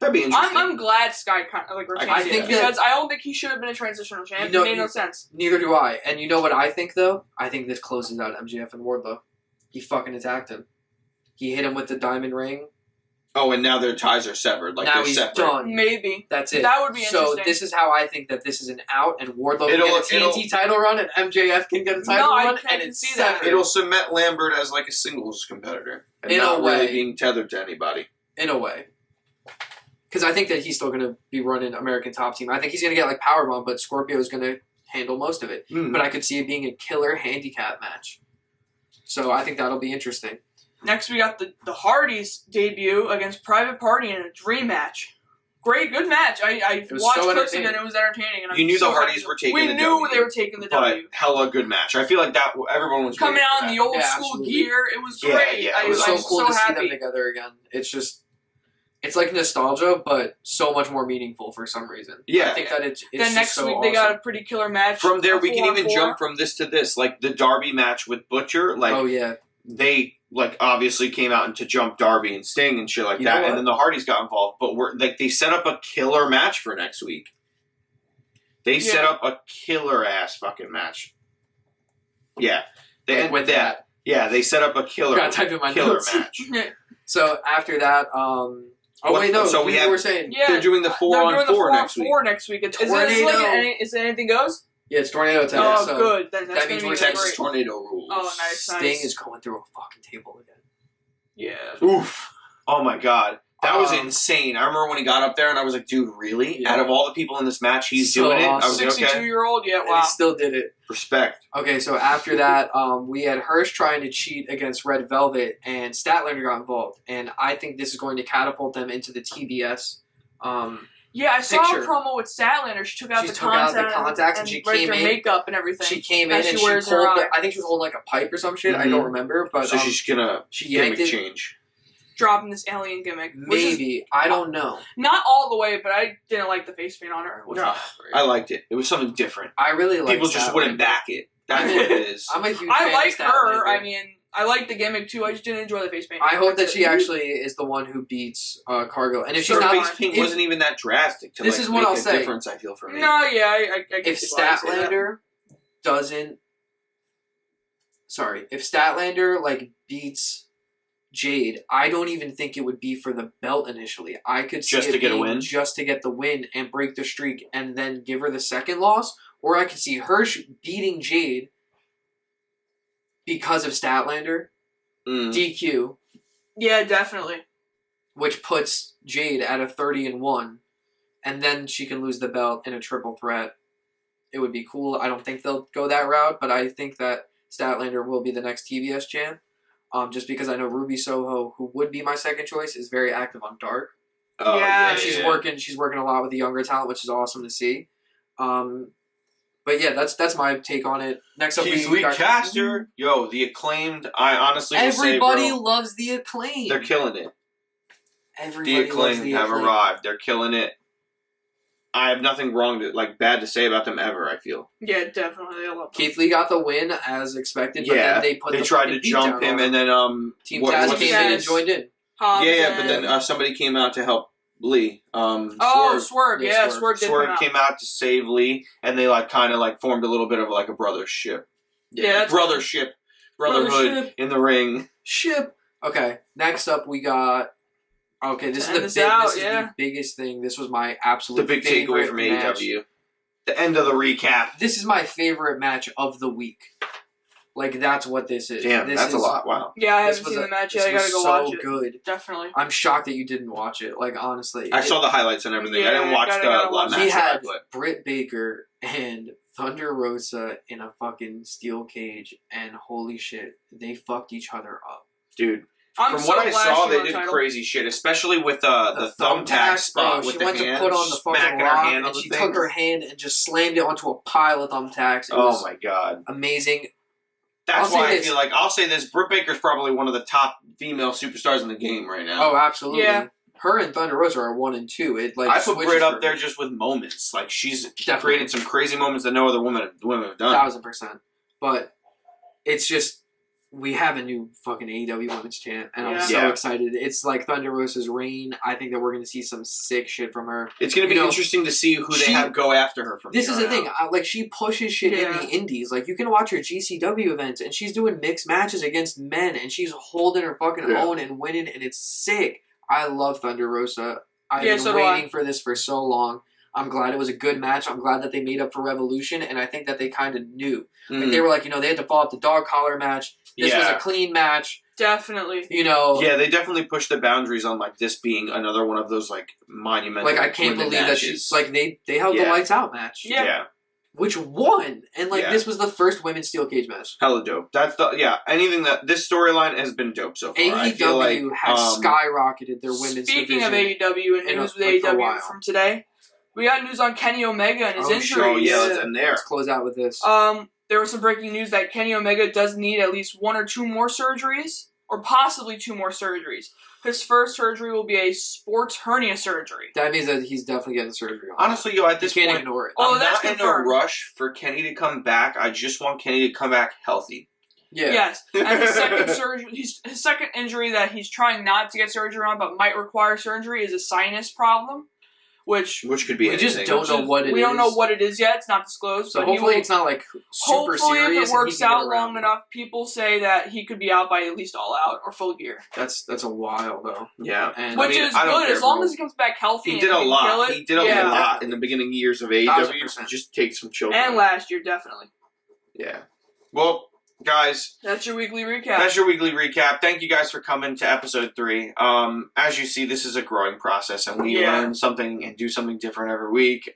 That'd be interesting. I'm glad Sky kind of like retained I it think that- because I don't think he should have been a transitional champ. You know, it made no sense. Neither do I. And you know what I think though? I think this closes out MJF and Wardlow. He fucking attacked him. He hit him with the diamond ring. Oh, and now their ties are severed. Like now they're he's separate. done. Maybe. That's it. That would be So interesting. this is how I think that this is an out, and Wardlow It'll- can get a TNT title run, and MJF can get a title No, I run, can and it's see that. separate. It'll cement Lambert as like a singles competitor. And In a not really way. being tethered to anybody. In a way. Because I think that he's still going to be running American Top Team. I think he's going to get like Powerbomb, but Scorpio's going to handle most of it. Mm. But I could see it being a killer handicap match. So I think that'll be interesting. Next, we got the Hardys debut against Private Party in a dream match. Great, good match. I was watched so clips of it entertaining. and it was entertaining. And You I'm knew the so Hardys happy- were taking We the knew W, they were taking the But W. hella good match. I feel like that everyone was Coming waiting out for in that. the old Yeah, school absolutely. gear, it was Yeah, great. yeah, it It was I'm so cool so to see them happy. together again. It's just, it's like nostalgia, but so much more meaningful for some reason. Yeah, I think that it's Then just next so week awesome. they got a pretty killer match. From there, a we can even 4-on-4. jump from this to this. Like the Darby match with Butcher. Like oh yeah, they like obviously came out and to jump Darby and Sting and shit like You know that, what? and then the Hardys got involved. But they set up a killer match for next week. They set up a killer ass fucking match. Yeah, with that. Yeah, they set up a killer Gotta type in my killer notes. match. So after that, So we have- were saying Yeah, They're doing the 4-on-4 next week. next week. Is Tornado. is it anything goes? yeah, it's tornado time. Oh, so good. Then that's that means gonna we're be Texas great. Tornado rules. Oh, nice, Sting nice. is going through a fucking table again. Yeah. Oof. Oh my god. That was Um, insane. I remember when he got up there and I was like, dude, really? Yeah. Out of all the people in this match, he's So doing it? I awesome. was like, okay. 62-year-old. Yeah. And Wow. he still did it. Respect. Okay, so after that, we had Hirsch trying to cheat against Red Velvet, and Statlander got involved. And I think this is going to catapult them into the TBS. Yeah, I saw Picture. a promo with Statlander. She took out She the took out contacts, the contacts and she wiped came her in. makeup and everything. She came that in and she she wears in her pulled, eye. I think she was holding like a pipe or some shit. I Mhm. don't remember, but So she's gonna she yanked gimmick it. change. dropping this alien gimmick. Which is Maybe. I don't know. not all the way, but I didn't like the face paint on her. No, I liked it. It was something different. I really like People just wouldn't back it. That's what it is. I'm a huge I fan like of her. Statlander. I mean, I like the gimmick too. I just didn't enjoy the face paint. I hope that That's she it. actually is the one who beats Cargo. And if she's Her not, face paint if- wasn't even that drastic to This like, is what make I'll a say. difference, I feel, for me. No, yeah, I if get why you say that. Statlander doesn't, if Statlander like beats Jade, I don't even think it would be for the belt initially. I could see Just it to get a being win? just to get the win and break the streak, and then give her the second loss. Or I could see Hirsch beating Jade because of Statlander, Mm. DQ, Yeah, definitely. which puts Jade at a 30-1, and then she can lose the belt in a triple threat. It would be cool. I don't think they'll go that route, but I think that Statlander will be the next TBS champ. Just because I know Ruby Soho, who would be my second choice, is very active on Dark. Oh, Yeah, And she's working a lot with the younger talent, which is awesome to see. But yeah, that's my take on it. Next up, Keith we Lee got Caster. Yo, the Acclaimed. I honestly will everybody say, bro, loves the Acclaim. they're killing it. Everybody The loves Acclaimed the have Acclaim. arrived. They're killing it. I have nothing bad to say about them ever, I feel. Yeah, definitely. I love them. Keith Lee got the win as expected, but Yeah, then they put they the tried fucking to jump beatdown him, on and then Team what- Taz what's came his in name? and joined in. Hobbs Yeah, but and- then somebody came out to help Lee. Swerve. Yeah, Yeah, Swerve. Swerve did Swerve come out. came out to save Lee, and they kind of formed a little bit of like a brothership. Yeah, that's- Brotherhood Brothership. in the ring. Ship. Okay, next up we got. Okay, this To is end the this big. out, This is yeah. the biggest thing. This was my absolute The big favorite takeaway from match. AEW. The end of the recap. This is my favorite match of the week. Like that's what this is. Damn, This that's a is- lot. Wow. Yeah, I this haven't was seen a- the match this yet. I gotta was go so watch it. good. Definitely. I'm shocked that you didn't watch it. Like honestly, I saw the highlights and everything. I Yeah, didn't watch gotta the watch match. He had live, but Britt Baker and Thunder Rosa in a fucking steel cage, and holy shit, they fucked each other up. dude, I'm from so what I glad saw, she they won did title. crazy shit, especially with the thumbtack bro, spot with she the went hand, to put on the fucking smacking rock, her hand on and the she thing. took her hand and just slammed it onto a pile of thumbtacks. It Oh was my god. amazing. That's I'll why say I this. feel like I'll say this. Britt Baker's probably one of the top female superstars in the game right now. Oh, absolutely. Yeah. Her and Thunder Rosa are 1 and 2. It like I put switches Britt for up there her. just with moments. Like she's Definitely. created some crazy moments that no other women have done. 1000%. But it's just we have a new fucking AEW Women's Champ, and I'm Yeah. so Yeah. excited. It's like Thunder Rosa's reign. I think that we're going to see some sick shit from her. It's going to be You know, interesting to see who they she- have go after her from. This here is the on thing. out. Like she pushes shit in Yeah. the indies. Like you can watch her GCW events, and she's doing mixed matches against men, and she's holding her fucking Yeah. own and winning, and it's sick. I love Thunder Rosa. I've Yeah, been so do I. waiting for this for so long. I'm glad it was a good match. I'm glad that they made up for Revolution, and I think that they kind of knew. Like Mm. they were like, they had to follow up the dog collar match. This was a clean match. Definitely. Yeah, they definitely pushed the boundaries on this being another one of those monumental. Like I can't women believe that matches. she's like they held the Yeah. lights out match, Yeah. which won, and Yeah. this was the first women's steel cage match. Hella dope. That's anything that this storyline has been dope so far. I feel like AEW has skyrocketed their women's Speaking division. of AEW and in a- news with like, for a AEW while. from today, we got news on Kenny Omega and his Oh, injuries. shit. oh yeah, let's end there. Let's close out with this. There was some breaking news that Kenny Omega does need at least 1 or 2 more surgeries, or possibly 2 more surgeries. His first surgery will be a sports hernia surgery. That means that he's definitely getting surgery on. Honestly, at you this can't point, ignore it. Oh, I'm that's not in a confirmed. rush for Kenny to come back. I just want Kenny to come back healthy. Yeah. Yes, and his second surgery, his second injury that he's trying not to get surgery on, but might require surgery, is a sinus problem, which could be We anything. just don't know what it is. we don't know what it is yet. It's not disclosed. So but he hopefully will, it's not like super hopefully, serious. if it and he works can get out around long it. enough, people say that he could be out by at least All Out or Full Gear, That's a while though. Yeah. And which I mean, is I don't good care, as long bro. as he comes back healthy. He and did a can kill lot. it. He did a Yeah. lot in the beginning years of AEW. 1000%. So just take some chill. And time. last year, definitely. Yeah. Well, guys, That's your weekly recap. that's your weekly recap. Thank you guys for coming to episode 3. As you see, this is a growing process, and we Yeah. learn something and do something different every week.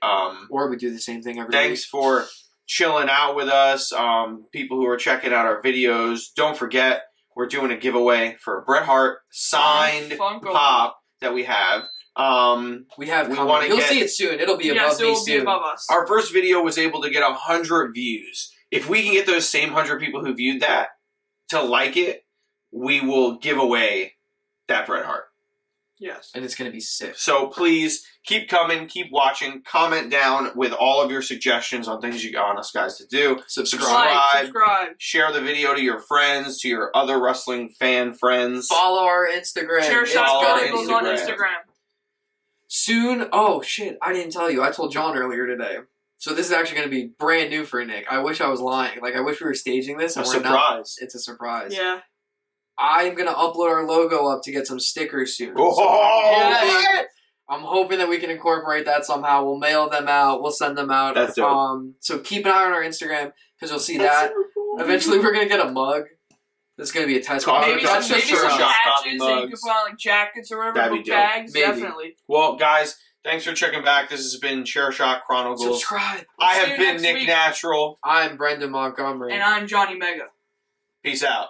Or we do the same thing every Thanks for chilling out with us. People who are checking out our videos, don't forget we're doing a giveaway for a Bret Hart signed Funko pop that we have. We have. We coming. wanna You'll get- see it soon. It'll be above Yes, it me will soon. be above us. Our first video was able to get 100 views. If we can get those same 100 people who viewed that to like it, we will give away that Bret Hart. Yes. And it's gonna be sick. So please keep coming, keep watching, comment down with all of your suggestions on things you want us guys to do. Subscribe. Subscribe. Share the video to your friends, to your other wrestling fan friends. Follow our Instagram. Share It's Shot follow our gonna be Chronicles on Instagram. Instagram. soon. Oh shit! I didn't tell you. I told John earlier today. So this is actually gonna be brand new for Nick. I wish I was lying. Like I wish we were staging this. A And we're not. surprise. It's a surprise. Yeah. I'm gonna upload our logo up to get some stickers soon. Oh, So Yes. I'm hoping that we can incorporate that somehow. We'll mail them out. We'll send them out. That's dope. So keep an eye on our Instagram because you'll see that. Eventually, we're gonna get a mug. That's gonna be a test. Coffee mug. Maybe cups, some, That's maybe just some for us. coffee patches that you could mugs. put on like jackets or whatever. That'd be book dope. bags, Maybe. definitely. Well, guys, thanks for checking back. This has been Chair Shot Chronicles. Subscribe. I See have you been next Nick week. Natural. I'm Brendan Montgomery. And I'm Johnny Mega. Peace out.